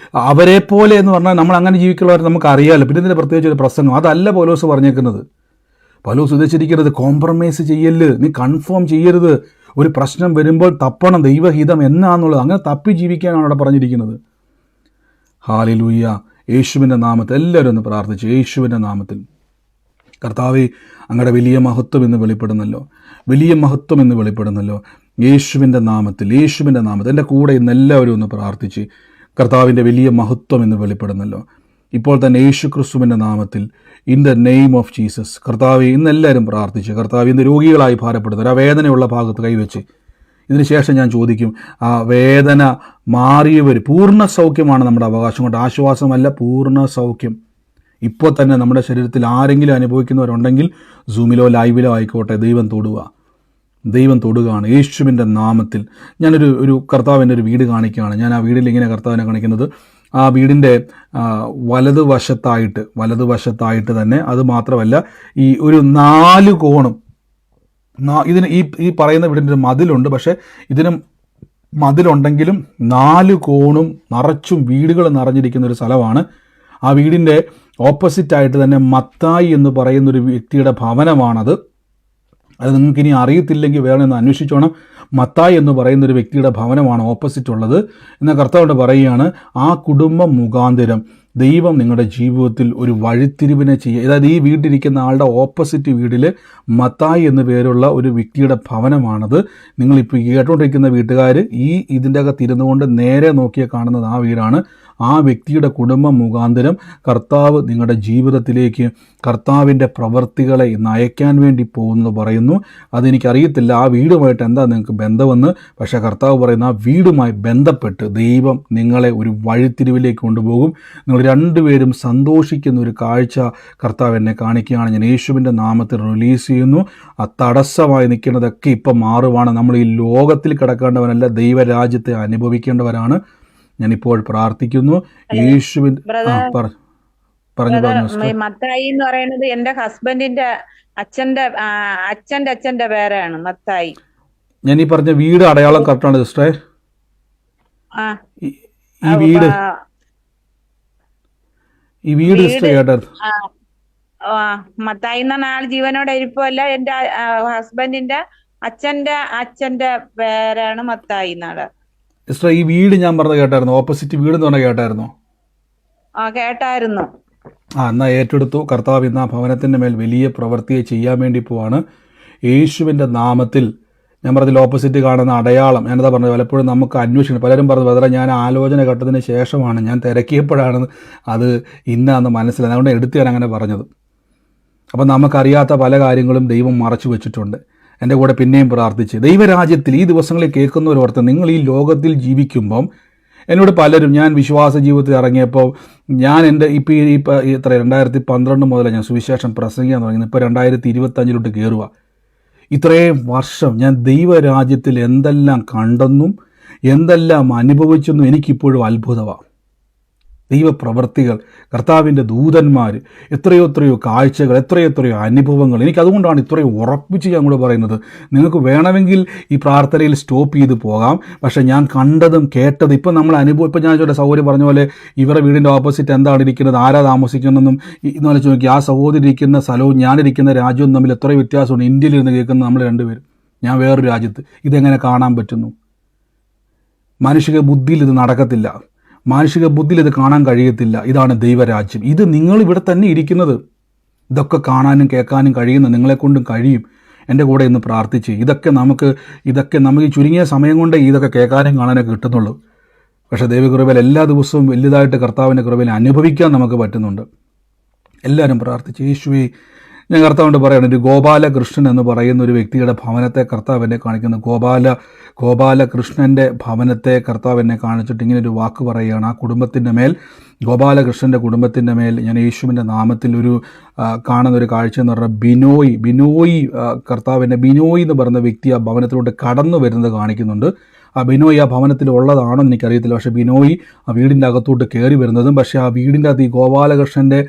അവരെ പോലെ എന്ന് പറഞ്ഞാൽ നമ്മൾ അങ്ങനെ ജീവിക്കുന്നവരെ നമുക്ക് അറിയാമല്ലോ. പിന്നെ ഇതിൻ്റെ പ്രത്യേകിച്ച് ഒരു പ്രസംഗം അതല്ല പൗലോസ് പറഞ്ഞേക്കുന്നത്. പൗലോസ് ഉദ്ദേശിച്ചിരിക്കുന്നത് കോംപ്രമൈസ് ചെയ്യല്, നീ കൺഫേം ചെയ്യരുത്. ഒരു പ്രശ്നം വരുമ്പോൾ തപ്പണം ദൈവഹിതം എന്നാന്നുള്ളത്. അങ്ങനെ തപ്പി ജീവിക്കാനാണ് അവിടെ പറഞ്ഞിരിക്കുന്നത്. ഹല്ലേലൂയ. യേശുവിൻ്റെ നാമത്തിൽ എല്ലാവരും ഒന്ന് പ്രാർത്ഥിച്ചു. യേശുവിൻ്റെ നാമത്തിൽ കർത്താവേ അങ്ങയുടെ വലിയ മഹത്വം എന്ന് വെളിപ്പെടുന്നല്ലോ, യേശുവിൻ്റെ നാമത്തിൽ എൻ്റെ കൂടെ ഇന്ന് എല്ലാവരും ഒന്ന് പ്രാർത്ഥിച്ച് കർത്താവിൻ്റെ വലിയ മഹത്വം എന്ന് വെളിപ്പെടുന്നല്ലോ. ഇപ്പോൾ തന്നെ യേശു ക്രിസ്തുവിൻ്റെ നാമത്തിൽ in the name of Jesus. കർത്താവെ ഇന്ന് എല്ലാവരും പ്രാർത്ഥിച്ച് കർത്താവ് ഇന്ന് രോഗികളായി ഭാരപ്പെടുന്നവർ ആ വേദനയുള്ള ഭാഗത്ത് കൈവച്ച് ഇതിനുശേഷം ഞാൻ ചോദിക്കും, ആ വേദന മാറിയവർ, പൂർണ്ണ സൗഖ്യമാണ് നമ്മുടെ അവകാശം കൊണ്ട്, ആശ്വാസമല്ല, പൂർണ്ണ സൗഖ്യം ഇപ്പോൾ തന്നെ നമ്മുടെ ശരീരത്തിൽ ആരെങ്കിലും അനുഭവിക്കുന്നവരുണ്ടെങ്കിൽ സൂമിലോ ലൈവിലോ ആയിക്കോട്ടെ, ദൈവം തൊടുകയാണ് യേശുവിൻ്റെ നാമത്തിൽ. ഞാനൊരു കർത്താവിൻ്റെ ഒരു വീട് കാണിക്കുകയാണ്. ഞാൻ ആ വീടിൽ ഇങ്ങനെ കർത്താവിനെ കാണിക്കുന്നത്, ആ വീടിൻ്റെ വലതുവശത്തായിട്ട് തന്നെ, അത് മാത്രമല്ല ഈ ഒരു 4 കോണും, ഇതിന് ഈ പറയുന്ന വീടിൻ്റെ മതിലുണ്ട്, പക്ഷേ ഇതിന് മതിലുണ്ടെങ്കിലും 4 കോണും നിറച്ചും വീടുകൾ നിറഞ്ഞിരിക്കുന്ന ഒരു സ്ഥലമാണ്. ആ വീടിൻ്റെ ഓപ്പോസിറ്റായിട്ട് തന്നെ മത്തായി എന്ന് പറയുന്നൊരു വ്യക്തിയുടെ ഭവനമാണത്. അത് നിങ്ങൾക്ക് ഇനി അറിയത്തില്ലെങ്കിൽ വേറെ ഒന്ന് അന്വേഷിച്ചോണം. മത്തായി എന്ന് പറയുന്നൊരു വ്യക്തിയുടെ ഭവനമാണ് ഓപ്പോസിറ്റ് ഉള്ളത്. എന്നാൽ കർത്താവ് പറയുകയാണ്, ആ കുടുംബം മുഖാന്തരം ദൈവം നിങ്ങളുടെ ജീവിതത്തിൽ ഒരു വഴിത്തിരിവിനെ ചെയ്യുക. അതായത് ഈ വീട്ടിലിരിക്കുന്ന ആളുടെ ഓപ്പോസിറ്റ് വീട്ടിൽ മത്തായി എന്നു പേരുള്ള ഒരു വ്യക്തിയുടെ ഭവനമാണത്. നിങ്ങളിപ്പോൾ കേട്ടുകൊണ്ടിരിക്കുന്ന വീട്ടുകാർ ഇതിൻ്റെ അകത്ത് ഇരുന്നു കൊണ്ട് നേരെ നോക്കിയാൽ കാണുന്നത് ആ വീടാണ്. ആ വ്യക്തിയുടെ കുടുംബം മുഖാന്തരം കർത്താവ് നിങ്ങളുടെ ജീവിതത്തിലേക്ക് കർത്താവിൻ്റെ പ്രവൃത്തികളെ നയിക്കാൻ വേണ്ടി പോകുന്നത് പറയുന്നു. അതെനിക്കറിയത്തില്ല ആ വീടുമായിട്ട് എന്താ നിങ്ങൾക്ക് ബന്ധമെന്ന്, പക്ഷേ കർത്താവ് പറയുന്ന ആ വീടുമായി ബന്ധപ്പെട്ട് ദൈവം നിങ്ങളെ ഒരു വഴിത്തിരിവിലേക്ക് കൊണ്ടുപോകും. നിങ്ങൾ രണ്ടുപേരും സന്തോഷിക്കുന്ന ഒരു കാഴ്ച കർത്താവ് എന്നെ കാണിക്കുകയാണ്. ഞാൻ യേശുവിൻ്റെ നാമത്തിൽ റിലീസ് ചെയ്യുന്നു. ആ തടസ്സമായി നിൽക്കുന്നതൊക്കെ ഇപ്പം മാറുവാണ്. നമ്മൾ ഈ ലോകത്തിൽ കിടക്കേണ്ടവരല്ല, ദൈവരാജ്യത്തെ അനുഭവിക്കേണ്ടവരാണ്. ഞാനിപ്പോൾ പ്രാർത്ഥിക്കുന്നു യേശുവിൻ. പറഞ്ഞു. മത്തായി എന്ന് പറയുന്നത് എന്റെ ഹസ്ബൻഡിന്റെ അച്ഛന്റെ പേരാണ് മത്തായി. ഞാൻ ഈ പറഞ്ഞ വീട് അടയാളം കറക്റ്റാണ് സിസ്റ്ററെ? ഈ വീട് സിസ്റ്റർ കേട്ടത് മത്തായി എന്ന ആൾ ജീവനോടെ ഇരിപ്പല്ല. എന്റെ ഹസ്ബൻഡിന്റെ അച്ഛന്റെ പേരാണ് മത്തായി എന്നാണ്. സിസ്റ്റർ ഈ വീട് ഞാൻ പറഞ്ഞത് കേട്ടായിരുന്നു? ഓപ്പോസിറ്റ് വീട് എന്ന് പറഞ്ഞാൽ കേട്ടായിരുന്നോ? കേട്ടായിരുന്നു. എന്നാ ഏറ്റെടുത്തു. കർത്താവ് ഇന്ന് ആ ഭവനത്തിൻ്റെ മേൽ വലിയ പ്രവൃത്തിയെ ചെയ്യാൻ വേണ്ടി പോവാണ് യേശുവിൻ്റെ നാമത്തിൽ. ഞാൻ പറഞ്ഞതിൽ ഓപ്പോസിറ്റ് കാണുന്ന അടയാളം ഞാനതാ പറഞ്ഞത്. പലപ്പോഴും നമുക്ക് അന്വേഷിക്കണം. പലരും പറഞ്ഞു വേറെ ഞാൻ ആലോചന ഘട്ടത്തിന് ശേഷമാണ്, ഞാൻ തിരക്കിയപ്പോഴാണ് അത് ഇന്നാന്ന് മനസ്സിലായത്. അതുകൊണ്ട് എടുത്ത് ഞാൻ അങ്ങനെ പറഞ്ഞത്. അപ്പം നമുക്കറിയാത്ത പല കാര്യങ്ങളും ദൈവം മറച്ചു വെച്ചിട്ടുണ്ട്. എൻ്റെ കൂടെ പിന്നെയും പ്രാർത്ഥിച്ച് ദൈവരാജ്യത്തിൽ ഈ ദിവസങ്ങളിൽ കേൾക്കുന്നവരോർത്ത് നിങ്ങൾ ഈ ലോകത്തിൽ ജീവിക്കുമ്പം, എന്നോട് പലരും, ഞാൻ വിശ്വാസ ജീവിതത്തിൽ ഇറങ്ങിയപ്പോൾ ഞാൻ എൻ്റെ ഇപ്പോൾ 2012 മുതൽ ഞാൻ സുവിശേഷം പ്രസംഗിക്കാൻ തുടങ്ങി. ഇപ്പോൾ 2025 കയറുക. ഇത്രയും വർഷം ഞാൻ ദൈവരാജ്യത്തിൽ എന്തെല്ലാം കണ്ടെന്നും എന്തെല്ലാം അനുഭവിച്ചെന്നും എനിക്കിപ്പോഴും അത്ഭുതമാണ്. ദൈവപ്രവർത്തികൾ, കർത്താവിൻ്റെ ദൂതന്മാർ, എത്രയോ കാഴ്ചകൾ, എത്രയോ അനുഭവങ്ങൾ. എനിക്കതുകൊണ്ടാണ് ഇത്രയും ഉറപ്പിച്ച് ഞാൻ കൂടെ പറയുന്നത്. നിങ്ങൾക്ക് വേണമെങ്കിൽ ഈ പ്രാർത്ഥനയിൽ സ്റ്റോപ്പ് ചെയ്ത് പോകാം, പക്ഷേ ഞാൻ കണ്ടതും കേട്ടതും ഇപ്പം നമ്മൾ ഇപ്പം ഞാൻ ചോദിച്ച സഹോദരി പറഞ്ഞ പോലെ ഇവരുടെ വീടിൻ്റെ ഓപ്പോസിറ്റ് എന്താണ് ഇരിക്കുന്നത്, ആരാ താമസിക്കുന്നതെന്നും ഇന്ന് വെച്ച് നോക്കി. ആ സഹോദരി ഇരിക്കുന്ന സ്ഥലവും ഞാനിരിക്കുന്ന രാജ്യവും തമ്മിൽ എത്രയോ വ്യത്യാസമുണ്ട്. ഇന്ത്യയിലിരുന്ന് കേൾക്കുന്ന നമ്മൾ രണ്ടുപേരും, ഞാൻ വേറൊരു രാജ്യത്ത്. ഇതെങ്ങനെ കാണാൻ പറ്റുന്നു? മാനുഷിക ബുദ്ധിയിൽ ഇത് നടക്കത്തില്ല. മാനുഷിക ബുദ്ധിയിൽ ഇത് കാണാൻ കഴിയത്തില്ല. ഇതാണ് ദൈവരാജ്യം. ഇത് നിങ്ങൾ ഇവിടെ തന്നെ ഇരിക്കുന്നത്. ഇതൊക്കെ കാണാനും കേൾക്കാനും കഴിയുന്ന നിങ്ങളെക്കൊണ്ടും കഴിയും. എൻ്റെ കൂടെ ഇന്ന് പ്രാർത്ഥിച്ച് ഇതൊക്കെ നമുക്ക് ഈ ചുരുങ്ങിയ സമയം കൊണ്ടേ ഇതൊക്കെ കേൾക്കാനും കാണാനൊക്കെ കിട്ടുന്നുള്ളൂ. പക്ഷേ ദൈവകൃപയിൽ എല്ലാ ദിവസവും വലുതായിട്ട് കർത്താവിൻ്റെ കൃപയിൽ അനുഭവിക്കാൻ നമുക്ക് പറ്റുന്നുണ്ട്. എല്ലാവരും പ്രാർത്ഥിച്ച് യേശുവേ, ഞാൻ കർത്താവിനോട് പറയണം, ഒരു ഗോപാലകൃഷ്ണൻ എന്ന് പറയുന്ന ഒരു വ്യക്തിയുടെ ഭവനത്തെ കർത്താവ് എന്നെ കാണിക്കുന്നു. ഗോപാലകൃഷ്ണൻ്റെ ഭവനത്തെ കർത്താവ് എന്നെ കാണിച്ചിട്ട് ഇങ്ങനെ ഒരു വാക്ക് പറയുകയാണ്. ആ കുടുംബത്തിൻ്റെ മേൽ, ഗോപാലകൃഷ്ണൻ്റെ കുടുംബത്തിൻ്റെ മേൽ ഞാൻ യേശുവിൻ്റെ നാമത്തിൽ ഒരു കാണുന്ന ഒരു കാഴ്ച എന്ന് പറഞ്ഞാൽ ബിനോയ് കർത്താവിൻ്റെ ബിനോയ് എന്ന് പറയുന്ന വ്യക്തി ആ ഭവനത്തിലോട്ട് കടന്നു വരുന്നത് കാണിക്കുന്നുണ്ട്. ആ ബിനോയ് ആ ഭവനത്തിൽ ഉള്ളതാണോ എന്ന് എനിക്കറിയത്തില്ല. പക്ഷേ ബിനോയ് ആ വീടിൻ്റെ അകത്തോട്ട് കയറി വരുന്നതും, പക്ഷേ ആ വീടിൻ്റെ അകത്ത് ഈ ഗോപാലകൃഷ്ണൻ്റെ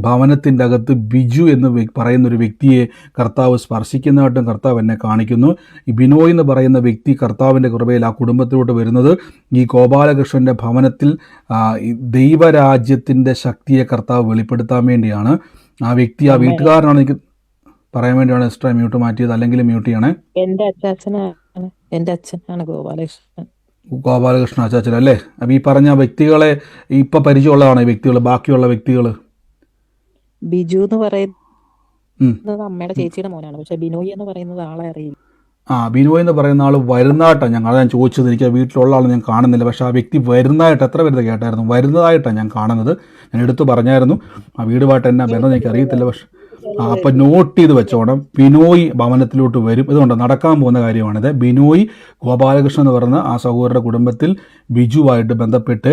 ഭവനത്തിൻ്റെ അകത്ത് ബിജു എന്ന് പറയുന്നൊരു വ്യക്തിയെ കർത്താവ് സ്പർശിക്കുന്നതായിട്ടും കർത്താവ് എന്നെ കാണിക്കുന്നു. ഈ ബിനോയ് എന്ന് പറയുന്ന വ്യക്തി കർത്താവിൻ്റെ കൃപയിൽ ആ കുടുംബത്തിലോട്ട് വരുന്നത് ഈ ഗോപാലകൃഷ്ണൻ്റെ ഭവനത്തിൽ ദൈവരാജ്യത്തിൻ്റെ ശക്തിയെ കർത്താവ് വെളിപ്പെടുത്താൻ വേണ്ടിയാണ്. ആ വ്യക്തി, ആ വീട്ടുകാരനാണ് എനിക്ക് പറയാൻ വേണ്ടിയാണ് എക്സ്ട്രാ മ്യൂട്ട് മാറ്റിയത്, അല്ലെങ്കിൽ മ്യൂട്ട് ചെയ്യണേ. എന്റെ അച്ഛനാണ് ഗോപാലകൃഷ്ണ അച്ചാച്ചൻ അല്ലേ? അപ്പം ഈ പറഞ്ഞ വ്യക്തികളെ ഇപ്പൊ പരിചയമുള്ളതാണ് ഈ വ്യക്തികൾ, ബാക്കിയുള്ള വ്യക്തികൾ? ബിജു എന്ന് പറയുന്നത് അമ്മയുടെ ചേച്ചിയുടെ മോനാണ്, പക്ഷെ ബിനോയ് എന്ന് പറയുന്നത് ആളെ അറിയില്ല. ബിനോയ് എന്ന് പറയുന്ന ആൾ വരുന്നതായിട്ടാണ് ഞാൻ ചോദിച്ചത്. എനിക്ക് വീട്ടിലുള്ള ആൾ ഞാൻ കാണുന്നില്ല, പക്ഷേ ആ വ്യക്തി വരുന്നതായിട്ട് എത്ര പേര് കേട്ടായിരുന്നു? വരുന്നതായിട്ടാണ് ഞാൻ കാണുന്നത്. ഞാൻ എടുത്തു പറഞ്ഞായിരുന്നു. ആ വീടുമായിട്ട് എന്നാ ബന്ധം എനിക്ക് അറിയത്തില്ല. അപ്പൊ നോട്ട് ചെയ്ത് വെച്ചോണം. ബിനോയ് ഭവനത്തിലോട്ട് വരും. ഇതുകൊണ്ട് നടക്കാൻ പോകുന്ന കാര്യമാണിത്. ബിനോയ് ഗോപാലകൃഷ്ണൻ എന്ന് പറയുന്ന ആ സഹോദരന്റെ കുടുംബത്തിൽ ബിജുവായിട്ട് ബന്ധപ്പെട്ട്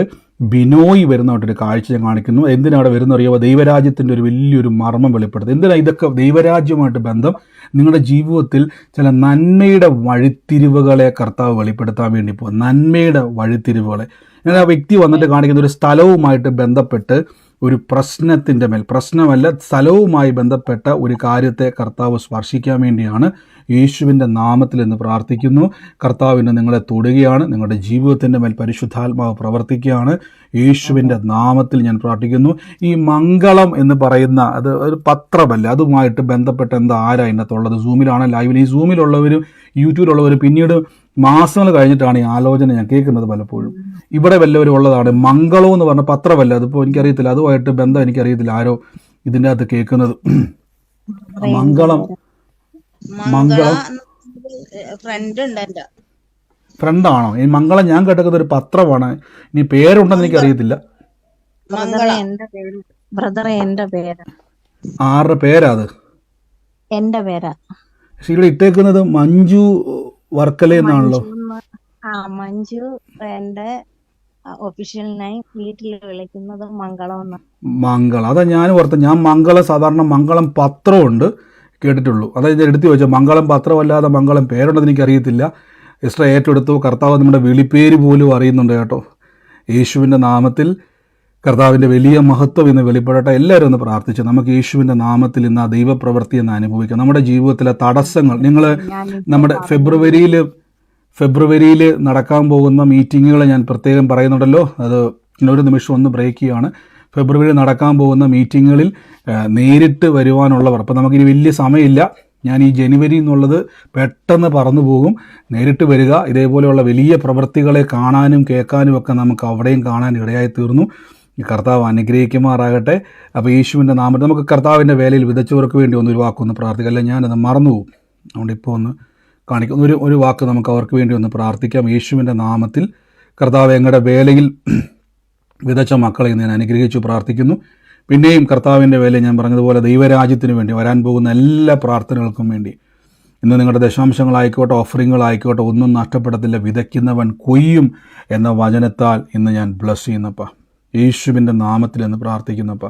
ബിനോയ് വരുന്നതായിട്ടൊരു കാഴ്ച ഞാൻ കാണിക്കുന്നു. എന്തിനാ അവിടെ വരുന്ന അറിയാമോ? ദൈവരാജ്യത്തിന്റെ ഒരു വലിയൊരു മർമ്മം വെളിപ്പെടുത്തുന്നത്. എന്തിനാ ഇതൊക്കെ? ദൈവരാജ്യമായിട്ട് ബന്ധം. നിങ്ങളുടെ ജീവിതത്തിൽ ചില നന്മയുടെ വഴിത്തിരിവുകളെ കർത്താവ് വെളിപ്പെടുത്താൻ വേണ്ടി പോകും. നന്മയുടെ വഴിത്തിരിവുകളെ ഞാൻ ആ വ്യക്തി വന്നിട്ട് കാണിക്കുന്ന ഒരു സ്ഥലവുമായിട്ട് ബന്ധപ്പെട്ട് ഒരു പ്രശ്നത്തിൻ്റെ മേൽ, പ്രശ്നമല്ല, സ്ഥലവുമായി ബന്ധപ്പെട്ട ഒരു കാര്യത്തെ കർത്താവ് സ്പർശിക്കാൻ വേണ്ടിയാണ്. യേശുവിൻ്റെ നാമത്തിൽ എന്ന് പ്രാർത്ഥിക്കുന്നു. കർത്താവിന് നിങ്ങളെ തൊടുകയാണ്. നിങ്ങളുടെ ജീവിതത്തിൻ്റെ മേൽ പരിശുദ്ധാത്മാവ് പ്രവർത്തിക്കുകയാണ്. യേശുവിൻ്റെ നാമത്തിൽ ഞാൻ പ്രാർത്ഥിക്കുന്നു. ഈ മംഗളം എന്ന് പറയുന്ന അത് ഒരു പത്രമല്ല, അതുമായിട്ട് ബന്ധപ്പെട്ട എന്താ ആരാ ഇതിനകത്തുള്ളത്? സൂമിലാണ് ലൈവിൽ. ഈ സൂമിലുള്ളവരും യൂട്യൂബിലുള്ളവരും പിന്നീട് മാസങ്ങൾ കഴിഞ്ഞിട്ടാണ് ഈ ആലോചന ഞാൻ കേൾക്കുന്നത് പലപ്പോഴും. ഇവിടെ വല്ലവരും ഉള്ളതാണ്. മംഗളം എന്ന് പറഞ്ഞ പത്രമല്ല, അതിപ്പോൾ എനിക്കറിയത്തില്ല, അതുമായിട്ട് ബന്ധം എനിക്കറിയത്തില്ല ആരോ ഇതിൻ്റെ അകത്ത് കേൾക്കുന്നത്. മംഗളം ഫ്രണ്ടാണോ? ഈ മംഗളം ഞാൻ കേട്ടത് ഒരു പത്രമാണ്. ഇനി പേരുണ്ടെന്ന് എനിക്കറിയത്തില്ല. ആരുടെ പേരാ അത്? എന്റെ പേരാ. പക്ഷെ ഇവിടെ ഇട്ടേക്കുന്നത് മഞ്ജു വർക്കല എന്നാണല്ലോ. മഞ്ജു എന്റെ ഒഫീഷ്യൽ നെയിം. വീട്ടിൽ വിളിക്കുന്നത് മംഗളം. മംഗളം, അതാ ഞാൻ ഓർത്ത. ഞാൻ മംഗളം സാധാരണ മംഗളം പത്രമുണ്ട് കേട്ടിട്ടുള്ളൂ. അതായത് ഞാൻ എടുത്തു ചോദിച്ചാൽ മംഗളം പത്രമല്ലാതെ മംഗളം പേരുണ്ടെന്ന് എനിക്കറിയത്തില്ല. എക്സ്ട്രാ ഏറ്റെടുത്തു. കർത്താവ് നമ്മുടെ വിളിപ്പേര് പോലും അറിയുന്നുണ്ട് കേട്ടോ. യേശുവിൻ്റെ നാമത്തിൽ കർത്താവിൻ്റെ വലിയ മഹത്വം ഇന്ന് വെളിപ്പെടട്ടെ. എല്ലാവരും ഒന്ന് പ്രാർത്ഥിച്ചു. നമുക്ക് യേശുവിൻ്റെ നാമത്തിൽ ഇന്ന് ആ ദൈവപ്രവൃത്തി എന്ന് അനുഭവിക്കാം. നമ്മുടെ ജീവിതത്തിലെ തടസ്സങ്ങൾ, നിങ്ങൾ നമ്മുടെ ഫെബ്രുവരിയിൽ നടക്കാൻ പോകുന്ന മീറ്റിങ്ങുകൾ ഞാൻ പ്രത്യേകം പറയുന്നുണ്ടല്ലോ. അത് ഒരു നിമിഷം ഒന്ന് ബ്രേക്ക് ചെയ്യുകയാണ്. ഫെബ്രുവരി നടക്കാൻ പോകുന്ന മീറ്റിങ്ങുകളിൽ നേരിട്ട് വരുവാനുള്ളവർ, അപ്പോൾ നമുക്കിനി വലിയ സമയമില്ല. ഞാൻ ഈ ജനുവരി എന്നുള്ളത് പെട്ടെന്ന് പറന്നു പോകും. നേരിട്ട് വരിക. ഇതേപോലെയുള്ള വലിയ പ്രവൃത്തികളെ കാണാനും കേൾക്കാനും ഒക്കെ നമുക്ക് അവിടെയും കാണാൻ ഇടയായി തീർന്നു. ഈ കർത്താവ് അനുഗ്രഹിക്കുമാറാകട്ടെ. അപ്പോൾ യേശുവിൻ്റെ നാമത്തിൽ നമുക്ക് കർത്താവിൻ്റെ വേലയിൽ വിതച്ചവർക്ക് വേണ്ടി ഒരു വാക്കൊന്ന് പ്രാർത്ഥിക്കാം. അല്ല, ഞാനത് മറന്നുപോകും. അതുകൊണ്ട് ഇപ്പോൾ ഒന്ന് കാണിക്കും. ഒരു വാക്ക് നമുക്ക് അവർക്ക് വേണ്ടി ഒന്ന് പ്രാർത്ഥിക്കാം. യേശുവിൻ്റെ നാമത്തിൽ കർത്താവ് ഞങ്ങളുടെ വേലയിൽ വിതച്ച മക്കളെ ഞാൻ അനുഗ്രഹിച്ചു പ്രാർത്ഥിക്കുന്നു. പിന്നെയും കർത്താവിൻ്റെ വേല ഞാൻ പറഞ്ഞതുപോലെ ദൈവരാജ്യത്തിന് വേണ്ടി വരാൻ പോകുന്ന എല്ലാ പ്രാർത്ഥനകൾക്കും വേണ്ടി ഇന്ന് നിങ്ങളുടെ ദശാംശങ്ങളായിക്കോട്ടെ, ഓഫറിങ്ങുകളായിക്കോട്ടെ, ഒന്നും നഷ്ടപ്പെടത്തില്ല. വിതയ്ക്കുന്നവൻ കൊയ്യും എന്ന വചനത്താൽ ഇന്ന് ഞാൻ ബ്ലസ് ചെയ്യുന്നപ്പ, യേശുവിൻ്റെ നാമത്തിൽ എന്ന് പ്രാർത്ഥിക്കുന്നപ്പ.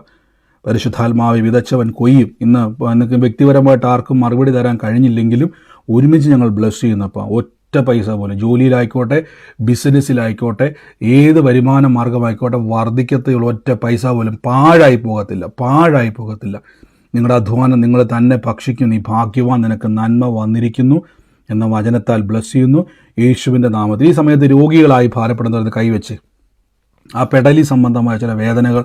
പരിശുദ്ധാത്മാവെ, വിതച്ചവൻ കൊയ്യും. ഇന്ന് എനിക്ക് വ്യക്തിപരമായിട്ട് ആർക്കും മറുപടി തരാൻ കഴിഞ്ഞില്ലെങ്കിലും ഒരുമിച്ച് ഞങ്ങൾ ബ്ലസ് ചെയ്യുന്നപ്പ. ഒറ്റ പൈസ പോലും, ജോലിയിലായിക്കോട്ടെ, ബിസിനസ്സിലായിക്കോട്ടെ, ഏത് വരുമാന മാർഗമായിക്കോട്ടെ, വർദ്ധിക്കത്തുള്ള ഒറ്റ പൈസ പോലും പാഴായി പോകത്തില്ല. നിങ്ങളുടെ അധ്വാനം നിങ്ങൾ തന്നെ ഭക്ഷിക്കും. നീ ഭാഗ്യവാൻ, നിനക്ക് നന്മ വന്നിരിക്കുന്നു എന്ന വചനത്താൽ ബ്ലസ് ചെയ്യുന്നു യേശുവിൻ്റെ നാമത്തിൽ. ഈ സമയത്ത് രോഗികളായി ഭാരപ്പെടുന്നവർ കൈവച്ച് ആ പെടലി സംബന്ധമായ ചില വേദനകൾ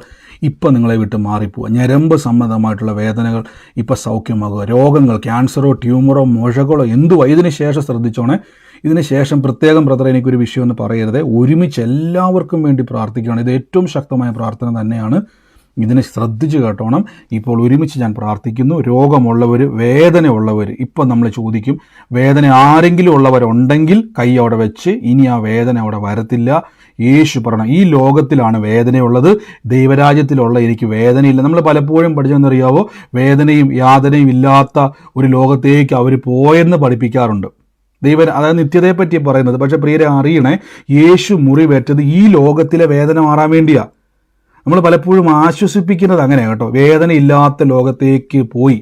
ഇപ്പം നിങ്ങളെ വിട്ട് മാറിപ്പോവുക. ഞരമ്പ് സംബന്ധമായിട്ടുള്ള വേദനകൾ ഇപ്പം സൗഖ്യമാകുക. രോഗങ്ങൾ, ക്യാൻസറോ ട്യൂമറോ മുഴകളോ എന്തുവാ, ഇതിന് ശേഷം ശ്രദ്ധിച്ചോണേ. ഇതിന് ശേഷം പ്രത്യേകം ബ്രദറെ എനിക്കൊരു വിഷയമെന്ന് പറയരുത്. ഒരുമിച്ച് എല്ലാവർക്കും വേണ്ടി പ്രാർത്ഥിക്കുകയാണ്. ഇത് ഏറ്റവും ശക്തമായ പ്രാർത്ഥന തന്നെയാണ്. ഇതിനെ ശ്രദ്ധിച്ച് കേട്ടോണം. ഇപ്പോൾ ഒരുമിച്ച് ഞാൻ പ്രാർത്ഥിക്കുന്നു. രോഗമുള്ളവർ, വേദന ഉള്ളവർ, ഇപ്പം നമ്മൾ ചോദിക്കും, വേദന ആരെങ്കിലും ഉള്ളവരുണ്ടെങ്കിൽ കൈ അവിടെ വെച്ച്, ഇനി ആ വേദന അവിടെ വരത്തില്ല. യേശു പറയണം, ഈ ലോകത്തിലാണ് വേദനയുള്ളത്, ദൈവരാജ്യത്തിലുള്ള എനിക്ക് വേദനയില്ല. നമ്മൾ പലപ്പോഴും പഠിച്ചെന്നറിയാവോ, വേദനയും യാതനയും ഇല്ലാത്ത ഒരു ലോകത്തേക്ക് അവർ പോയെന്ന് പഠിപ്പിക്കാറുണ്ട്. അതായത് നിത്യതയെപ്പറ്റി പറയുന്നത്. പക്ഷേ പ്രിയരെ അറിയണേ, യേശു മുറിവേറ്റത് ഈ ലോകത്തിലെ വേദന മാറാൻ വേണ്ടിയാണ്. നമ്മൾ പലപ്പോഴും ആശ്വസിപ്പിക്കുന്നത് അങ്ങനെ കേട്ടോ, വേദനയില്ലാത്ത ലോകത്തേക്ക് പോയി.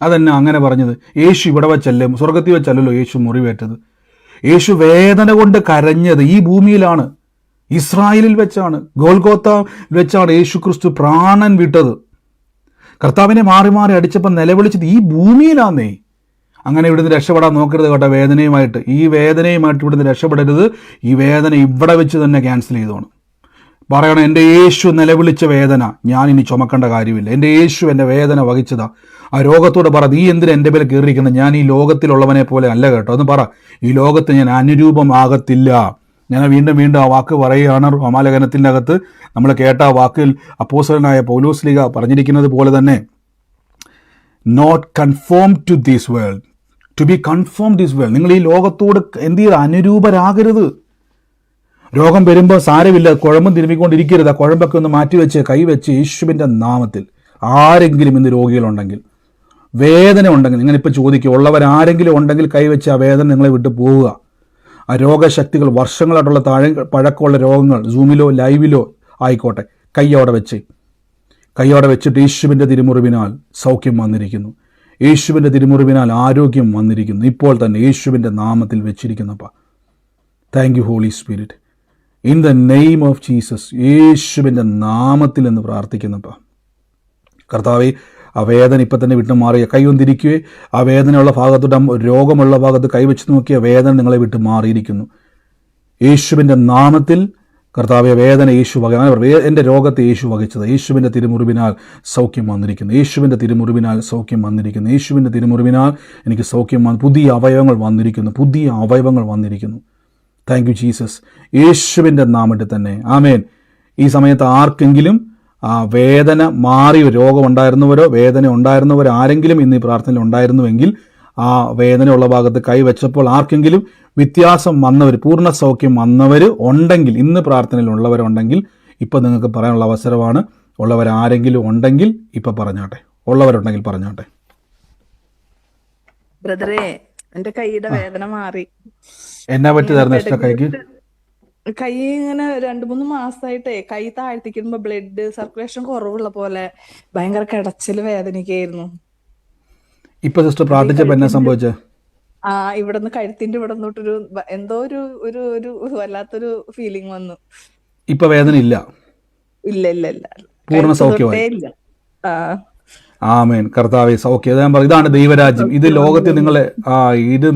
അതെന്നെ അങ്ങനെ പറഞ്ഞത്? യേശു ഇവിടെ വെച്ചല്ലേ, സ്വർഗത്തിൽ വെച്ചല്ലല്ലോ യേശു മുറിവേറ്റത്. യേശു വേദന കൊണ്ട് കരഞ്ഞത് ഈ ഭൂമിയിലാണ്, ഇസ്രായേലിൽ വെച്ചാണ്, ഗോൽഗോത്തയിൽ വെച്ചാണ് യേശു ക്രിസ്തു പ്രാണൻ വിട്ടത്. കർത്താവിനെ മാറി മാറി അടിച്ചപ്പോൾ നിലവിളിച്ചത് ഈ ഭൂമിയിലാന്നേ. അങ്ങനെ ഇവിടുന്ന് രക്ഷപ്പെടാൻ നോക്കരുത് കേട്ടോ. ഈ വേദനയുമായിട്ട് ഇവിടുന്ന് രക്ഷപ്പെടരുത്. ഈ വേദന ഇവിടെ വെച്ച് തന്നെ ക്യാൻസൽ ചെയ്തോണം. പറയണം, എൻ്റെ യേശു നിലവിളിച്ച വേദന ഞാൻ ഇനി ചുമക്കേണ്ട കാര്യമില്ല. എൻ്റെ യേശു എൻ്റെ വേദന വഹിച്ചതാ. ആ രോഗത്തോട് പറ, നീ എന്തിനാ എൻ്റെ പേര് കയറിയിരിക്കുന്നത്? ഞാൻ ഈ ലോകത്തിലുള്ളവനെ പോലെ അല്ല കേട്ടോ. എന്ന് പറ, ഈ ലോകത്ത് ഞാൻ അനുരൂപമാകത്തില്ല. ഞാൻ വീണ്ടും ആ വാക്ക് പറയുകയാണ്. റോമാലേഖനത്തിൻ്റെ അകത്ത് നമ്മൾ കേട്ട ആ വാക്കിൽ അപ്പോസ്തലനായ പൗലോസ് ലീഗ പറഞ്ഞിരിക്കുന്നത് പോലെ തന്നെ, not conform to this world, to be conform this world. നിങ്ങൾ ഈ ലോകത്തോട് എന്ത് ചെയ്ത് അനുരൂപരാകരുത്. രോഗം വരുമ്പോൾ സാരമില്ല, കുഴമ്പും തിരുമ്മിക്കൊണ്ടിരിക്കരുത്. ആ കുഴമ്പൊക്കെ ഒന്ന് മാറ്റിവെച്ച് കൈവച്ച് യേശുവിൻ്റെ നാമത്തിൽ ആരെങ്കിലും ഇന്ന് രോഗികളുണ്ടെങ്കിൽ വേദന ഉണ്ടെങ്കിൽ നിങ്ങളിപ്പോൾ ചോദിക്കുക, ഉള്ളവരാരെങ്കിലും ഉണ്ടെങ്കിൽ കൈവച്ച് ആ വേദന നിങ്ങളെ വിട്ട് പോവുക. ആ രോഗശക്തികൾ, വർഷങ്ങളായിട്ടുള്ള പഴക്കമുള്ള രോഗങ്ങൾ സൂമിലോ ലൈവിലോ ആയിക്കോട്ടെ, കൈയോടെ വെച്ചിട്ട് യേശുവിൻ്റെ തിരുമുറിവിനാൽ സൗഖ്യം വന്നിരിക്കുന്നു. യേശുവിൻ്റെ തിരുമുറിവിനാൽ ആരോഗ്യം വന്നിരിക്കുന്നു. ഇപ്പോൾ തന്നെ യേശുവിൻ്റെ നാമത്തിൽ വെച്ചിരിക്കുന്നപ്പാ. Thank you holy spirit. In the name of Jesus, യേശുവിൻ്റെ നാമത്തിൽ എന്ന് പ്രാർത്ഥിക്കുന്നപ്പാ. കർത്താവേ, ആ വേദന ഇപ്പം തന്നെ വിട്ടു മാറിയ കൈ ഒന്നിരിക്കുകയെ ആ വേദനയുള്ള ഭാഗത്തോട്ട്, രോഗമുള്ള ഭാഗത്ത് കൈവച്ച് നോക്കിയ വേദന നിങ്ങളെ വിട്ട് മാറിയിരിക്കുന്നു. യേശുവിൻ്റെ നാമത്തിൽ കർത്താവെ, വേദന യേശു എൻ്റെ രോഗത്തെ യേശു വഹിച്ചത്. യേശുവിൻ്റെ തിരുമുറിവിനാൽ സൗഖ്യം വന്നിരിക്കുന്നു. യേശുവിൻ്റെ തിരുമുറിവിനാൽ സൗഖ്യം വന്നിരിക്കുന്നു. യേശുവിൻ്റെ തിരുമുറിവിനാൽ എനിക്ക് സൗഖ്യം പുതിയ അവയവങ്ങൾ വന്നിരിക്കുന്നു. Thank you Jesus. യേശുവിൻ്റെ നാമത്തിൽ തന്നെ ആമേൻ. ഈ സമയത്ത് ആർക്കെങ്കിലും ആ വേദന മാറിയ രോഗമുണ്ടായിരുന്നവരോ വേദന ഉണ്ടായിരുന്നവരോ ആരെങ്കിലും ഇന്ന് ഈ പ്രാർത്ഥനയിൽ ഉണ്ടായിരുന്നുവെങ്കിൽ ആ വേദനയുള്ള ഭാഗത്ത് കൈവച്ചപ്പോൾ ആർക്കെങ്കിലും വ്യത്യാസം വന്നവർ, പൂർണ്ണ സൗഖ്യം വന്നവർ ഉണ്ടെങ്കിൽ, ഇന്ന് പ്രാർത്ഥനയിൽ ഉള്ളവരുണ്ടെങ്കിൽ ഇപ്പം നിങ്ങൾക്ക് പറയാനുള്ള അവസരമാണ്. ഉള്ളവരാരെങ്കിലും ഉണ്ടെങ്കിൽ ഇപ്പം പറഞ്ഞാട്ടെ. ഉള്ളവരുണ്ടെങ്കിൽ പറഞ്ഞാട്ടെ. ബ്രദറെ, എന്റെ കൈയുടെ വേദന മാറി. എന്നാ പറ്റിയതായിരുന്നു ഇഷ്ട കൈക്ക്? കൈ ഇങ്ങനെ 2-3 മാസമായിട്ടേ കൈ താഴ്ത്തിക്കുമ്പോ ബ്ലഡ് സർക്കുലേഷൻ കുറവുള്ള പോലെ ഭയങ്കര കിടച്ചില് വേദനയ്ക്കായിരുന്നു. ഇപ്പൊ സിസ്റ്റർ പ്രാർത്ഥിച്ചപ്പോ എന്നാ സംഭവിച്ചത്? ഇവിടുന്ന് കഴുത്തിന്റെ ഇവിടെ നിന്നോട്ടൊരു എന്തോ ഒരു വല്ലാത്തൊരു ഫീലിംഗ് വന്നു. ഇപ്പൊ വേദന ഇല്ല? ഇല്ല. പൂർണ്ണ സൗഖ്യമായി. ഇല്ല. ആമേൻ. കർത്താവേ, സൗഖ്യം. ഞാൻ പറയും, ഇതാണ് ദൈവരാജ്യം. ഇത് ലോകത്തിൽ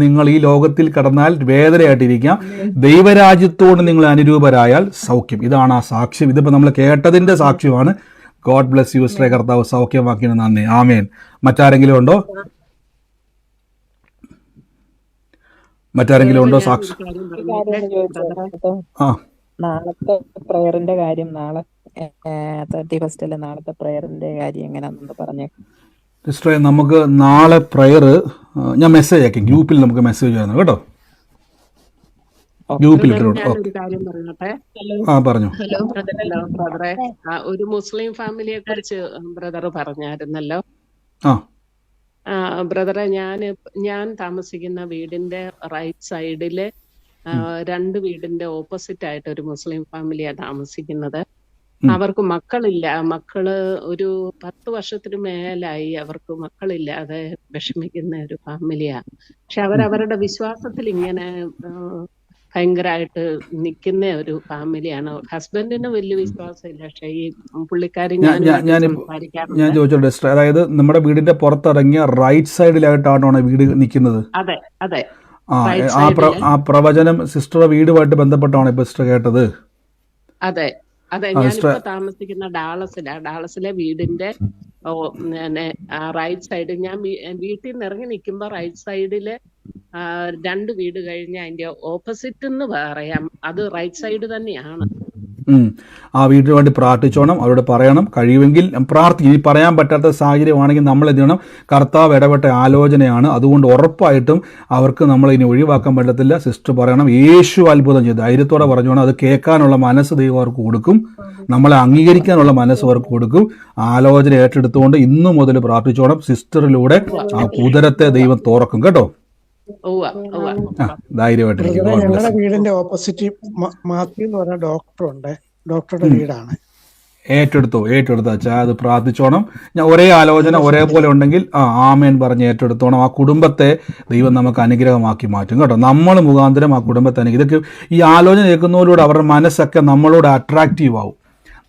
നിങ്ങൾ ഈ ലോകത്തിൽ കടന്നാൽ വേദനയായിട്ടിരിക്കാം. ദൈവരാജ്യത്തോട് നിങ്ങൾ അനുരൂപരായാൽ സൗഖ്യം. ഇതാണ് ആ സാക്ഷ്യം. ഇതിപ്പോ നമ്മൾ കേട്ടതിന്റെ സാക്ഷ്യമാണ്. ഗോഡ് ബ്ലെസ് യു സിസ്റ്ററെ. കർത്താവ് സൗഖ്യമാക്കിയത് നന്ദി. ആമേൻ. മറ്റാരെങ്കിലും ഉണ്ടോ? സാക്ഷി? നാളത്തെ പ്രയറിന്റെ കാര്യം, നാളെ 31 അല്ലേ, നാളത്തെ പ്രയറിന്റെ കാര്യം എങ്ങനെയാണെന്ന് പറഞ്ഞേ സിസ്റ്ററെ. നമുക്ക് നാളെ പ്രയർ ഞാൻ മെസ്സേജ് ആക്കി, ഗ്രൂപ്പിൽ നമുക്ക് മെസ്സേജ് ആയിരുന്നു കേട്ടോ. ഗ്രൂപ്പിൽ ഞാനൊരു കാര്യം പറഞ്ഞോട്ടെ. പറഞ്ഞു. ഹലോ ബ്രദറെ, ഒരു മുസ്ലിം ഫാമിലിയെ കുറിച്ച് ബ്രദർ പറഞ്ഞായിരുന്നല്ലോ. ബ്രദറെ, ഞാൻ താമസിക്കുന്ന വീടിന്റെ റൈറ്റ് സൈഡില് 2 വീടിന്റെ ഓപ്പോസിറ്റ് ആയിട്ട് ഒരു മുസ്ലിം ഫാമിലിയാ താമസിക്കുന്നത്. അവർക്ക് മക്കളില്ല. മക്കള് ഒരു 10 വർഷത്തിന് മേലായി അവർക്ക് മക്കളില്ലാതെ വിഷമിക്കുന്ന ഒരു ഫാമിലിയാ. പക്ഷെ അവരവരുടെ വിശ്വാസത്തിൽ ഇങ്ങനെ ഭയങ്കരമായിട്ട് നിൽക്കുന്ന ഒരു ഫാമിലിയാണ്. ഹസ്ബൻഡിന് വലിയ വിശ്വാസമില്ല. പക്ഷെ ഈ പുള്ളിക്കാരി ഞാൻ ചോദിച്ചോട്ടെ, അതായത് നമ്മുടെ വീടിന്റെ പുറത്തിറങ്ങിയ റൈറ്റ് സൈഡിലായിട്ടാണോ വീട് നിൽക്കുന്നത്? അതെ. ആ പ്രവചനം സിസ്റ്ററുടെ വീടുമായിട്ട് ബന്ധപ്പെട്ടാണോ ഇപ്പൊ സിസ്റ്റർ കേട്ടത്? അതെ. ഞാനിപ്പോ താമസിക്കുന്ന ഡാളസിലെ വീടിന്റെ റൈറ്റ് സൈഡ്, ഞാൻ വീട്ടിൽ നിന്ന് ഇറങ്ങി നിൽക്കുമ്പോ റൈറ്റ് സൈഡില് 2 വീട് കഴിഞ്ഞ് അതിന്റെ ഓപ്പോസിറ്റ് എന്ന് പറയാം, അത് റൈറ്റ് സൈഡ് തന്നെയാണ്. ആ വീടിന് വേണ്ടി പ്രാർത്ഥിച്ചോണം. അവരോട് പറയണം, കഴിയുമെങ്കിൽ പ്രാർത്ഥിക്കും. ഈ പറയാൻ പറ്റാത്ത സാഹചര്യമാണെങ്കിൽ നമ്മൾ എന്ത് ചെയ്യണം? കർത്താവ് ഇടപെട്ട ആലോചനയാണ്. അതുകൊണ്ട് ഉറപ്പായിട്ടും അവർക്ക് നമ്മൾ ഇനി ഒഴിവാക്കാൻ പറ്റത്തില്ല. സിസ്റ്റർ പറയണം, യേശു അത്ഭുതം ചെയ്തു. ധൈര്യത്തോടെ പറഞ്ഞോണം. അത് കേൾക്കാനുള്ള മനസ്സ് ദൈവം അവർക്ക് കൊടുക്കും. നമ്മളെ അംഗീകരിക്കാനുള്ള മനസ്സ് അവർക്ക് കൊടുക്കും. ആലോചന ഏറ്റെടുത്തുകൊണ്ട് ഇന്നു മുതൽ പ്രാർത്ഥിച്ചോണം. സിസ്റ്ററിലൂടെ ആ ഉദരത്തെ ദൈവം തുറക്കും കേട്ടോ. ധൈര്യമായിട്ടിരിക്കും. ഞങ്ങളുടെ വീടിന്റെ ഓപ്പോസിറ്റ് മാത്യു എന്ന് പറഞ്ഞ ഡോക്ടറുടെ വീടാണ്. ഏറ്റെടുത്തോ അച്ഛാ, അത് പ്രാർത്ഥിച്ചോണം. ഞാൻ ഒരേ ആലോചന ഒരേപോലെ ഉണ്ടെങ്കിൽ ആമേൻ പറഞ്ഞ് ഏറ്റെടുത്തോണം. ആ കുടുംബത്തെ ദൈവം നമുക്ക് അനുഗ്രഹമാക്കി മാറ്റും കേട്ടോ. നമ്മൾ മുഖാന്തരം ആ കുടുംബത്തെ ഇതൊക്കെ ഈ ആലോചന കേൾക്കുന്നതിലൂടെ അവരുടെ മനസ്സൊക്കെ നമ്മളോട് അട്രാക്റ്റീവ് ആവും.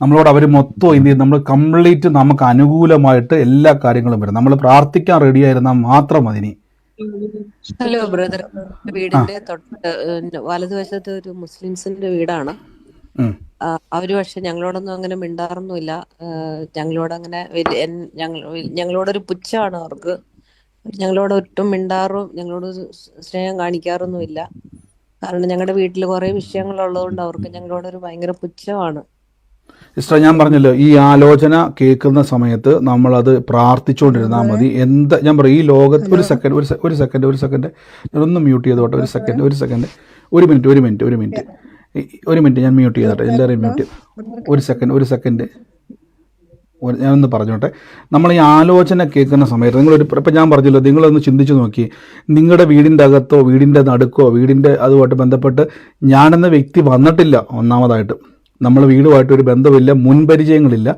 നമ്മളോട് അവർ മൊത്തം എന്ത് ചെയ്യും? നമ്മൾ കംപ്ലീറ്റ് നമുക്ക് അനുകൂലമായിട്ട് എല്ലാ കാര്യങ്ങളും വരും. നമ്മൾ പ്രാർത്ഥിക്കാൻ റെഡിയായിരുന്നാൽ മാത്രം അതിന്. ഹലോ ബ്രദർ, വീടിന്റെ വലതുവശത്ത് ഒരു മുസ്ലിംസിന്റെ വീടാണ്. അവര് പക്ഷെ ഞങ്ങളോടൊന്നും അങ്ങനെ മിണ്ടാറൊന്നുമില്ല. ഞങ്ങളോട് അങ്ങനെ ഞങ്ങളോടൊരു പുച്ഛമാണ് അവർക്ക്. ഞങ്ങളോട് ഒട്ടും മിണ്ടാറും ഞങ്ങളോട് സ്നേഹം കാണിക്കാറൊന്നുമില്ല. കാരണം ഞങ്ങളുടെ വീട്ടിൽ കുറെ വിഷയങ്ങളുള്ളതുകൊണ്ട് അവർക്ക് ഞങ്ങളോടൊരു ഭയങ്കര പുച്ഛമാണ്. സിസ്റ്റർ, ഞാൻ പറഞ്ഞല്ലോ, ഈ ആലോചന കേൾക്കുന്ന സമയത്ത് നമ്മളത് പ്രാർത്ഥിച്ചുകൊണ്ടിരുന്നാൽ മതി. ഞാൻ പറയും, ഈ ലോകത്ത് ഒരു സെക്കൻഡ് ഒന്ന് മ്യൂട്ട് ചെയ്തോട്ടെ. ഒരു മിനിറ്റ് ഞാൻ മ്യൂട്ട് ചെയ്തോട്ടെ. എല്ലാവരെയും മ്യൂട്ട് ചെയ്തു. ഒരു സെക്കൻഡ് ഞാനൊന്ന് പറഞ്ഞോട്ടെ. നമ്മൾ ഈ ആലോചന കേൾക്കുന്ന സമയത്ത് നിങ്ങളൊരു ഇപ്പം ഞാൻ പറഞ്ഞല്ലോ, നിങ്ങളൊന്ന് ചിന്തിച്ച് നോക്കി, നിങ്ങളുടെ വീടിൻ്റെ അകത്തോ വീടിൻ്റെ നടുക്കോ വീടിൻ്റെ അതുമായിട്ട് ബന്ധപ്പെട്ട് ഞാനെന്ന വ്യക്തി വന്നിട്ടില്ല. ഒന്നാമതായിട്ട് നമ്മൾ വീടുമായിട്ട് ഒരു ബന്ധമില്ല, മുൻപരിചയങ്ങളില്ല.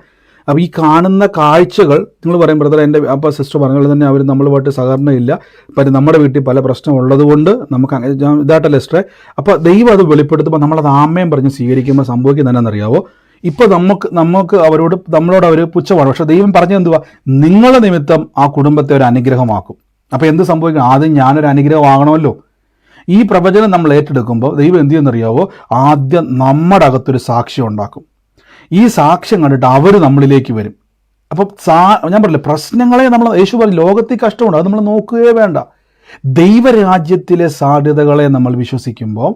അപ്പോൾ ഈ കാണുന്ന കാഴ്ചകൾ നിങ്ങൾ പറയും ബ്രദർ, എൻ്റെ അപ്പോൾ സിസ്റ്റർ പറഞ്ഞത് തന്നെ അവർ നമ്മളുമായിട്ട് സഹകരണമില്ല, അപ്പം നമ്മുടെ വീട്ടിൽ പല പ്രശ്നം ഉള്ളതുകൊണ്ട് നമുക്ക് ഇതായിട്ടല്ല സിസ്റ്ററെ. അപ്പോൾ ദൈവം അത് വെളിപ്പെടുത്തുമ്പോൾ നമ്മളത് ആമയം പറഞ്ഞ് സ്വീകരിക്കുമ്പോൾ സംഭവിക്കുന്നത് എന്താണെന്നറിയാവോ? ഇപ്പോൾ നമുക്ക് നമ്മളോട് അവർ പുച്ഛമാണ്. പക്ഷേ ദൈവം പറഞ്ഞത് എന്തുവാ? നിങ്ങളുടെ നിമിത്തം ആ കുടുംബത്തെ ഒരു അനുഗ്രഹമാക്കും. അപ്പോൾ എന്ത് സംഭവിക്കും? ആദ്യം ഞാനൊരു അനുഗ്രഹമാകണമല്ലോ. ഈ പ്രവചനം നമ്മൾ ഏറ്റെടുക്കുമ്പോൾ ദൈവം എന്ത് ചെയ്യുമെന്നറിയാവോ? ആദ്യം നമ്മുടെ അകത്തൊരു സാക്ഷ്യം ഉണ്ടാക്കും. ഈ സാക്ഷ്യം കണ്ടിട്ട് അവർ നമ്മളിലേക്ക് വരും. അപ്പം ഞാൻ പറഞ്ഞില്ല, പ്രശ്നങ്ങളെ നമ്മൾ യേശു പറയും ലോകത്തിൽ കഷ്ടമുണ്ട്, അത് നമ്മൾ നോക്കുകയേ വേണ്ട. ദൈവരാജ്യത്തിലെ സാധ്യതകളെ നമ്മൾ വിശ്വസിക്കുമ്പോൾ,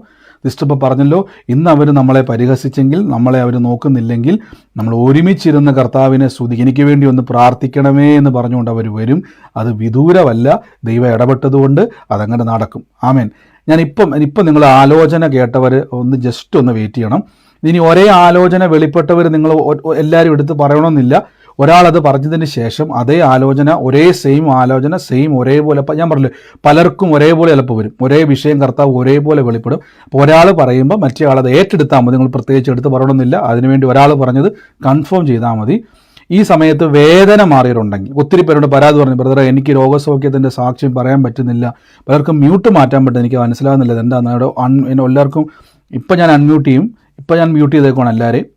സിസ്റ്റർ ഇപ്പോൾ പറഞ്ഞല്ലോ, ഇന്ന് അവർ നമ്മളെ പരിഹസിച്ചെങ്കിൽ, നമ്മളെ അവർ നോക്കുന്നില്ലെങ്കിൽ, നമ്മൾ ഒരുമിച്ചിരുന്ന് കർത്താവിനെ സ്തുതി, എനിക്ക് വേണ്ടി ഒന്ന് പ്രാർത്ഥിക്കണമേ എന്ന് പറഞ്ഞുകൊണ്ട് അവർ വരും. അത് വിദൂരമല്ല, ദൈവം ഇടപെട്ടതുകൊണ്ട് അതങ്ങനെ നടക്കും. ആമേൻ. ഇപ്പം നിങ്ങൾ ആലോചന കേട്ടവർ ജസ്റ്റ് ഒന്ന് വെയിറ്റ് ചെയ്യണം. ഇനി ഒരേ ആലോചന വെളിപ്പെട്ടവർ നിങ്ങൾ എല്ലാവരും എടുത്ത് പറയണമെന്നില്ല. ഒരാളത് പറഞ്ഞതിന് ശേഷം അതേ ആലോചന, സെയിം ആലോചന ഒരേപോലെ, ഞാൻ പറഞ്ഞില്ല, പലർക്കും ഒരേപോലെ ചിലപ്പോൾ വരും. ഒരേ വിഷയം കർത്താവ് ഒരേപോലെ വെളിപ്പെടും. അപ്പോൾ ഒരാൾ പറയുമ്പോൾ മറ്റേ ആളത് ഏറ്റെടുത്താൽ മതി. നിങ്ങൾ പ്രത്യേകിച്ച് എടുത്ത് പറയണമെന്നില്ല. അതിനുവേണ്ടി ഒരാൾ പറഞ്ഞത് കൺഫേം ചെയ്താൽ മതി. ഈ സമയത്ത് വേദന മാറിയിട്ടുണ്ടെങ്കിൽ, ഒത്തിരി പേരോട് പരാതി പറഞ്ഞു, ബ്രദറെ എനിക്ക് രോഗസൗഖ്യത്തിൻ്റെ സാക്ഷ്യം പറയാൻ പറ്റുന്നില്ല, പലർക്കും മ്യൂട്ട് മാറ്റാൻ പറ്റും, എനിക്ക് മനസ്സിലാകുന്നില്ല എന്താണെന്ന്. എല്ലാവർക്കും ഇപ്പം ഞാൻ അൺമ്യൂട്ട് ചെയ്യും. ഇപ്പം ഞാൻ മ്യൂട്ട് ചെയ്തേക്കാണ് എല്ലാവരെയും.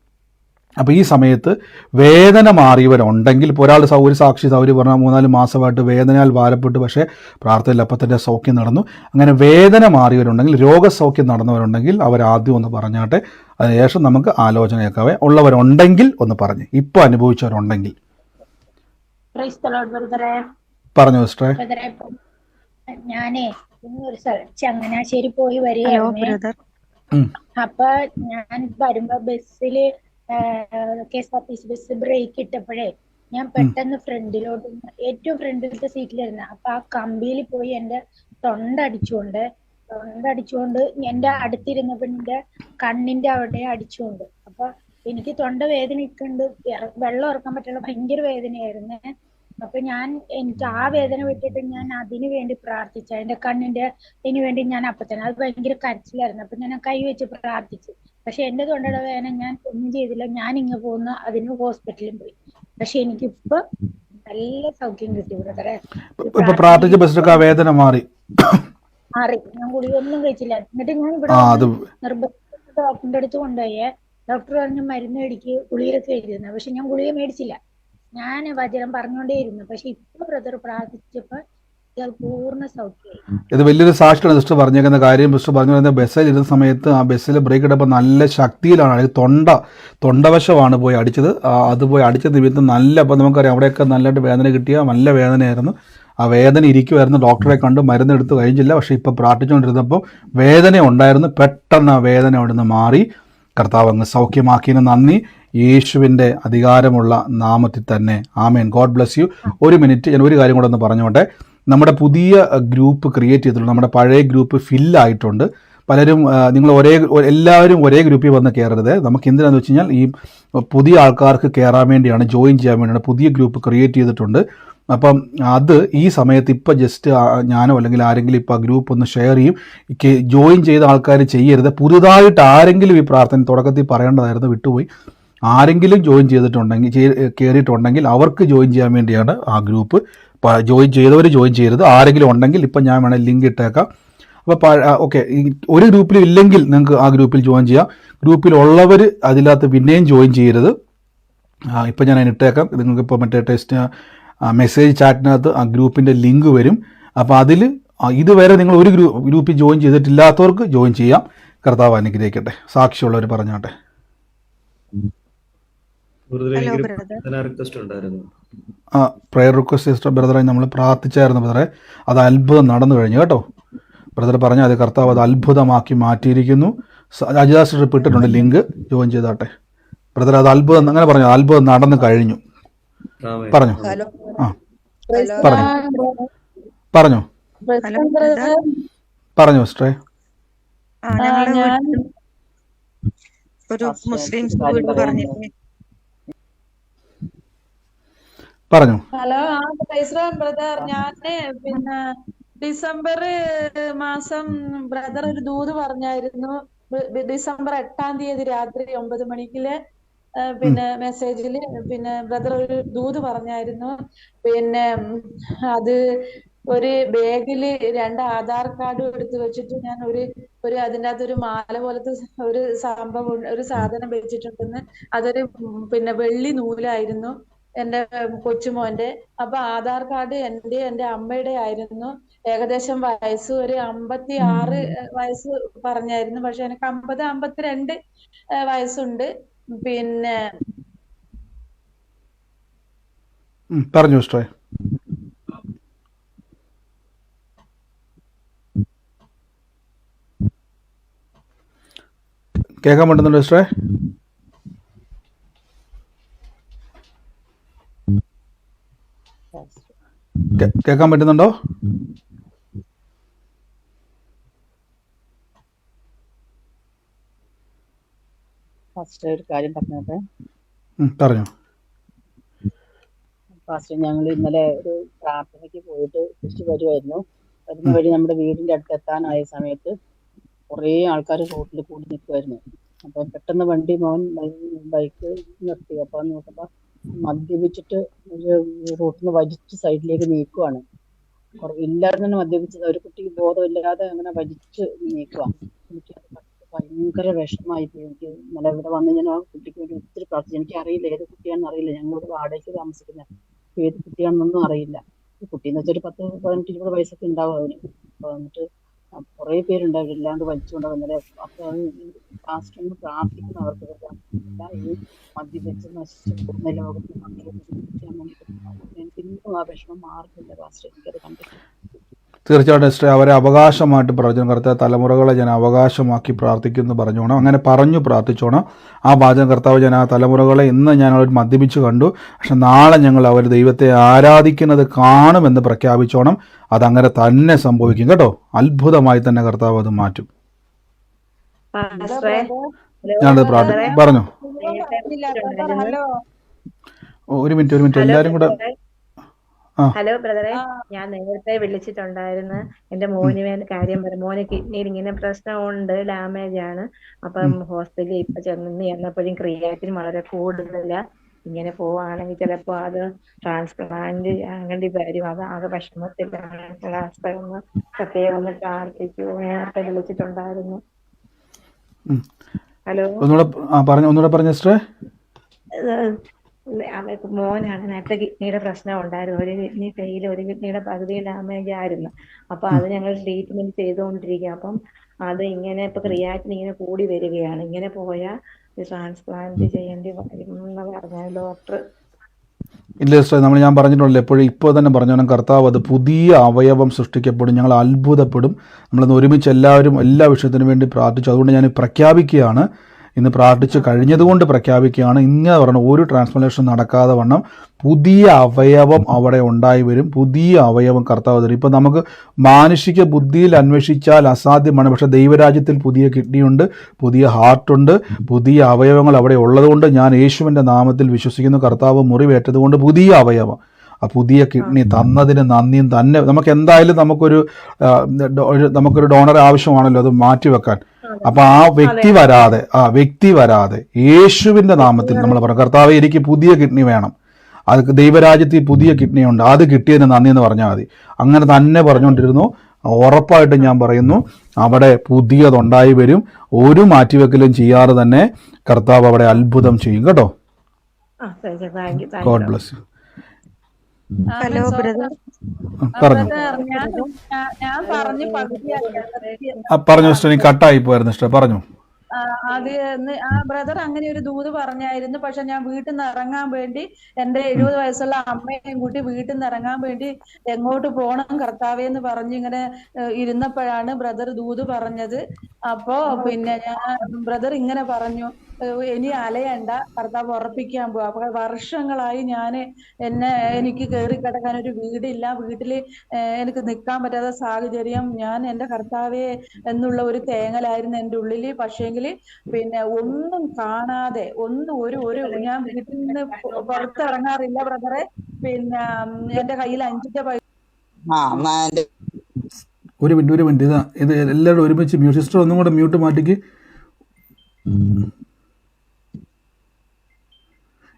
അപ്പോൾ ഈ സമയത്ത് വേദന മാറിയവരുണ്ടെങ്കിൽ, ഇപ്പോൾ ഒരാൾ ഒരു സാക്ഷി അവർ പറഞ്ഞാൽ 3-4 മാസമായിട്ട് വേദനയാൽ ഭാരപ്പെട്ടു, പക്ഷേ പ്രാർത്ഥനയിൽ അപ്പം തന്നെ സൗഖ്യം നടന്നു. അങ്ങനെ വേദന മാറിയവരുണ്ടെങ്കിൽ, രോഗസൗഖ്യം നടന്നവരുണ്ടെങ്കിൽ അവരാദ്യം ഒന്ന് പറഞ്ഞാട്ടെ. അതിനുശേഷം നമുക്ക് ആലോചനയൊക്കെ ഉള്ളവരുണ്ടെങ്കിൽ ഒന്ന് പറഞ്ഞ്, ഇപ്പോൾ അനുഭവിച്ചവരുണ്ടെങ്കിൽ പറഞ്ഞു സിസ്റ്ററെ. ഞാനേ ഇന്നൊരു ചങ്ങനാശ്ശേരി പോയി വരികയായിരുന്നു. അപ്പൊ ഞാൻ വരുമ്പോ ബസ്സില് KSRTC ബസ് ബ്രേക്ക് ഇട്ടപ്പോഴേ ഞാൻ പെട്ടെന്ന് ഏറ്റവും ഫ്രണ്ടിലത്തെ സീറ്റിലിരുന്ന, അപ്പൊ ആ കമ്പിയിൽ പോയി എന്റെ തൊണ്ട അടിച്ചുകൊണ്ട് എന്റെ അടുത്തിരുന്ന പെണ്ണിന്റെ കണ്ണിന്റെ അവിടെ അടിച്ചുകൊണ്ട്. അപ്പൊ എനിക്ക് തൊണ്ട വേദനയ്ക്കുണ്ട്, വെള്ളം ഇറക്കാൻ പറ്റുള്ള ഭയങ്കര വേദനയായിരുന്നു. അപ്പൊ എനിക്ക് ആ വേദന വിട്ടിട്ട് ഞാൻ അതിനു വേണ്ടി പ്രാർത്ഥിച്ചു. എന്റെ കണ്ണിന്റെ വേണ്ടി ഞാൻ അപ്പൊ തന്നെ, അത് ഭയങ്കര കരച്ചിലായിരുന്നു. അപ്പൊ ഞാൻ കൈ വെച്ച് പ്രാർത്ഥിച്ചു. പക്ഷെ എന്റെ തൊണ്ടയുടെ വേദന ഞാൻ ഒന്നും ചെയ്തില്ല. ഞാൻ ഇങ്ങ് പോകുന്ന അതിന് ഹോസ്പിറ്റലിൽ പോയി. പക്ഷെ എനിക്കിപ്പോ നല്ല സൗഖ്യം കിട്ടി ബ്രദറെ. പ്രാർത്ഥിച്ച ബസ്സിലൊക്കെ വേദന മാറി. ഞാൻ ഗുളിയൊന്നും കഴിച്ചില്ല. എന്നിട്ട് ഞാൻ ഇവിടെ നിർബന്ധ ഡോക്ടറിന്റെ അടുത്ത് കൊണ്ടുപോയേ. ഡോക്ടർ പറഞ്ഞ മരുന്ന് മേടിക്ക്, ഗുളികയൊക്കെ എഴുതിയിരുന്നു. പക്ഷെ ഞാൻ ഗുളിക മേടിച്ചില്ല. ഞാൻ വചനം പറഞ്ഞുകൊണ്ടേയിരുന്നു. പക്ഷെ ഇപ്പൊ ബ്രദർ പ്രാർത്ഥിച്ചപ്പോ പൂർണ്ണ സൗഖ്യമായി. ഇത് വലിയൊരു സാക്ഷിയാണ് സിസ്റ്റർ പറഞ്ഞേക്കുന്ന കാര്യം. സിസ്റ്റർ പറഞ്ഞു വരുന്നത് ബസ്സിൽ ഇരുന്ന സമയത്ത് ആ ബസ്സിൽ ബ്രേക്ക് ഇട്ടപ്പോൾ നല്ല ശക്തിയിലാണ്, തൊണ്ടവശമാണ് പോയി അടിച്ചത്. അത് പോയി അടിച്ച നിമിത്തം അപ്പോൾ നമുക്കറിയാം അവിടെയൊക്കെ നല്ലതായിട്ട് വേദന കിട്ടിയ നല്ല വേദനയായിരുന്നു. ആ വേദന ഇരിക്കുമായിരുന്നു. ഡോക്ടറെ കണ്ട് മരുന്നെടുത്ത് കഴിഞ്ഞില്ല. പക്ഷേ ഇപ്പോൾ പ്രാർത്ഥിച്ചുകൊണ്ടിരുന്നപ്പോൾ വേദന ഉണ്ടായിരുന്നു. പെട്ടെന്ന് ആ വേദന അവിടെ നിന്ന് മാറി. കർത്താവ് അങ്ങ് സൗഖ്യമാക്കിയതിന് നന്ദി. യേശുവിൻ്റെ അധികാരമുള്ള നാമത്തിൽ തന്നെ ആമേൻ. God bless you. ഒരു മിനിറ്റ്, ഞാൻ ഒരു കാര്യം കൂടെ ഒന്ന് പറഞ്ഞോട്ടെ. നമ്മുടെ പുതിയ ഗ്രൂപ്പ് ക്രിയേറ്റ് ചെയ്തിട്ടുണ്ട്. നമ്മുടെ പഴയ ഗ്രൂപ്പ് ഫില്ലായിട്ടുണ്ട്. പലരും നിങ്ങൾ എല്ലാവരും ഒരേ ഗ്രൂപ്പിൽ വന്ന് കയറരുത്. നമുക്ക് എന്തിനാന്ന് വെച്ച് കഴിഞ്ഞാൽ ഈ പുതിയ ആൾക്കാർക്ക് കയറാൻ വേണ്ടിയാണ്, ജോയിൻ ചെയ്യാൻ വേണ്ടിയാണ് പുതിയ ഗ്രൂപ്പ് ക്രിയേറ്റ് ചെയ്തിട്ടുണ്ട്. അപ്പം അത് ഈ സമയത്ത് ഇപ്പോൾ ജസ്റ്റ് ഞാനോ അല്ലെങ്കിൽ ആരെങ്കിലും ഇപ്പോൾ ആ ഗ്രൂപ്പ് ഒന്ന് ഷെയർ ചെയ്യും. ജോയിൻ ചെയ്ത ആൾക്കാർ ചെയ്യരുത്. പുതുതായിട്ട് ആരെങ്കിലും ഈ പ്രാർത്ഥന തുടക്കത്തിൽ പറയേണ്ടതായിരുന്നു, വിട്ടുപോയി. ആരെങ്കിലും ജോയിൻ കയറിയിട്ടുണ്ടെങ്കിൽ അവർക്ക് ജോയിൻ ചെയ്യാൻ വേണ്ടിയാണ് ആ ഗ്രൂപ്പ്. ജോയിൻ ചെയ്തവർ ജോയിൻ ചെയ്യരുത്. ആരെങ്കിലും ഉണ്ടെങ്കിൽ ഇപ്പം ഞാൻ വേണമെങ്കിൽ ലിങ്ക് ഇട്ടേക്കാം. അപ്പോൾ ഓക്കെ, ഒരു ഗ്രൂപ്പിലും ഇല്ലെങ്കിൽ നിങ്ങൾക്ക് ആ ഗ്രൂപ്പിൽ ജോയിൻ ചെയ്യാം. ഗ്രൂപ്പിലുള്ളവർ അതിനകത്ത് പിന്നെയും ജോയിൻ ചെയ്യരുത്. ഇപ്പം ഞാൻ ഇട്ടേക്കാം. നിങ്ങൾക്കിപ്പോൾ മറ്റേ മെസ്സേജ് ചാറ്റിനകത്ത് ആ ഗ്രൂപ്പിൻ്റെ ലിങ്ക് വരും. അപ്പോൾ അതിൽ ഇതുവരെ നിങ്ങൾ ഒരു ഗ്രൂപ്പിൽ ജോയിൻ ചെയ്തിട്ടില്ലാത്തവർക്ക് ജോയിൻ ചെയ്യാം. കർത്താവ് അനുഗ്രഹിക്കട്ടെ. സാക്ഷിയുള്ളവർ പറഞ്ഞാട്ടെ. പ്രയർ റിക്വസ്റ്റ് സിസ്റ്റർ ബ്രദറെ നമ്മൾ പ്രാർത്ഥിച്ചായിരുന്നു ബ്രദറെ. അത് അത്ഭുതം നടന്നു കഴിഞ്ഞു കേട്ടോ. ബ്രദർ പറഞ്ഞാൽ അത് കർത്താവ് അത് അത്ഭുതമാക്കി മാറ്റിയിരിക്കുന്നു. അജിത സിസ്റ്റർ ഇട്ടിട്ടുണ്ട് ലിങ്ക്, ജോയിൻ ചെയ്താട്ടെ. ബ്രദർ അത് അത്ഭുതം, അങ്ങനെ പറഞ്ഞു, അത്ഭുതം നടന്നു കഴിഞ്ഞു. പറഞ്ഞു പറഞ്ഞു സിസ്റ്ററെ. ഒരു മുസ്ലിംസ് വീട് പറഞ്ഞില്ലേ, പറഞ്ഞു. Hello, brother. ഞാന് പിന്നെ ഡിസംബർ മാസം ബ്രദർ ഒരു ദൂത് പറഞ്ഞായിരുന്നു. ഡിസംബർ 8-ാം തീയതി രാത്രി 9 മണിക്ക് പിന്നെ മെസ്സേജില് പിന്നെ ബ്രദർ ഒരു ദൂത് പറഞ്ഞായിരുന്നു. പിന്നെ അത് ഒരു ബാഗില് 2 ആധാർ കാർഡും എടുത്ത് വെച്ചിട്ട് ഞാൻ ഒരു അതിൻ്റെ അകത്തൊരു മാല പോലത്തെ ഒരു സംഭവം, ഒരു സാധനം വെച്ചിട്ടുണ്ടെന്ന്. അതൊരു പിന്നെ വെള്ളി നൂലായിരുന്നു എന്റെ കൊച്ചുമോന്റെ. അപ്പൊ ആധാർ കാർഡ് എന്റെ അമ്മയുടെ ആയിരുന്നു. ഏകദേശം വയസ്സ് ഒരു 56 വയസ്സ് പറഞ്ഞായിരുന്നു. പക്ഷെ എനിക്ക് 52 വയസ്സുണ്ട്. പിന്നെ പറഞ്ഞു സിസ്റ്ററെ. കേൾക്കാൻ പറ്റുന്നുണ്ടോ സിസ്റ്ററെ? കേൾക്കാൻ പറ്റുന്നുണ്ടോ? ഫസ്റ്റ് ഒരു കാര്യം പറഞ്ഞത്. പറഞ്ഞു. ഫസ്റ്റ് ഞങ്ങൾ ഇന്നലെ ഒരു പ്രാർത്ഥനയ്ക്ക് പോയിട്ട് തിരിച്ചു വരുമായിരുന്നു. വരുന്ന വഴി നമ്മുടെ വീടിന്റെ അടുത്ത് എത്താനായ സമയത്ത് കുറേ ആൾക്കാർ റോഡിൽ കൂടി നിൽക്കുമായിരുന്നു. അപ്പൊ പെട്ടെന്ന് മോൻ ബൈക്ക് നിർത്തി. അപ്പൊ നോക്കുമ്പോ മദ്യപിച്ചിട്ട് ഒരു റോട്ടിൽ നിന്ന് വലിച്ച് സൈഡിലേക്ക് നീക്കുവാണ്. എല്ലാവരും തന്നെ മദ്യപിച്ചത്. ഒരു കുട്ടിക്ക് ബോധമില്ലാതെ അങ്ങനെ വലിച്ച് നീക്കുക. എനിക്ക് ഭയങ്കര വിഷമമായി പോയി. എനിക്ക് ഇന്നലെ ഇവിടെ വന്ന് ഞാൻ ആ കുട്ടിക്ക് വേണ്ടി ഒത്തിരി പ്രാർത്ഥിച്ചു. എനിക്ക് അറിയില്ല ഏത് കുട്ടിയാണെന്ന് അറിയില്ല. ഞങ്ങളിവിടെ വാടകയ്ക്ക് താമസിക്കുന്ന ഏത് കുട്ടിയാണെന്നൊന്നും അറിയില്ല. ഈ കുട്ടിന്ന് വെച്ചാൽ ഒരു 10, 18, 20 വയസ്സൊക്കെ ഉണ്ടാവും അവന്. അപ്പൊ എന്നിട്ട് കുറെ പേരുണ്ടാവും ഇല്ലാണ്ട് വലിച്ചുകൊണ്ടാവും. ഇന്നലെ അപ്പൊ ഫാസ്റ്റ് പ്രാർത്ഥിക്കുന്ന അവർക്ക് ഈ മദ്യപിച്ച് നശിച്ചു പോകുന്ന ലോകത്തിൽ എനിക്ക് ഇന്നും ആ വിഷമം മാറുന്നില്ല ഫാസ്റ്റ്. എനിക്കത് കണ്ടിട്ട് തീർച്ചയായിട്ടും സിസ്റ്റർ, അവരെ അവകാശമായിട്ട് പ്രവചനം കർത്താവ് തലമുറകളെ ഞാൻ അവകാശമാക്കി പ്രാർത്ഥിക്കുന്നു പറഞ്ഞോണം. അങ്ങനെ പറഞ്ഞു പ്രാർത്ഥിച്ചോണം. ആ വാചകം കർത്താവ് ഞാൻ ആ തലമുറകളെ ഇന്ന് ഞാൻ അവർ മദ്യപിച്ച് കണ്ടു, പക്ഷെ നാളെ ഞങ്ങൾ അവർ ദൈവത്തെ ആരാധിക്കുന്നത് കാണുമെന്ന് പ്രഖ്യാപിച്ചോണം. അതങ്ങനെ തന്നെ സംഭവിക്കും കേട്ടോ. അത്ഭുതമായി തന്നെ കർത്താവ് അത് മാറ്റും. ഞാനത് പറഞ്ഞു. ഒരു മിനിറ്റ് എല്ലാവരും കൂടെ. ഹലോ ബ്രദറെ, ഞാൻ നേരത്തെ വിളിച്ചിട്ടുണ്ടായിരുന്നു. എന്റെ മോന് കാര്യം പറഞ്ഞു. മോന് കിഡ്നിയിൽ ഇങ്ങനെ പ്രശ്നമുണ്ട്, ഡാമേജ് ആണ്. അപ്പം ഹോസ്പിറ്റലിൽ ഇപ്പൊ ചെന്നപ്പോഴും ക്രിയാറ്റിൻ വളരെ കൂടുതല. ഇങ്ങനെ പോവാണെങ്കിൽ ചിലപ്പോ അത് ട്രാൻസ്പ്ലാന്റ് ആകേണ്ടി വരും. അത് ആകെ വിഷമത്തിലാണ്. പ്രത്യേകം ഒന്ന് പ്രാർത്ഥിക്കൂ. നേരത്തെ വിളിച്ചിട്ടുണ്ടായിരുന്നു. ഹലോ, ഒന്നുകൂടെ പറഞ്ഞു സിസ്റ്ററെ. അവർക്ക് മോനാണ് നേരത്തെ കിഡ്നിയുടെ പ്രശ്നം ഉണ്ടായിരുന്നു. ഒരു കിഡ്നി ഫെയിൽ, ഒരു കിഡ്നിയുടെ പകുതി ഡാമേജ് ആയിരുന്നു. അപ്പൊ അത് ഞങ്ങൾ ട്രീറ്റ്മെന്റ് ചെയ്തുകൊണ്ടിരിക്കുക. അപ്പം അത് ഇങ്ങനെ ഇപ്പൊ ക്രിയാറ്റിൻ ഇങ്ങനെ കൂടി വരികയാണ്. ഇങ്ങനെ പോയാൽ ട്രാൻസ്പ്ലാന്റ് ചെയ്യേണ്ടി വരും എന്ന് പറഞ്ഞ ഡോക്ടർ. ഇല്ല സിസ്റ്റർ, ഞാൻ പറഞ്ഞിട്ടുള്ളൂ എപ്പോഴും ഇപ്പോൾ തന്നെ പറഞ്ഞോണം. കർത്താവ് അത് പുതിയ അവയവം സൃഷ്ടിക്കപ്പെടും. ഞങ്ങൾ അത്ഭുതപ്പെടും. നമ്മളൊന്ന് ഒരുമിച്ച് എല്ലാവരും എല്ലാ വിഷയത്തിനും വേണ്ടി പ്രാർത്ഥിച്ചു. അതുകൊണ്ട് ഞാൻ പ്രഖ്യാപിക്കുകയാണ്, ഇന്ന് പ്രാർത്ഥിച്ച് കഴിഞ്ഞതുകൊണ്ട് പ്രഖ്യാപിക്കുകയാണ്. ഇങ്ങനെ പറഞ്ഞ ഒരു ട്രാൻസ്പ്ലാന്റേഷൻ നടക്കാതെ വണ്ണം പുതിയ അവയവം അവിടെ ഉണ്ടായി വരും. പുതിയ അവയവം കർത്താവ് തരും. ഇപ്പം നമുക്ക് മാനുഷിക ബുദ്ധിയിൽ അന്വേഷിച്ചാൽ അസാധ്യമാണ്. പക്ഷേ ദൈവരാജ്യത്തിൽ പുതിയ കിഡ്നിയുണ്ട്, പുതിയ ഹാർട്ടുണ്ട്, പുതിയ അവയവങ്ങൾ അവിടെ ഉള്ളതുകൊണ്ട് ഞാൻ യേശുവിൻ്റെ നാമത്തിൽ വിശ്വസിക്കുന്നു. കർത്താവ് മുറിവേറ്റതുകൊണ്ട് പുതിയ അവയവം, ആ പുതിയ കിഡ്നി തന്നതിന് നന്ദിയും തന്നെ. നമുക്ക് എന്തായാലും നമുക്കൊരു ഡോണർ ആവശ്യമാണല്ലോ, അത് മാറ്റിവെക്കാൻ. അപ്പൊ ആ വ്യക്തി വരാതെ യേശുവിന്റെ നാമത്തിൽ നമ്മൾ പറഞ്ഞു, കർത്താവേ എനിക്ക് പുതിയ കിഡ്നി വേണം, അത് ദൈവരാജ്യത്തിൽ പുതിയ കിഡ്നി ഉണ്ട്, അത് കിട്ടിയതിന് നന്ദി എന്ന് പറഞ്ഞാൽ മതി. അങ്ങനെ തന്നെ പറഞ്ഞുകൊണ്ടിരുന്നു. ഉറപ്പായിട്ടും ഞാൻ പറയുന്നു, അവിടെ പുതിയതുണ്ടായി വരും. ഒരു മാറ്റിവെക്കലും ചെയ്യാതെ തന്നെ കർത്താവ് അവിടെ അത്ഭുതം ചെയ്യും കേട്ടോ. God bless U. Hello brother. പറഞ്ഞു സിസ്റ്റർ, കട്ടായി പോയിരുന്നു സിസ്റ്റർ, പറഞ്ഞു. ബ്രദർ അങ്ങനെ ഒരു ദൂത് പറഞ്ഞായിരുന്നു. പക്ഷെ ഞാൻ വീട്ടിൽ നിന്ന് ഇറങ്ങാൻ വേണ്ടി എന്റെ 70 വയസ്സുള്ള അമ്മയെയും കൂട്ടി വീട്ടിൽ നിന്ന് ഇറങ്ങാൻ വേണ്ടി എങ്ങോട്ട് പോകണം കർത്താവേ എന്ന് പറഞ്ഞ് ഇങ്ങനെ ഇരുന്നപ്പോഴാണ് ബ്രദർ ദൂത് പറഞ്ഞത്. അപ്പോ പിന്നെ ഞാൻ ബ്രദർ ഇങ്ങനെ പറഞ്ഞു, ഇനി അലയണ്ട, കർത്താവ് ഉറപ്പിക്കാൻ പോവാ. അപ്പൊ വർഷങ്ങളായി എനിക്ക് കയറി കിടക്കാൻ ഒരു വീടില്ല, വീട്ടില് എനിക്ക് നിൽക്കാൻ പറ്റാത്ത സാഹചര്യം. ഞാൻ എന്റെ കർത്താവെ എന്നുള്ള ഒരു തേങ്ങലായിരുന്നു എൻ്റെ ഉള്ളില്. പക്ഷേങ്കില് പിന്നെ ഒന്നും കാണാതെ ഞാൻ വീട്ടിൽ നിന്ന് പുറത്തിറങ്ങാറില്ല ബ്രദറെ. പിന്നെ എന്റെ കയ്യിൽ 5 പൈസ. ഒരു മിനിറ്റ് ഇത് എല്ലാവരും ഒരുമിച്ച് മ്യൂട്ട്. സിസ്റ്റർ ഒന്നും കൂടെ മ്യൂട്ട് മാറ്റിക്ക്.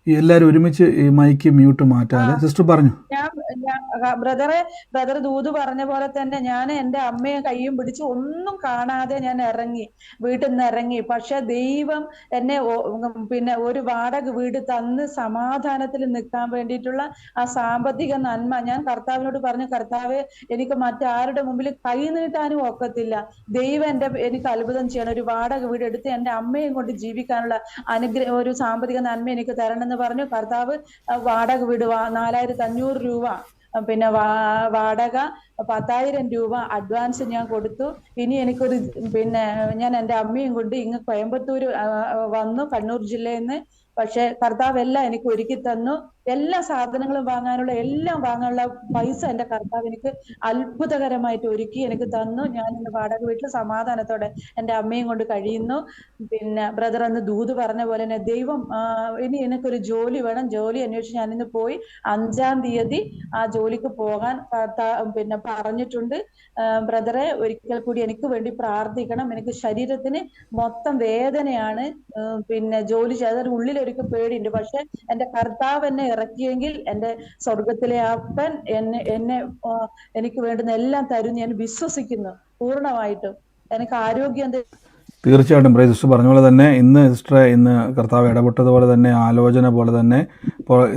ഈ എല്ലാവരും ഒരുമിച്ച് ഈ മൈക്ക് മ്യൂട്ട് മാറ്റാതെ. സിസ്റ്റർ പറഞ്ഞു. ബ്രദർ ദൂത് പറഞ്ഞ പോലെ തന്നെ ഞാൻ എൻ്റെ അമ്മയെ കയ്യും പിടിച്ച് ഒന്നും കാണാതെ ഞാൻ വീട്ടിൽ നിന്ന് ഇറങ്ങി. പക്ഷെ ദൈവം എന്നെ പിന്നെ ഒരു വാടക വീട് തന്ന് സമാധാനത്തിൽ നിൽക്കാൻ വേണ്ടിയിട്ടുള്ള ആ സാമ്പത്തിക നന്മ ഞാൻ കർത്താവിനോട് പറഞ്ഞു, കർത്താവ് എനിക്ക് മറ്റാരുടെ മുമ്പിൽ കൈ നീട്ടാനും ഒക്കത്തില്ല, ദൈവം എനിക്ക് അത്ഭുതം ചെയ്യണം, ഒരു വാടക വീട് എടുത്ത് എൻ്റെ അമ്മയും കൊണ്ട് ജീവിക്കാനുള്ള ഒരു സാമ്പത്തിക നന്മ എനിക്ക് തരണമെന്ന് പറഞ്ഞു. കർത്താവ് വാടക വീട് 4500 രൂപ, പിന്നെ വാടക 10,000 രൂപ അഡ്വാൻസ് ഞാൻ കൊടുത്തു. ഇനി എനിക്കൊരു ഞാൻ എൻ്റെ അമ്മയും കൊണ്ട് ഇങ്ങ് കോയമ്പത്തൂർ വന്നു, കണ്ണൂർ ജില്ലയിൽ നിന്ന്. പക്ഷെ കർത്താവ് എല്ലാം എനിക്ക് ഒരുക്കി തന്നു. എല്ലാ സാധനങ്ങളും വാങ്ങാനുള്ള പൈസ എൻ്റെ കർത്താവ് എനിക്ക് അത്ഭുതകരമായിട്ട് ഒരുക്കി എനിക്ക് തന്നു. ഞാൻ ഇന്ന് വാടക വീട്ടിൽ സമാധാനത്തോടെ എൻ്റെ അമ്മയും കൊണ്ട് കഴിയുന്നു. പിന്നെ ബ്രദർ അന്ന് ദൂത് പറഞ്ഞ പോലെ തന്നെ ദൈവം ഇനി എനിക്കൊരു ജോലി വേണം. ജോലി അന്വേഷിച്ച് ഞാനിന്ന് പോയി 5-ാം തീയതി ആ ജോലിക്ക് പോകാൻ പറഞ്ഞിട്ടുണ്ട്. ബ്രദറെ ഒരിക്കൽ കൂടി എനിക്ക് വേണ്ടി പ്രാർത്ഥിക്കണം. എനിക്ക് ശരീരത്തിന് മൊത്തം വേദനയാണ്. ജോലി ചെയ്ത ഉള്ളിലൊരിക്കൽ പേടിയുണ്ട്. പക്ഷെ എൻ്റെ കർത്താവ് എന്നെ ഇറക്കിയെങ്കിൽ എൻ്റെ സ്വർഗത്തിലെ അപ്പൻ എനിക്ക് വേണ്ടുന്ന എല്ലാം തരും ഞാൻ വിശ്വസിക്കുന്നു പൂർണ്ണമായിട്ടും. എനിക്ക് ആരോഗ്യം തീർച്ചയായിട്ടും സിസ്റ്റർ പറഞ്ഞ പോലെ തന്നെ ഇന്ന് കർത്താവ് ഇടപെട്ടതുപോലെ തന്നെ ആലോചന പോലെ തന്നെ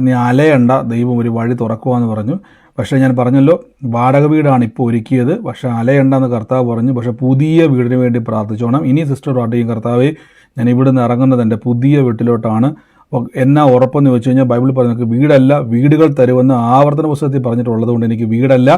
ഇനി അലയണ്ട, ദൈവം ഒരു വഴി തുറക്കുവാന്ന് പറഞ്ഞു. പക്ഷേ ഞാൻ പറഞ്ഞല്ലോ, വാടക വീടാണ് ഇപ്പോൾ ഒരുക്കിയത്, പക്ഷേ അലയണ്ടെന്ന് കർത്താവ് പറഞ്ഞു. പക്ഷേ പുതിയ വീടിന് വേണ്ടി പ്രാർത്ഥിച്ചോണം. ഇനി സിസ്റ്റർ പ്രാർത്ഥിക്കും, കർത്താവേ ഞാൻ ഇവിടുന്ന് ഇറങ്ങുന്നത് എൻ്റെ പുതിയ വീട്ടിലോട്ടാണ്. അപ്പോൾ എന്നാ ഉറപ്പെന്ന് വെച്ച് കഴിഞ്ഞാൽ ബൈബിളിൽ പറഞ്ഞു വീടല്ല വീടുകൾ തരുമെന്ന് ആവർത്തന പുസ്തകത്തിൽ പറഞ്ഞിട്ടുള്ളത് കൊണ്ട് എനിക്ക് വീടല്ല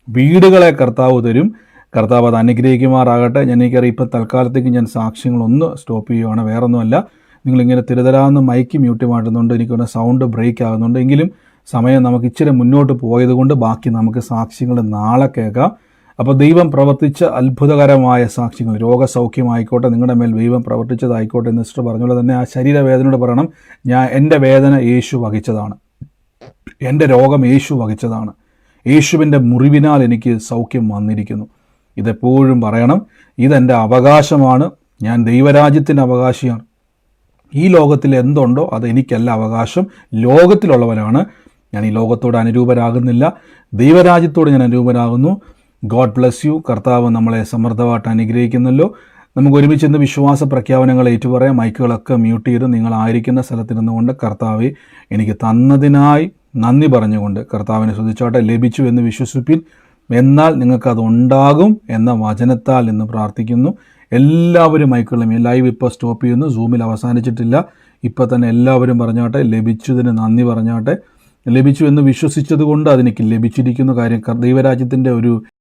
വീടുകളെ കർത്താവ് തരും. കർത്താവ് അത് അനുഗ്രഹിക്കുമാറാകട്ടെ. എനിക്കറിയാം ഇപ്പം തൽക്കാലത്തേക്ക് ഞാൻ സാക്ഷ്യങ്ങളൊന്ന് സ്റ്റോപ്പ് ചെയ്യുവാണ്, വേറൊന്നുമല്ല. നിങ്ങളിങ്ങനെ തിരുതരാന്ന് മൈക്ക് മ്യൂട്ട് മാറ്റുന്നുണ്ട്, എനിക്കൊന്ന് സൗണ്ട് ബ്രേക്ക് ആകുന്നുണ്ട്. എങ്കിലും സമയം നമുക്ക് ഇച്ചിരി മുന്നോട്ട് പോയതുകൊണ്ട് ബാക്കി നമുക്ക് സാക്ഷ്യങ്ങൾ നാളെ കേൾക്കാം. അപ്പോൾ ദൈവം പ്രവർത്തിച്ച അത്ഭുതകരമായ സാക്ഷ്യങ്ങൾ, രോഗസൗഖ്യമായിക്കോട്ടെ, നിങ്ങളുടെ മേൽ ദൈവം പ്രവർത്തിച്ചതായിക്കോട്ടെ എന്ന് സിസ്റ്റർ പറഞ്ഞുകൊണ്ട് തന്നെ ആ ശരീരവേദനയോട് പറയണം, എൻ്റെ വേദന യേശു വഹിച്ചതാണ്, എൻ്റെ രോഗം യേശു വഹിച്ചതാണ്, യേശുവിൻ്റെ മുറിവിനാൽ എനിക്ക് സൗഖ്യം വന്നിരിക്കുന്നു. ഇതെപ്പോഴും പറയണം. ഇതെൻ്റെ അവകാശമാണ്, ഞാൻ ദൈവരാജ്യത്തിൻ്റെ അവകാശിയാണ്. ഈ ലോകത്തിൽ എന്തുണ്ടോ അത് എനിക്കല്ല അവകാശം, ലോകത്തിലുള്ളവനാണ്. ഞാൻ ഈ ലോകത്തോട് അനുരൂപരാകുന്നില്ല, ദൈവരാജ്യത്തോട് ഞാൻ അനുരൂപരാകുന്നു. God bless you. കർത്താവ് നമ്മളെ സമൃദ്ധമായിട്ട് അനുഗ്രഹിക്കുന്നല്ലോ. നമുക്ക് ഒരുമിച്ച് ഇന്ന് വിശ്വാസ പ്രഖ്യാപനങ്ങൾ ഏറ്റുപറയാം. മൈക്കുകളൊക്കെ മ്യൂട്ട് ചെയ്ത് നിങ്ങളായിരിക്കുന്ന സ്ഥലത്തിരുന്നുകൊണ്ട് കർത്താവെ എനിക്ക് തന്നതിനായി നന്ദി പറഞ്ഞുകൊണ്ട് കർത്താവിനെ സ്തുതിച്ചോട്ടെ. ലഭിച്ചു എന്ന് വിശ്വസിപ്പിൻ, എന്നാൽ നിങ്ങൾക്കതുണ്ടാകും എന്ന വചനത്താൽ എന്ന് പ്രാർത്ഥിക്കുന്നു. എല്ലാവരും മൈക്കുകളും ഈ ലൈവ് ഇപ്പോൾ സ്റ്റോപ്പ് ചെയ്യുന്നു, സൂമിൽ അവസാനിച്ചിട്ടില്ല. ഇപ്പോൾ തന്നെ എല്ലാവരും പറഞ്ഞോട്ടെ, ലഭിച്ചതിന് നന്ദി പറഞ്ഞോട്ടെ. ലഭിച്ചു എന്ന് വിശ്വസിച്ചത് കൊണ്ട് അതെനിക്ക് ലഭിച്ചിരിക്കുന്ന കാര്യം ദൈവരാജ്യത്തിൻ്റെ ഒരു